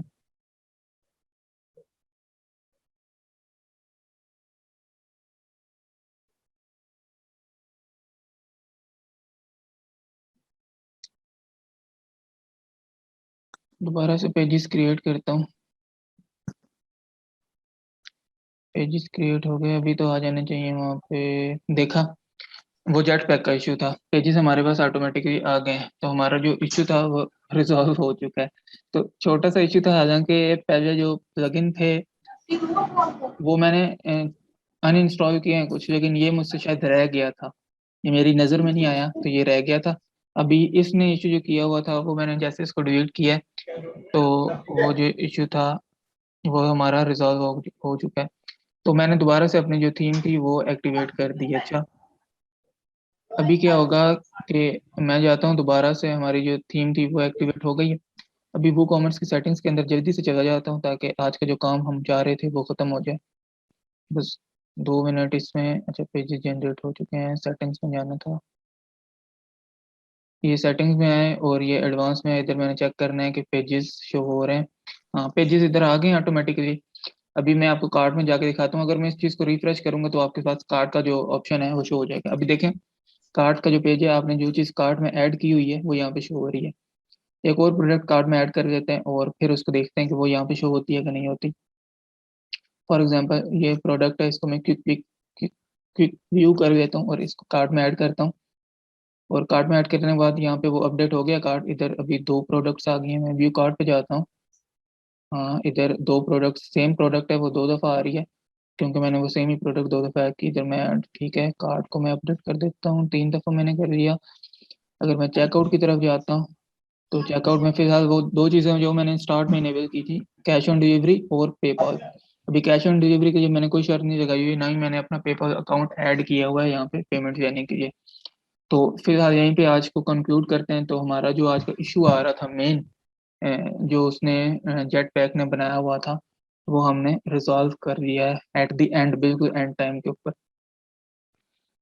दोबारा से पेजेस क्रिएट करता हूँ। पेजेस क्रिएट हो गए, अभी तो आ जाने चाहिए वहाँ पे। देखा, वो जेट पैक का इशू था, पेजेस हमारे पास ऑटोमेटिकली आ गए हैं, तो हमारा जो इशू था वो रिजॉल्व हो चुका है। तो छोटा सा इशू था, हालांकि पहले जो प्लगइन थे वो मैंने अनइंस्टॉल किए हैं कुछ, लेकिन ये मुझसे शायद रह गया था, ये मेरी नज़र में नहीं आया तो ये रह गया था। अभी इसने इशू जो किया हुआ था वो मैंने जैसे इसको डिलीट किया है तो वो जो इशू था वो हमारा रिजॉल्व हो चुका है। तो मैंने दोबारा से अपनी जो थीम थी वो एक्टिवेट कर दी। अच्छा, अभी क्या होगा कि मैं जाता हूँ दोबारा से, हमारी जो थीम थी वो एक्टिवेट हो गई है। अभी वो कॉमर्स की सेटिंग्स के अंदर जल्दी से चला जाता हूँ ताकि आज का जो काम हम चाह रहे थे वो ख़त्म हो जाए। बस 2 मिनट इसमें। अच्छा, पेजेस जनरेट हो चुके हैं, सेटिंग्स में जाना था। ये सेटिंग्स में आए और ये एडवांस में आए, इधर मैंने चेक करना है कि पेजेस शो हो रहे हैं। हाँ, पेजेस इधर आ गए ऑटोमेटिकली। अभी मैं आपको कार्ड में जाके दिखाता हूँ। अगर मैं इस चीज़ को रिफ्रेश करूंगा तो आपके पास कार्ड का जो ऑप्शन है वो शो हो जाएगा। अभी देखें, कार्ड का जो पेज है, आपने जो चीज़ कार्ड में ऐड की हुई है वो यहाँ पे शो हो रही है। एक और प्रोडक्ट कार्ड में ऐड कर देते हैं और फिर उसको देखते हैं कि वो यहाँ पे शो होती है कि नहीं होती। फॉर एग्जांपल ये प्रोडक्ट है, इसको मैं क्विक व्यू कर देता हूँ और इसको कार्ड में ऐड करता हूँ। और कार्ड में ऐड करने के बाद यहाँ पे वो अपडेट हो गया कार्ड। इधर अभी 2 प्रोडक्ट्स आ गए हैं। मैं व्यू कार्ड पे जाता हूँ। हाँ, इधर 2 प्रोडक्ट, सेम प्रोडक्ट है, वो 2 दफ़ा आ रही है क्योंकि मैंने वो सेम ही प्रोडक्ट 2 दफ़ा ऐड की। इधर मैं ठीक है, कार्ड को मैं अपडेट कर देता हूँ। 3 दफ़ा मैंने कर लिया। अगर मैं चेकआउट की तरफ जाता हूँ तो चेकआउट में फिलहाल वो 2 चीज़ें जो मैंने स्टार्ट में इनेबल की थी, कैश ऑन डिलीवरी और पेपॉल। अभी कैश ऑन डिलीवरी के लिए मैंने कोई शर्त नहीं लगाई हुई, ना ही मैंने अपना पेपॉल अकाउंट ऐड किया हुआ है यहाँ पे पेमेंट लेने के लिए। तो फिलहाल यहीं पे आज को कंक्लूड करते हैं। तो हमारा जो आज का इशू आ रहा था मेन, जो उसने जेट पैक ने बनाया हुआ था, वो हमने रिजॉल्व कर लिया है एट द एंड, बिल्कुल एंड टाइम के ऊपर।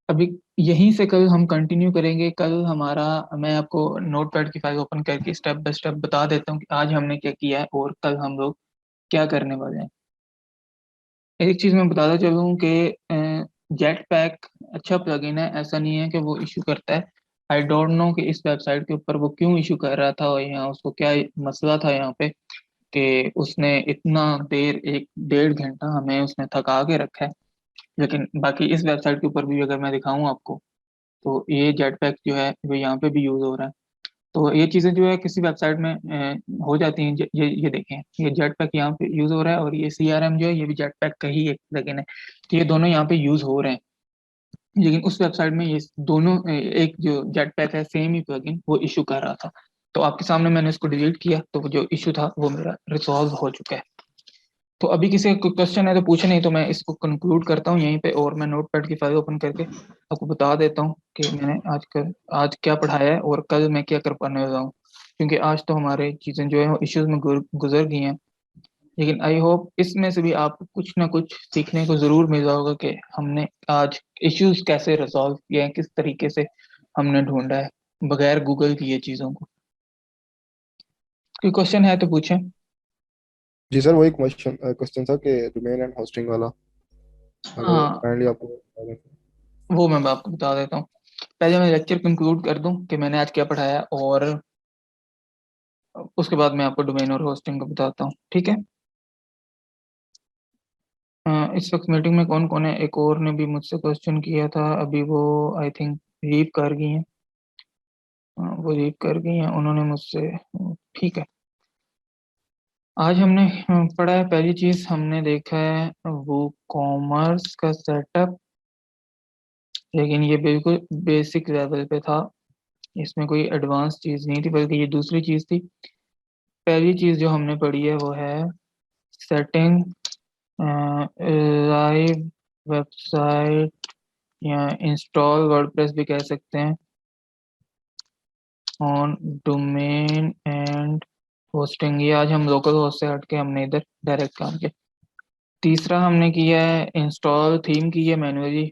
अभी यहीं से कल हम कंटिन्यू करेंगे। कल हमारा, मैं आपको नोटपैड की फाइल ओपन करके स्टेप बाय स्टेप बता देता हूँ कि आज हमने क्या किया है और कल हम लोग क्या करने वाले हैं। एक चीज़ मैं बताता चलूँ कि जेट पैक अच्छा प्लगइन है, ऐसा नहीं है कि वो इशू करता है। आई डोंट नो कि इस वेबसाइट के ऊपर वो क्यों इशू कर रहा था और यहाँ उसको क्या मसला था यहाँ पे कि उसने इतना देर, 1 डेढ़ घंटा हमें उसने थका के रखा है। लेकिन बाकी इस वेबसाइट के ऊपर भी अगर मैं दिखाऊं आपको तो ये जेट पैक जो है वो यहाँ पे भी यूज़ हो रहा है। तो ये चीज़ें जो है किसी वेबसाइट में हो जाती हैं। ये देखें, ये जेट पैक यहाँ पे यूज़ हो रहा है और ये CRM जो है ये भी जेट पैक का ही एक प्लगइन है। तो ये दोनों यहाँ पे यूज़ हो रहे हैं। लेकिन उस वेबसाइट में ये दोनों एक जो जेट पैक है सेम ही प्लगइन वो इशू कर रहा था। तो आपके सामने मैंने इसको डिलीट किया तो वो जो इशू था वो मेरा रिजॉल्व हो चुका है। तो अभी किसी का क्वेश्चन है तो पूछे, नहीं तो मैं इसको कंक्लूड करता हूँ यहीं पे और मैं नोटपैड की फाइल ओपन करके आपको बता देता हूँ कि मैंने आज क्या पढ़ाया है और कल मैं क्या कर पाने वाला हूँ। क्योंकि आज तो हमारे चीज़ें जो है वो इश्यूज में गुजर गई हैं। लेकिन आई होप इसमें से भी आपको कुछ ना कुछ सीखने को ज़रूर मिल रहा होगा कि हमने आज इश्यूज कैसे रिजॉल्व किए हैं, किस तरीके से हमने ढूंढा है बगैर गूगल किए चीज़ों को। कोई क्वेश्चन है तो पूछें।
जी सर, वही क्वेश्चन क्वेश्चन था कि डोमेन एंड होस्टिंग वाला, अगर
हाँ,
काइंडली आपको बता दें।
वो मैं आपको बता देता हूँ। पहले मैं लेक्चर कंक्लूड कर दूं कि मैंने आज क्या पढ़ाया और उसके बाद मैं आपको डोमेन और होस्टिंग को बताता हूँ, ठीक है। इस वक्त मीटिंग में कौन कौन है? एक और ने भी मुझसे क्वेश्चन किया था, अभी वो आई थिंक लीव कर गई हैं। वो लीव कर गई हैं उन्होंने मुझसे, ठीक है। आज हमने पढ़ा है, पहली चीज़ हमने देखा है वो कॉमर्स का सेटअप। लेकिन ये बिल्कुल बेसिक लेवल पे था, इसमें कोई एडवांस चीज़ नहीं थी बल्कि ये दूसरी चीज़ थी। पहली चीज़ जो हमने पढ़ी है वो है सेटिंग लाइव वेबसाइट या इंस्टॉल वर्डप्रेस भी कह सकते हैं ऑन डोमेन एंड होस्टिंग। ये आज हम लोकल होस्ट से हट के हमने इधर डायरेक्ट काम किया। तीसरा हमने किया है इंस्टॉल थीम की है मैनुअली,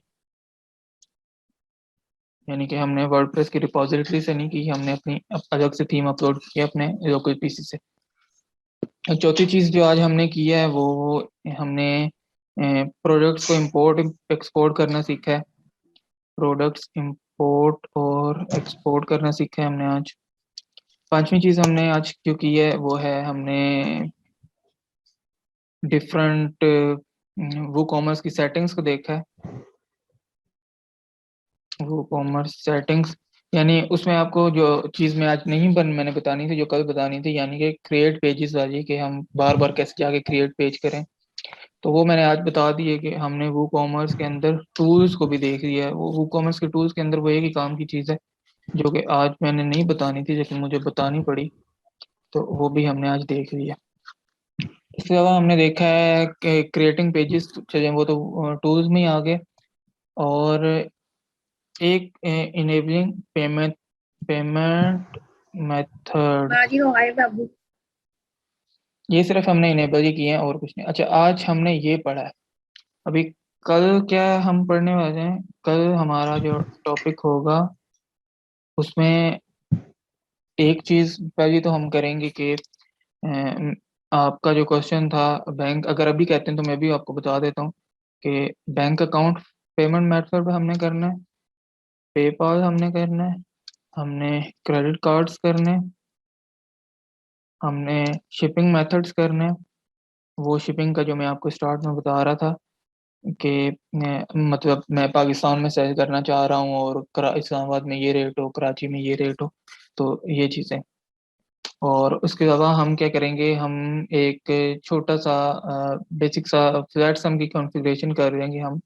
यानी कि हमने वर्डप्रेस की रिपोजिटरी से नहीं की, हमने अपनी अलग से थीम अपलोड की अपने लोकल पीसी से। और चौथी चीज़ जो आज हमने की है वो हमने प्रोडक्ट्स को इंपोर्ट एक्सपोर्ट करना सीखा है। प्रोडक्ट्स इंपोर्ट और एक्सपोर्ट करना सीखा है हमने आज। पांचवी चीज़ हमने आज जो की है वो है हमने डिफरेंट वो कॉमर्स की सेटिंग्स को देखा है। वो कॉमर्स सेटिंग्स यानी उसमें आपको जो चीज़ में आज नहीं मैंने बतानी थी, जो कल बतानी थी, यानी कि क्रिएट पेजेस वाली, कि हम बार बार कैसे जाके क्रिएट पेज करें, तो वो मैंने आज बता दी है। कि हमने वो कॉमर्स के अंदर टूल्स को भी देख लिया है। वो कॉमर्स के टूल्स के अंदर वो एक ही काम की चीज़ है जो कि आज मैंने नहीं बतानी थी लेकिन मुझे बतानी पड़ी, तो वो भी हमने आज देख लिया। इसके अलावा हमने देखा है कि क्रिएटिंग पेजेस, चलिए वो तो टूल्स में ही आ गए। और एक इनेबलिंग पेमेंट पेमेंट मेथड,
बाजी हो गए बाबू।
ये सिर्फ हमने इनेबल ही किए हैं और कुछ नहीं। अच्छा, आज हमने ये पढ़ा है। अभी कल क्या हम पढ़ने वाले हैं? कल हमारा जो टॉपिक होगा उसमें एक चीज पहले तो हम करेंगे कि आपका जो क्वेश्चन था बैंक, अगर अभी कहते हैं तो मैं भी आपको बता देता हूँ कि बैंक अकाउंट पेमेंट मेथड पे हमने करना है, पेपाल हमने करना है, हमने क्रेडिट कार्ड्स करने हैं, हमने शिपिंग मेथड्स करने हैं। वो शिपिंग का जो मैं आपको स्टार्ट में बता रहा था कि मतलब मैं पाकिस्तान में सेल करना चाह रहा हूँ और इस्लामाबाद में ये रेट हो, कराची में ये रेट हो, तो ये चीज़ें। और उसके अलावा हम क्या करेंगे, हम एक छोटा सा बेसिक सा फ्लैट सम की कॉन्फ़िगरेशन कर देंगे, हम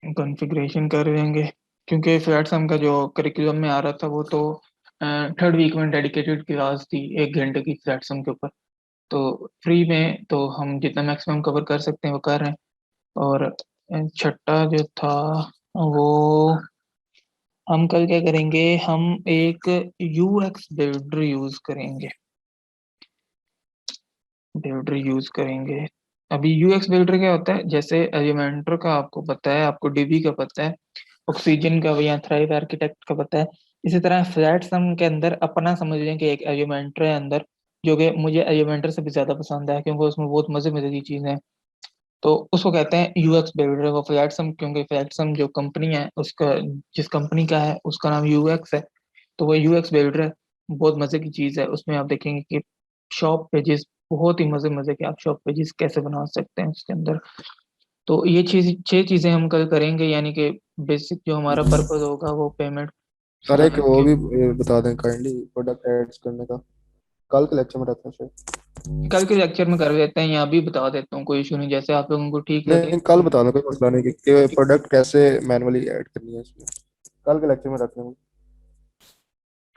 कॉन्फ़िगरेशन कर देंगे क्योंकि फ्लैट सम का जो करिकुलम में आ रहा था वो तो थर्ड वीक में डेडिकेटेड क्लास थी 1 घंटे की फ्लैट सम के ऊपर। तो फ्री में तो हम जितना मैक्सिमम कवर कर सकते हैं वो कर रहे हैं। और छठा जो था वो हम कल क्या करेंगे, हम एक यूएक्स बिल्डर यूज करेंगे, बिल्डर यूज करेंगे। अभी यूएक्स बिल्डर क्या होता है, जैसे एलिमेंटर का आपको पता है, आपको डीबी का पता है, ऑक्सीजन का या थ्राइव आर्किटेक्ट का पता है, इसी तरह फ्लैट सम के अंदर अपना समझ लें कि एक एलिमेंटर है अंदर, जो कि मुझे एलिमेंटर से भी ज्यादा पसंद है क्योंकि उसमें बहुत मजे मजे की चीजें हैं। तो उसको कहते हैं यूएक्स बिल्डर। वो फ्लैटसम, क्योंकि फ्लैटसम जो कंपनी है उसका, जिस कंपनी का है उसका नाम यूएक्स है, तो वो यूएक्स बिल्डर है। बहुत मजे की चीज है, उसमें आप देखेंगे कि शॉप पेजेस, बहुत ही मजे मजे के आप शॉप पेजेस कैसे बना सकते हैं उसके अंदर। तो ये चीज 6 चीजें हम कल करेंगे, यानी कि बेसिक जो हमारा पर्पज होगा वो पेमेंट
सर एक वो
के।
भी बता दें काइंडली, प्रोडक्ट एड्स करने का कल के लेक्चर में रहता है शायद।
कल के लेक्चर में कर देते हैं, यहाँ भी बता देता हूँ, कोई इशू नहीं, जैसे आप लोगों को ठीक लगे।
नहीं कल बता दें, कोई मसला नहीं कि प्रोडक्ट कैसे मैनुअली ऐड करनी है इसमें, कल के लेक्चर में रख लेंगे।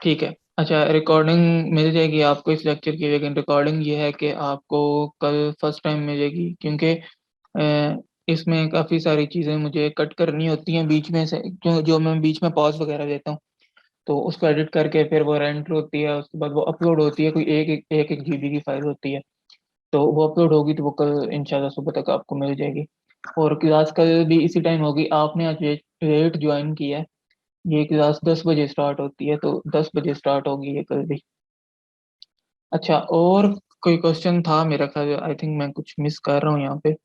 ठीक है। अच्छा, रिकॉर्डिंग मिल जाएगी आपको इस लेक्चर की, लेकिन रिकॉर्डिंग ये है कि आपको कल फर्स्ट टाइम मिलेगी क्योंकि इसमें काफ़ी सारी चीज़ें मुझे कट करनी होती हैं बीच में से, जो जो मैं बीच में पॉज वगैरह देता हूँ, तो उसको एडिट करके फिर वो रेंडर होती है, उसके बाद वो अपलोड होती है, कोई एक जीबी की फाइल होती है। तो वो अपलोड होगी तो वो कल इंशाल्लाह सुबह तक आपको मिल जाएगी। और क्लास कल भी इसी टाइम होगी। आपने आज लेट ज्वाइन किया है, ये क्लास 10 बजे स्टार्ट होती है, तो 10 बजे स्टार्ट होगी ये कल भी। अच्छा, और कोई क्वेश्चन था मेरा ख्याल, आई थिंक मैं कुछ मिस कर रहा हूँ यहाँ पे।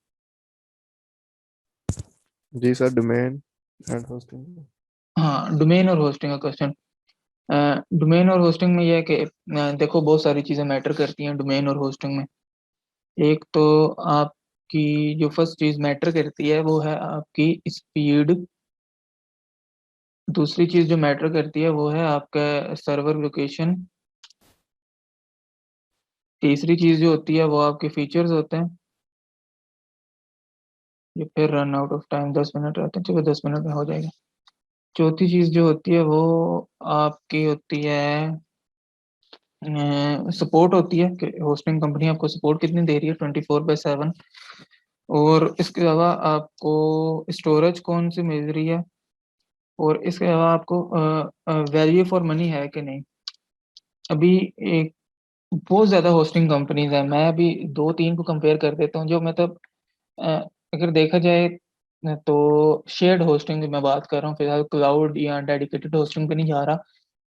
जी सर, डोमेन एंड होस्टिंग।
हाँ, डोमेन और होस्टिंग का क्वेश्चन। डोमेन और होस्टिंग में ये है कि देखो बहुत सारी चीज़ें मैटर करती हैं डोमेन और होस्टिंग में। एक तो आपकी जो फर्स्ट चीज़ मैटर करती है वो है आपकी स्पीड। दूसरी चीज़ जो मैटर करती है वो है आपका सर्वर लोकेशन। तीसरी चीज़ जो होती है वो आपके फीचर्स होते हैं। ये फिर run out of time 10 minute रहते हैं, चलो 10 मिनट में हो जाएगा। चौथी चीज़ जो होती है वो आपकी होती है सपोर्ट होती है, कि होस्टिंग कंपनी आपको सपोर्ट कितनी दे रही है 24/7। और इसके अलावा आपको स्टोरेज कौन सी मिल रही है, और इसके अलावा आपको वैल्यू फॉर मनी है कि नहीं। अभी एक बहुत ज़्यादा होस्टिंग कंपनीज हैं, मैं अभी 2-3 को कंपेयर कर देता हूँ, जो मतलब अ, अगर देखा जाए तो शेयर्ड होस्टिंग की मैं बात कर रहा हूँ फिलहाल, क्लाउड या डेडिकेटेड होस्टिंग पे नहीं जा रहा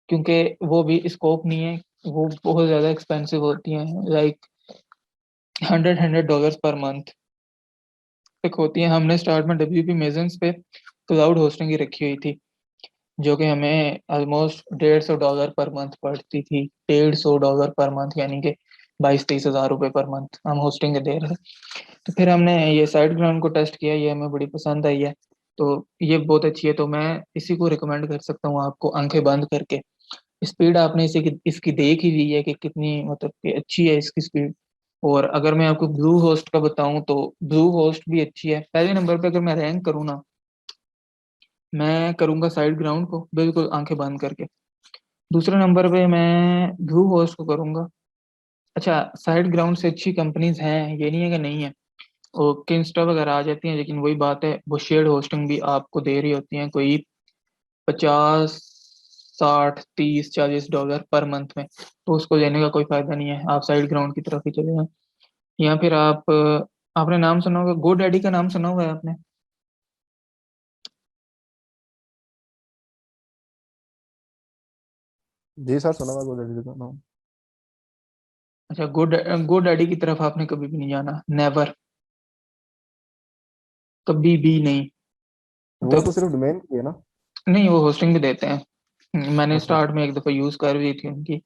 क्योंकि वो भी स्कोप नहीं है। वो बहुत ज़्यादा एक्सपेंसिव होती हैं, लाइक $100 पर मंथ तक होती हैं। हमने स्टार्ट में WP मेजन्स पे क्लाउड होस्टिंग ही रखी हुई थी, जो कि हमें ऑलमोस्ट $150 पर मंथ पड़ती थी। $150 पर मंथ, यानी कि 22-23 हज़ार रुपये पर मंथ हम होस्टिंग के दे रहे थे। तो फिर हमने ये साइड ग्राउंड को टेस्ट किया, ये हमें बड़ी पसंद आई है, तो ये बहुत अच्छी है, तो मैं इसी को रिकमेंड कर सकता हूँ आपको आंखें बंद करके। स्पीड आपने इसकी देख ही ली है कि कितनी मतलब कि अच्छी है इसकी स्पीड। और अगर मैं आपको ब्लू होस्ट का बताऊं तो ब्लू होस्ट भी अच्छी है। पहले नंबर पे अगर मैं रैंक करूँ ना, मैं करूँगा साइड ग्राउंड को बिल्कुल आंखें बंद करके। दूसरे नंबर पे मैं ब्लू होस्ट को करूँगा। अच्छा, साइड ग्राउंड से अच्छी कंपनीज हैं, ये नहीं है कि नहीं है, और किंगस्टा वगैरह आ जाती हैं, लेकिन वही बात है, वो शेयर्ड होस्टिंग भी आपको दे रही होती हैं, कोई 50, 60, 30, 40 डॉलर पर मंथ में। तो उसको लेने का कोई फायदा नहीं है, आप साइड ग्राउंड की तरफ ही चले जाएं। या फिर आप आपने नाम सुना होगा, गो डैडी का नाम सुना होगा आपने।
जी सर, सुना मैं GoDaddy का नाम।
अच्छा, GoDaddy की तरफ आपने कभी भी नहीं जाना, नेवर, कभी भी नहीं।
वो
मतलब
तो सिर्फ डोमेन की है ना?
नहीं, वो होस्टिंग भी देते हैं। मैंने
अच्छा
स्टार्ट में एक दफ़ा यूज़ कर ली थी, उनकी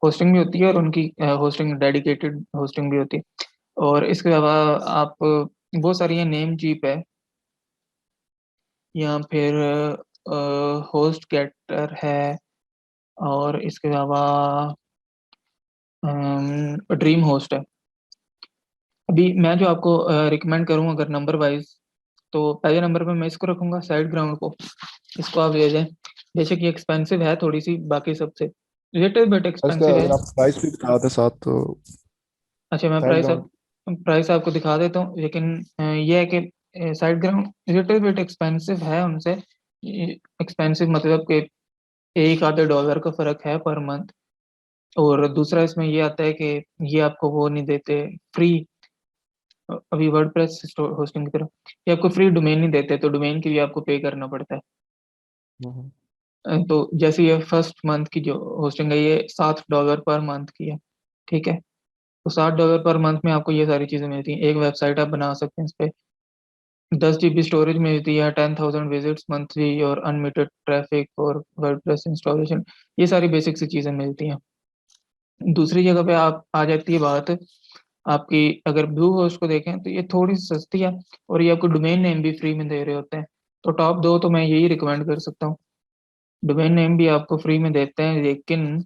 होस्टिंग भी होती है और उनकी होस्टिंग डेडिकेटेड होस्टिंग भी होती है। और इसके अलावा आप बहुत सारी ये नेम चीप है, या फिर होस्ट गेटर है, और इसके अलावा ड्रीम होस्ट है। अभी मैं जो आपको रिकमेंड करूँ अगर नंबर वाइज, तो पहले नंबर पे मैं इसको रखूंगा, साइड ग्राउंड को। इसको आप ले जाएं। बेशक ये एक्सपेंसिव है थोड़ी सी बाकी सबसे, लिटिल बिट
सर, इसका
एक्सपेंसिव है।
अगर आप प्राइस भी बताते साथ तो।
अच्छा, मैं
साइड ग्राउंड।
प्राइस आपको दिखा देता हूँ, लेकिन ये है कि side ground little bit expensive है उनसे। एक्सपेंसिव मतलब कि एक आधे डॉलर का फर्क है पर मंथ। और दूसरा इसमें ये आता है कि ये आपको वो नहीं देते फ्री। अभी वर्डप्रेस होस्टिंग की तरफ ये आपको फ्री डोमेन नहीं देते, तो डोमेन के लिए आपको पे करना पड़ता है।
हम्म।
तो जैसे ये फर्स्ट मंथ की जो होस्टिंग है ये $7 पर मंथ की है, ठीक है। तो $7 पर मंथ में आपको ये सारी चीज़ें मिलती हैं। एक वेबसाइट आप बना सकते हैं इस पे, 10 GB स्टोरेज मिलती है, 10,000 विजिट्स मंथली, और अनलिमिटेड ट्रैफिक और वर्डप्रेस इंस्टॉलेशन। ये सारी बेसिक सी चीज़ें मिलती हैं। दूसरी जगह पे आप आ जाती है बात आपकी, अगर ब्लू होस्ट को देखें तो ये थोड़ी सी सस्ती है, और ये आपको डोमेन नेम भी फ्री में दे रहे होते हैं। तो टॉप दो तो मैं यही रिकमेंड कर सकता हूँ। डोमेन नेम भी आपको फ्री में देते हैं, लेकिन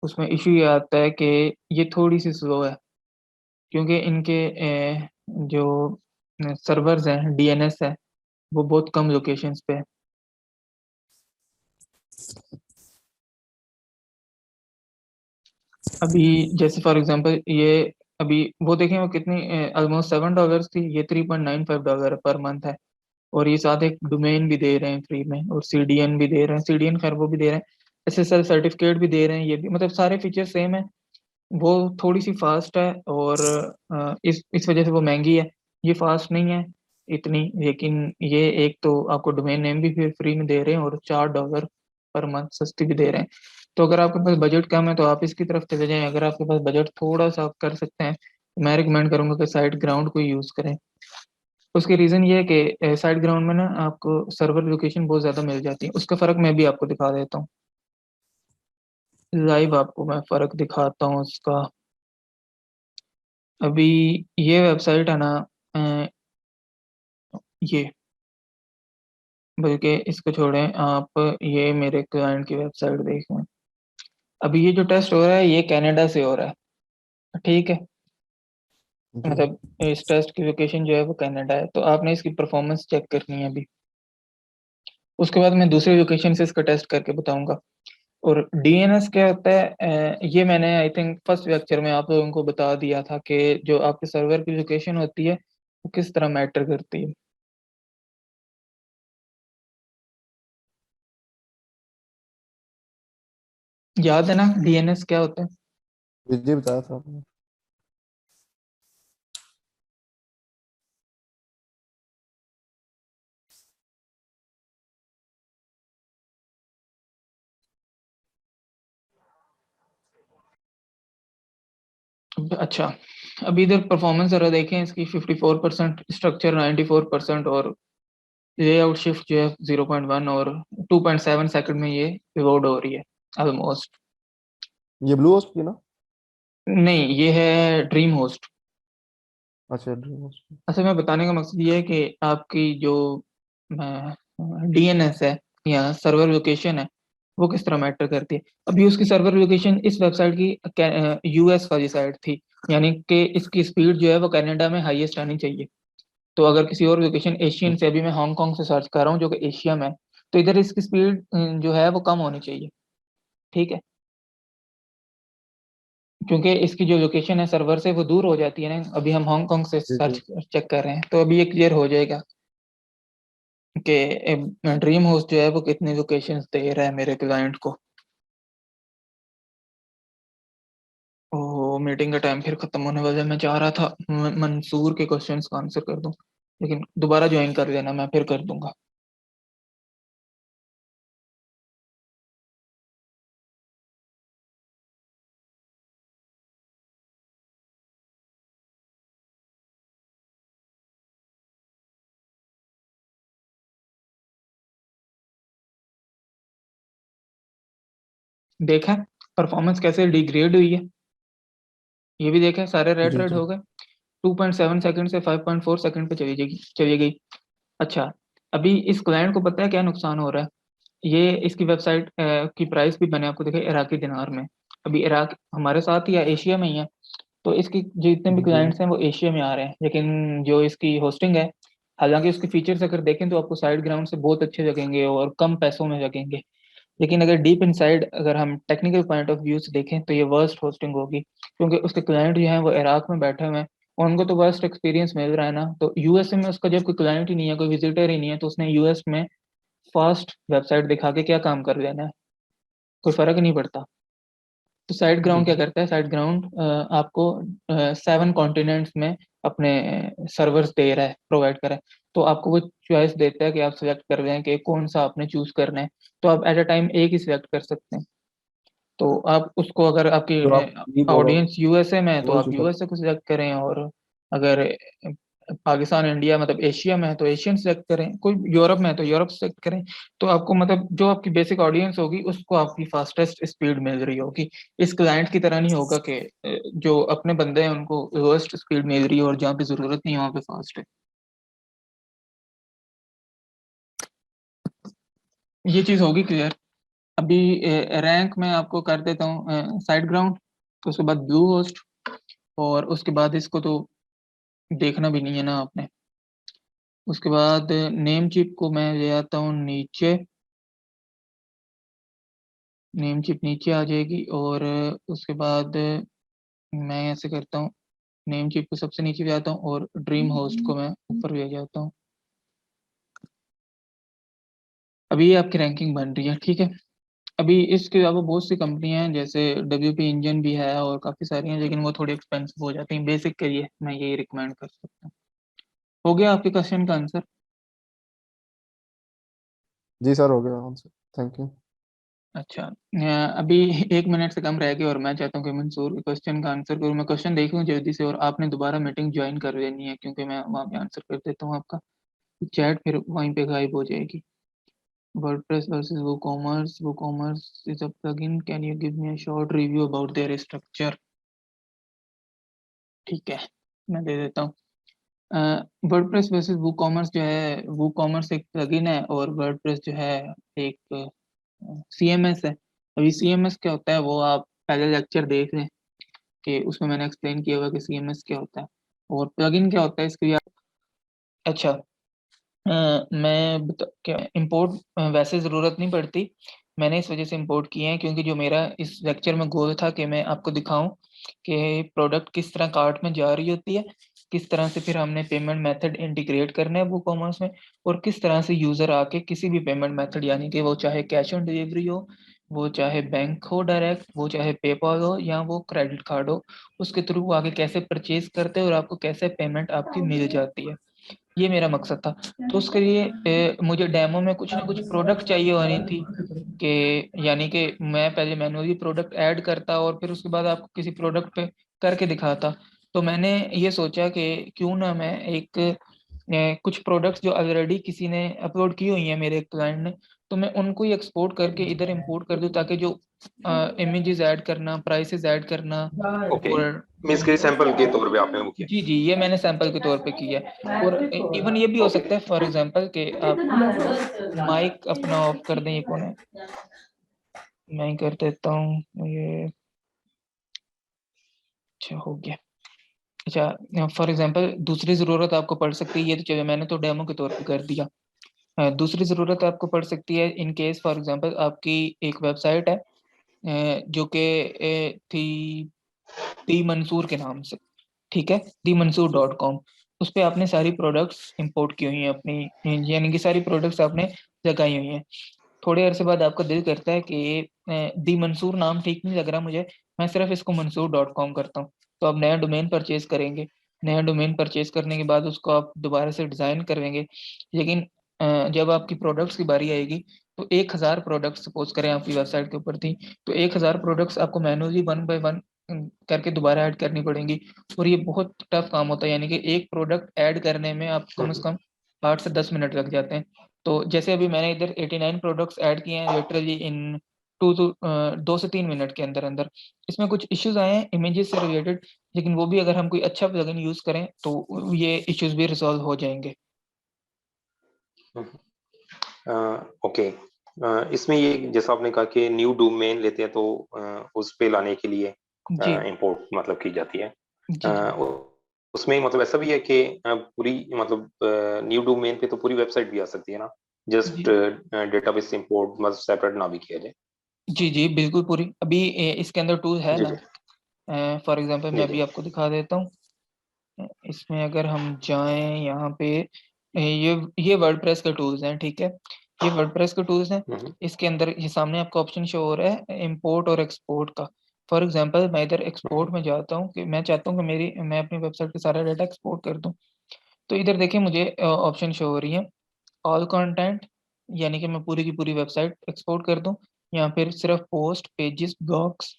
उसमें इशू ये आता है कि ये थोड़ी सी स्लो है, क्योंकि इनके जो सर्वर्स हैं, डीएनएस है, वो बहुत कम लोकेशंस पे है। अभी जैसे फॉर एग्जांपल ये, अभी वो देखें वो कितनी ऑलमोस्ट $7 थी, ये $3.95 पर मंथ है। और ये साथ एक डोमेन भी दे रहे हैं फ्री में, और सीडीएन भी दे रहे हैं, सीडीएन खैर वो भी दे रहे हैं, एसएसएल सर्टिफिकेट भी दे रहे हैं, ये भी मतलब सारे फीचर सेम है। वो थोड़ी सी फास्ट है, और इस वजह से वो महंगी है। ये फास्ट नहीं है इतनी, लेकिन ये एक तो आपको डोमेन नेम भी फिर फ्री में दे रहे हैं, और $4 पर मंथ सस्ती भी दे रहे हैं। तो अगर आपके पास बजट कम है तो आप इसकी तरफ चले जाएं। अगर आपके पास बजट थोड़ा सा आप कर सकते हैं, तो मैं रिकमेंड करूंगा कि साइट ग्राउंड को यूज़ करें। उसके रीज़न ये है कि साइट ग्राउंड में ना आपको सर्वर लोकेशन बहुत ज़्यादा मिल जाती है। उसका फ़र्क मैं भी आपको दिखा देता हूँ, लाइव आपको मैं फ़र्क दिखाता हूँ उसका। अभी ये वेबसाइट है ना, अ, ये, बल्कि इसको छोड़ें आप, ये मेरे क्लाइंट की वेबसाइट देखें। अभी ये जो टेस्ट हो रहा है ये कनाडा से हो रहा है, ठीक है।
जी।
मतलब इस टेस्ट की लोकेशन जो है वो कनाडा है, तो आपने इसकी परफॉर्मेंस चेक करनी है अभी। उसके बाद मैं दूसरी लोकेशन से इसका टेस्ट करके बताऊंगा। और डीएनएस क्या होता है, ये मैंने आई थिंक फर्स्ट लेक्चर में आप लोगों को बता दिया था कि जो आपके सर्वर की लोकेशन होती है वो किस तरह मैटर करती है। याद है ना डीएनएस क्या होता है?
जी बताया था आपने।
अच्छा, अभी इधर परफॉर्मेंस जरा देखें इसकी, 54%, स्ट्रक्चर 94%, और लेआउट शिफ्ट जो है 0.1, और 2.7 सेकंड में ये लोड हो रही है ऑलमोस्ट।
ये ब्लू होस्ट की ना?
नहीं, ये है ड्रीम होस्ट।
अच्छा, ड्रीम होस्ट।
अच्छा, मैं बताने का मकसद ये है कि आपकी जो डीएनएस है या सर्वर लोकेशन है वो किस तरह मैटर करती है। अभी उसकी सर्वर लोकेशन इस वेबसाइट की यूएस वाली साइट थी, यानी कि इसकी स्पीड जो है वो कनाडा में हाईएस्ट आनी चाहिए। तो अगर किसी और लोकेशन एशियन से, अभी मैं हांगकांग से सर्च कर रहा हूँ जो कि एशिया में है, तो इधर इसकी स्पीड जो है वो कम होनी चाहिए, ठीक है। क्योंकि इसकी जो लोकेशन है सर्वर से वो दूर हो जाती है ना। अभी हम हांगकांग से
जी
सर्च
जी।
चेक कर रहे हैं, तो अभी ये क्लियर हो जाएगा कि ड्रीम होस्ट जो है वो कितनी लोकेशंस दे रहा है मेरे क्लाइंट को। ओ, मीटिंग का टाइम फिर खत्म होने वाला है। मैं चाह रहा था मंसूर के क्वेश्चंस का आंसर कर दूं, लेकिन दोबारा ज्वाइन कर लेना, मैं फिर कर दूंगा। देखा परफॉर्मेंस कैसे डिग्रेड हुई है, ये भी देखा, सारे रेड
जी
रेड
जी
हो गए। 2.7 सेकंड से 5.4 सेकंड पे चली गई। अच्छा, अभी इस क्लाइंट को पता है क्या नुकसान हो रहा है? ये इसकी वेबसाइट की प्राइस भी मैंने आपको दिखाई इराकी दिनार में। अभी इराक हमारे साथ ही या एशिया में ही है, तो इसकी जो जितने भी
जी
क्लाइंट्स हैं वो एशिया में आ रहे हैं, लेकिन जो इसकी होस्टिंग है, हालांकि उसके फीचर्स अगर देखें तो आपको साइड ग्राउंड से बहुत अच्छे लगेंगे और कम पैसों में लगेंगे, लेकिन अगर डीप इनसाइड अगर हम टेक्निकल पॉइंट ऑफ व्यू से देखें तो ये वर्स्ट होस्टिंग होगी, क्योंकि उसके क्लाइंट जो हैं वो इराक में बैठे हुए हैं और उनको तो वर्स्ट एक्सपीरियंस मिल रहा है ना। तो यूएसए में उसका जब कोई क्लाइंट ही नहीं है, कोई विजिटर ही नहीं है, तो उसने यूएस में फास्ट वेबसाइट दिखा के क्या काम कर लेना है, कोई फर्क नहीं पड़ता। तो साइड
जी
ग्राउंड क्या करता है? साइड ग्राउंड आपको 7 कॉन्टिनेंट्स में अपने सर्वर्स दे रहा है, प्रोवाइड कर रहा है, तो आपको वो चॉइस देता है कि आप सिलेक्ट कर रहे हैं कि कौन सा आपने चूज करना है। तो आप एट अ टाइम एक ही सिलेक्ट कर सकते हैं। तो आप उसको, अगर आपकी
जो आप ये बोल रहे
ऑडियंस यूएसए में है तो
वही
आप
चूज कर।
यूएसए को सिलेक्ट करें, और अगर पाकिस्तान इंडिया मतलब एशिया में है तो एशियन सेलेक्ट करें, कोई यूरोप में है तो यूरोप सेलेक्ट करें। तो आपको मतलब जो आपकी बेसिक ऑडियंस होगी उसको आपकी फास्टेस्ट स्पीड मिल रही होगी। इस क्लाइंट की तरह नहीं होगा कि जो अपने बंदे हैं उनको वर्स्ट स्पीड मिल रही है और जहाँ पे जरूरत नहीं है वहाँ पे फास्ट है। ये चीज़ होगी क्लियर। अभी रैंक में आपको कर देता हूँ साइड ग्राउंड, तो उसके बाद ब्लू होस्ट, और उसके बाद इसको तो देखना भी नहीं है ना आपने। उसके बाद नेम चिप को मैं ले आता हूँ नीचे, नेम चिप नीचे आ जाएगी, और उसके बाद मैं ऐसे करता हूँ, नेम चिप को सबसे नीचे ले जाता हूँ और ड्रीम होस्ट को मैं ऊपर ले जाता हूँ। अभी ये आपकी रैंकिंग बन रही है, ठीक है। अभी इसके अलावा बहुत सी कंपनियां हैं, जैसे WP इंजन भी है और काफ़ी सारी हैं, लेकिन वो थोड़ी एक्सपेंसिव हो जाती हैं। बेसिक के लिए मैं यही रिकमेंड कर सकता हूँ। हो गया आपके क्वेश्चन का आंसर?
जी सर, हो गया आंसर, थैंक यू।
अच्छा, अभी 1 मिनट से कम रह गए और मैं चाहता हूँ कि मंसूर क्वेश्चन का आंसर करूँ। मैं क्वेश्चन देख लूँ जल्दी से, और आपने दोबारा मीटिंग ज्वाइन कर लेनी है, क्योंकि मैं वहाँ पे आंसर कर देता हूँ आपका। चैट फिर वहीं पे गायब हो जाएगी। WordPress versus WooCommerce. WooCommerce is a plugin. Can you give me a short review about their structure? ठीक है, मैं दे देता हूँ। वर्डप्रेस वर्सेस WooCommerce जो है, WooCommerce एक प्लगइन है और वर्डप्रेस जो है एक CMS है। अभी CMS क्या होता है वो आप पहले लेक्चर देख लें, कि उसमें मैंने एक्सप्लेन किया हुआ कि CMS क्या होता है और प्लगइन क्या होता है इसके लिए। अच्छा, मैं क्या इंपोर्ट वैसे ज़रूरत नहीं पड़ती, मैंने इस वजह से इंपोर्ट किए हैं क्योंकि जो मेरा इस लेक्चर में गोल था कि मैं आपको दिखाऊं कि प्रोडक्ट किस तरह कार्ट में जा रही होती है, किस तरह से फिर हमने पेमेंट मेथड इंटीग्रेट करना है वो कॉमर्स में, और किस तरह से यूज़र आके किसी भी पेमेंट मेथड, यानी कि वो चाहे कैश ऑन डिलीवरी हो, वो चाहे बैंक हो डायरेक्ट, वो चाहे पेपॉल हो, या वो क्रेडिट कार्ड हो, उसके थ्रू आगे कैसे परचेज करते हैं और आपको कैसे पेमेंट आपकी मिल जाती है। ये मेरा मकसद था। तो उसके लिए मुझे डेमो में कुछ ना कुछ प्रोडक्ट चाहिए होनी थी, कि यानी कि मैं पहले मैनुअली प्रोडक्ट ऐड करता और फिर उसके बाद आपको किसी प्रोडक्ट पे करके दिखाता। तो मैंने ये सोचा कि क्यों ना मैं एक कुछ प्रोडक्ट्स जो ऑलरेडी किसी ने अपलोड की हुई हैं मेरे क्लाइंट ने, तो मैं उनको ही एक्सपोर्ट करके इधर इंपोर्ट कर दूं, ताकि जो इमेजेस ऐड करना, प्राइसेस ऐड करना,
ओके,
और
मीन्स के सैंपल के तौर पे आपने वो किया।
जी जी, ये मैंने सैंपल के तौर पे किया है। और इवन ये भी हो
ओके,
सकता है, फॉर एग्जांपल कि आप माइक अपना ऑफ कर दें। ये कौन है? मैं ही कर देता हूँ ये। अच्छा, हो गया। अच्छा, फॉर एग्जांपल दूसरी ज़रूरत आपको पड़ सकती है, ये तो चलिए मैंने तो डेमो के तौर पे कर दिया। दूसरी ज़रूरत आपको पड़ सकती है इन केस, फॉर एग्जांपल आपकी एक वेबसाइट है जो कि थी दी मंसूर के नाम से, ठीक है, themansoor.com। उस पे आपने सारी प्रोडक्ट्स इंपोर्ट की हुई हैं अपनी, यानी कि सारी प्रोडक्ट्स आपने लगाई हुई हैं। थोड़े अरसे बाद आपका दिल करता है कि दी मंसूर नाम ठीक नहीं लग रहा मुझे, मैं सिर्फ इसको mansoor.com करता हूँ। तो आप नया डोमेन परचेज करेंगे। नया डोमेन परचेज करने के बाद उसको आप दोबारा से डिज़ाइन करेंगे। लेकिन जब आपकी प्रोडक्ट्स की बारी आएगी, तो 1000 प्रोडक्ट्स सपोज करें आपकी वेबसाइट के ऊपर थी, तो 1000 प्रोडक्ट्स आपको मैनुअली 1 बाय 1 करके दोबारा ऐड करनी पड़ेंगी। और ये बहुत टफ काम होता है, यानी कि एक प्रोडक्ट ऐड करने में आप कम से कम 8 से 10 मिनट लग जाते हैं। तो जैसे अभी मैंने इधर 89 प्रोडक्ट्स ऐड किए हैं लिटरली इन 2 से 3 मिनट के अंदर अंदर। इसमें कुछ इश्यूज आए हैं इमेजेस से रिलेटेड, लेकिन वो भी अगर हम कोई अच्छा प्लगइन यूज करें तो ये इश्यूज भी रिजॉल्व हो जाएंगे।
ओके। इसमें ये जैसा आपने कहा कि न्यू डोमेन लेते हैं तो उस पे लाने के लिए
जी
इंपोर्ट मतलब की जाती है।
जी जी
उसमें मतलब ऐसा भी है कि पूरी मतलब न्यू डोमेन पे तो पूरी वेबसाइट भी आ सकती है ना, जस्ट
जी
डेटाबेस इंपोर्ट मतलब सेपरेट ना भी किया जाए।
जी जी बिल्कुल पूरी। अभी इसके अंदर टूल है
जी
ना,
जी
फॉर एग्जांपल मैं
जी
अभी
जी।
आपको दिखा देता हूँ। इसमें अगर हम जाएं यहाँ पे, ये वर्डप्रेस के टूल्स हैं, ठीक है, ये वर्डप्रेस के टूल्स हैं।
हम्म,
इसके अंदर ये सामने आपको ऑप्शन शो हो रहा है इंपोर्ट और एक्सपोर्ट का। फॉर एग्जांपल मैं इधर एक्सपोर्ट में जाता हूँ कि मैं चाहता हूँ कि मैं अपनी वेबसाइट का सारा डाटा एक्सपोर्ट कर दूँ। तो इधर देखिए मुझे ऑप्शन शो हो रही है ऑल कंटेंट, यानी कि मैं पूरी की पूरी वेबसाइट एक्सपोर्ट कर दूं, या फिर सिर्फ पोस्ट, पेजेस, ब्लॉग्स,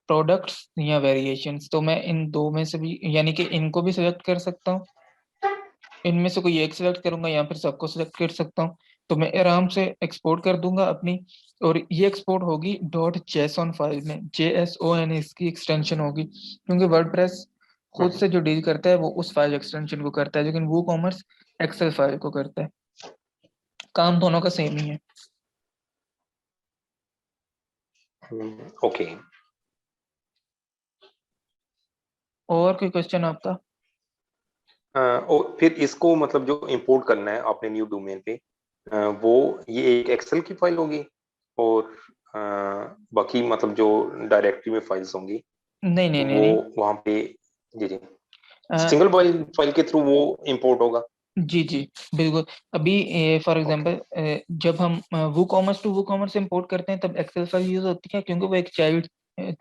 प्रोडक्ट्स या वेरिएशंस। तो मैं इन दो में से भी, यानी कि इनको भी सिलेक्ट कर सकता हूँ, इनमें से कोई एक सिलेक्ट करूंगा या फिर सबको सिलेक्ट कर सकता हूँ। तो मैं आराम से एक्सपोर्ट कर दूंगा अपनी, और ये एक्सपोर्ट होगी डॉट जेसॉन फाइल में, JSON इसकी एक्सटेंशन होगी, क्योंकि वर्डप्रेस खुद से जो डील करता है वो उस फाइल एक्सटेंशन को करता है, लेकिन वो कॉमर्स एक्सेल फाइल को करता है। काम दोनों का सेम ही है।
ओके।
और कोई क्वेश्चन आपका?
और फिर इसको मतलब जो इंपोर्ट करना है आपने न्यू डोमेन पे, वो ये एक एक्सेल की फाइल होगी और बाकी मतलब जो डायरेक्टरी में फाइल्स होंगी
नहीं नहीं नहीं
वो
नहीं।
वहां पे, जी जी,
अ,
सिंगल फाइल फाइल के थ्रू वो इंपोर्ट होगा।
जी जी बिल्कुल। अभी फॉर
ओके।
एग्जांपल जब हम वो कॉमर्स टू वो कॉमर्स इंपोर्ट करते हैं तब एक्सेल फाइल यूज होती है, क्योंकि वो एक चाइल्ड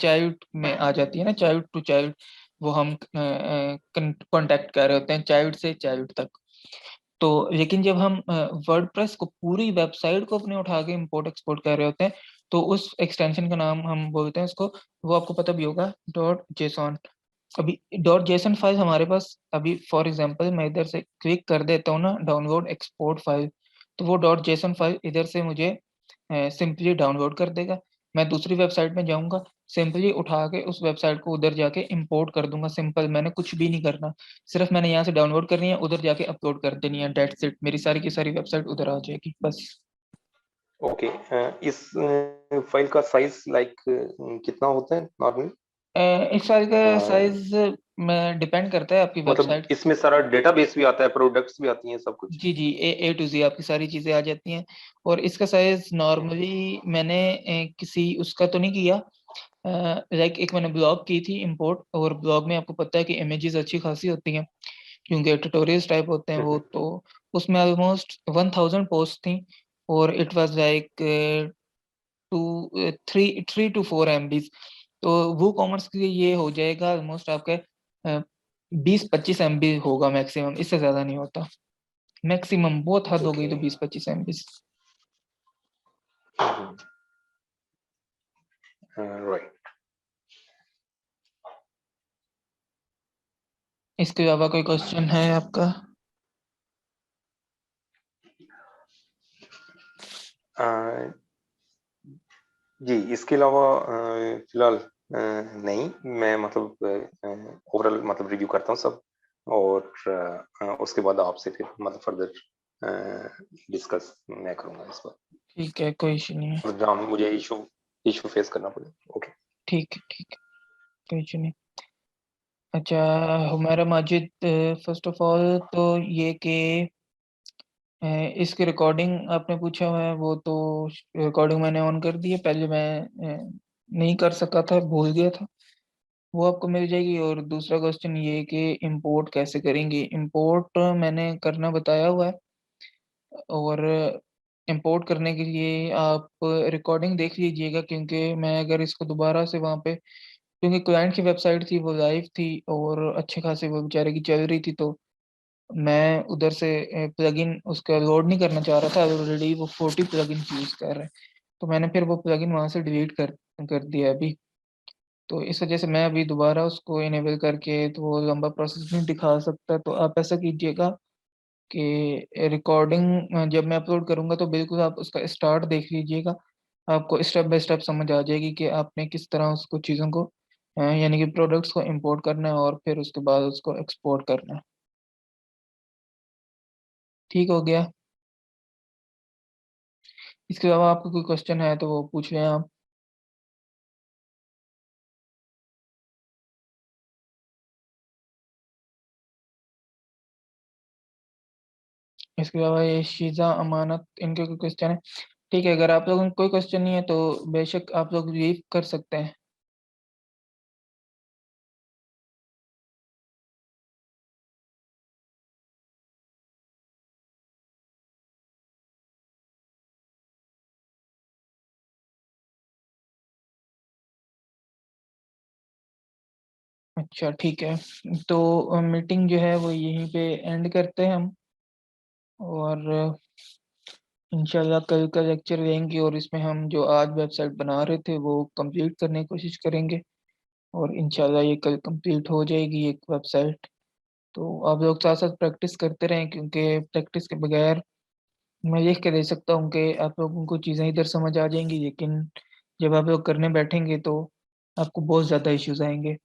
चाइल्ड में आ जाती है ना, चाइल्ड टू चाइल्ड। वो हम कांटेक्ट कर रहे होते हैं चाइल्ड से चाइल्ड तक। तो लेकिन जब हम वर्डप्रेस को पूरी वेबसाइट को अपने उठा के इंपोर्ट एक्सपोर्ट कर रहे होते हैं, तो उस एक्सटेंशन का नाम हम बोलते हैं उसको, वो आपको पता भी होगा, डॉट जेसॉन। अभी डॉट जेसन फाइल हमारे पास, अभी फॉर एग्जांपल मैं इधर से क्लिक कर देता हूँ ना डाउनलोड एक्सपोर्ट फाइल, तो वो डॉट जेसन फाइल इधर से मुझे सिंपली डाउनलोड कर देगा। मैं दूसरी वेबसाइट में जाऊंगा, सिंपली उठा के उस वेबसाइट को उधर जाके इंपोर्ट कर दूंगा। सिंपल, मैंने कुछ भी नहीं करना, सिर्फ मैंने यहाँ से डाउनलोड करनी है, उधर जाके अपलोड कर देनी है, डेट्स इट, मेरी सारी की सारी वेबसाइट उधर आ जाएगी बस।
ओके। इस फाइल का साइज लाइक कितना होता है नॉर्मली?
इस फाइल का साइज में डिपेंड करता है आपकी
मतलब
वेबसाइट।
इसमें सारा डेटाबेस भी आता है, प्रोडक्ट्स भी आती हैं, सब कुछ?
जी जी, ए टू जी आपकी सारी चीजें आ जाती हैं। और इसका साइज
ओके।
नॉर्मली मैंने किसी उसका तो नहीं किया, लाइक एक मैंने ब्लॉग की थी इंपोर्ट, और ब्लॉग में आपको पता है कि इमेजेस अच्छी खासी होती हैं, क्योंकि ट्यूटोरियल्स टाइप होते हैं वो। तो उसमें ऑलमोस्ट 1000 पोस्ट थी, और it was like 3 to 4 MB। तो वो कॉमर्स के लिए ये हो जाएगा ऑलमोस्ट आपके 20-25 MB होगा मैक्सिमम, इससे ज्यादा नहीं होता। मैक्सिमम बहुत हद हो गई
ओके।
तो 20-25 MB।
राइट।
इसके अलावा कोई क्वेश्चन है आपका?
जी, इसके अलावा फिलहाल नहीं, मैं मतलब ओवरऑल मतलब रिव्यू करता हूँ सब, और उसके बाद आपसे फिर मतलब फर्दर डिस्कस मैं करूँगा इस पर,
ठीक है, कोई इशू नहीं है।
और जहाँ मुझे इशू इशू फेस करना पड़े। ओके।
ठीक है ठीक है, कोई इशू नहीं। अच्छा, Humaira Majid, first of all तो ये कि इसकी रिकॉर्डिंग आपने पूछा हुआ है, वो तो रिकॉर्डिंग मैंने ऑन कर दी है, पहले मैं नहीं कर सका था, भूल गया था, वो आपको मिल जाएगी। और दूसरा क्वेश्चन ये है कि इंपोर्ट कैसे करेंगे। इंपोर्ट मैंने करना बताया हुआ है, और इंपोर्ट करने के लिए आप रिकॉर्डिंग देख लीजिएगा, क्योंकि मैं अगर इसको दोबारा से वहाँ पे, क्योंकि क्लाइंट की वेबसाइट थी वो लाइव थी और अच्छे खासे वो बेचारे की चल रही थी, तो मैं उधर से प्लगइन उसका लोड नहीं करना चाह रहा था, ऑलरेडी वो 40 प्लगइन यूज कर रहे हैं, तो मैंने फिर वो प्लगइन वहां से डिलीट कर दिया अभी। तो इस वजह से मैं अभी दोबारा उसको इनेबल करके तो वो लंबा प्रोसेस नहीं दिखा सकता। तो आप ऐसा कीजिएगा कि रिकॉर्डिंग जब मैं अपलोड करूंगा तो बिल्कुल आप उसका स्टार्ट देख लीजिएगा, आपको स्टेप बाय स्टेप समझ आ जाएगी कि आपने किस तरह उसको चीज़ों को यानी कि प्रोडक्ट्स को इंपोर्ट करना है और फिर उसके बाद उसको एक्सपोर्ट करना है। ठीक हो गया? इसके अलावा आपको कोई क्वेश्चन है तो वो पूछ लें आप। इसके अलावा ये शीज़ा, अमानत, इनके कोई क्वेश्चन है? ठीक है, अगर आप लोगों को कोई क्वेश्चन नहीं है तो बेशक आप लोग लीव कर सकते हैं। अच्छा ठीक है, तो मीटिंग जो है वो यहीं पे एंड करते हैं हम, और इंशाल्लाह कल का लेक्चर लेंगे और इसमें हम जो आज वेबसाइट बना रहे थे वो कंप्लीट करने की कोशिश करेंगे, और इंशाल्लाह ये कल कंप्लीट हो जाएगी एक वेबसाइट। तो आप लोग साथ साथ प्रैक्टिस करते रहें, क्योंकि प्रैक्टिस के बगैर मैं लिख के दे सकता हूँ कि आप लोगों को चीज़ें इधर समझ आ जाएंगी, लेकिन जब आप लोग करने बैठेंगे तो आपको बहुत ज़्यादा इश्यूज आएंगे।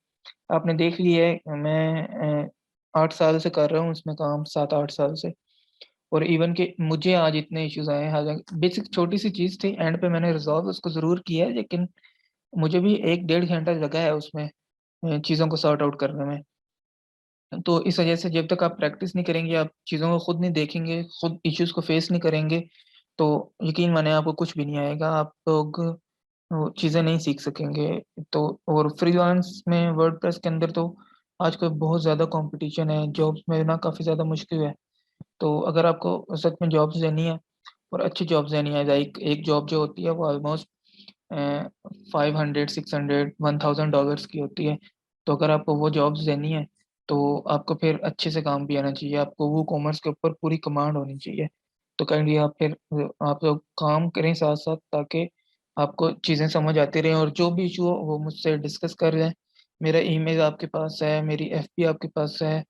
आपने देख लिया है, मैं 8 साल से कर रहा हूँ इसमें काम, 7-8 साल से, और इवन कि मुझे आज इतने इश्यूज आए हैं। हालांकि बेसिक छोटी सी चीज़ थी, एंड पे मैंने रिजॉल्व उसको ज़रूर किया है, लेकिन मुझे भी 1-1.5 घंटा लगा है उसमें चीज़ों को सॉर्ट आउट करने में। तो इस वजह से जब तक आप प्रैक्टिस नहीं करेंगे, आप चीज़ों को खुद नहीं देखेंगे, खुद इश्यूज को फेस नहीं करेंगे, तो यकीन माने आपको कुछ भी नहीं आएगा। आप लोग वो चीज़ें नहीं सीख सकेंगे। तो और फ्रीलांस में वर्डप्रेस के अंदर तो आजकल बहुत ज़्यादा कंपटीशन है, जॉब्स मिलना काफ़ी ज़्यादा मुश्किल है। तो अगर आपको सच में जॉब्स लेनी है और अच्छी जॉब्स लेनी है, लाइक एक जॉब जो होती है वो ऑलमोस्ट 500, 600, 1000 डॉलर्स की होती है। तो अगर आपको वो जॉब्स लेनी है तो आपको फिर अच्छे से काम भी आना चाहिए, आपको वो कॉमर्स के ऊपर पूरी कमांड होनी चाहिए। तो काइंडली आप फिर आप लोग काम करें साथ साथ, ताकि आपको चीज़ें समझ आती रहें, और जो भी इशू हो वो मुझसे डिस्कस कर लें। मेरा ईमेल आपके पास है, मेरी एफपी आपके पास है,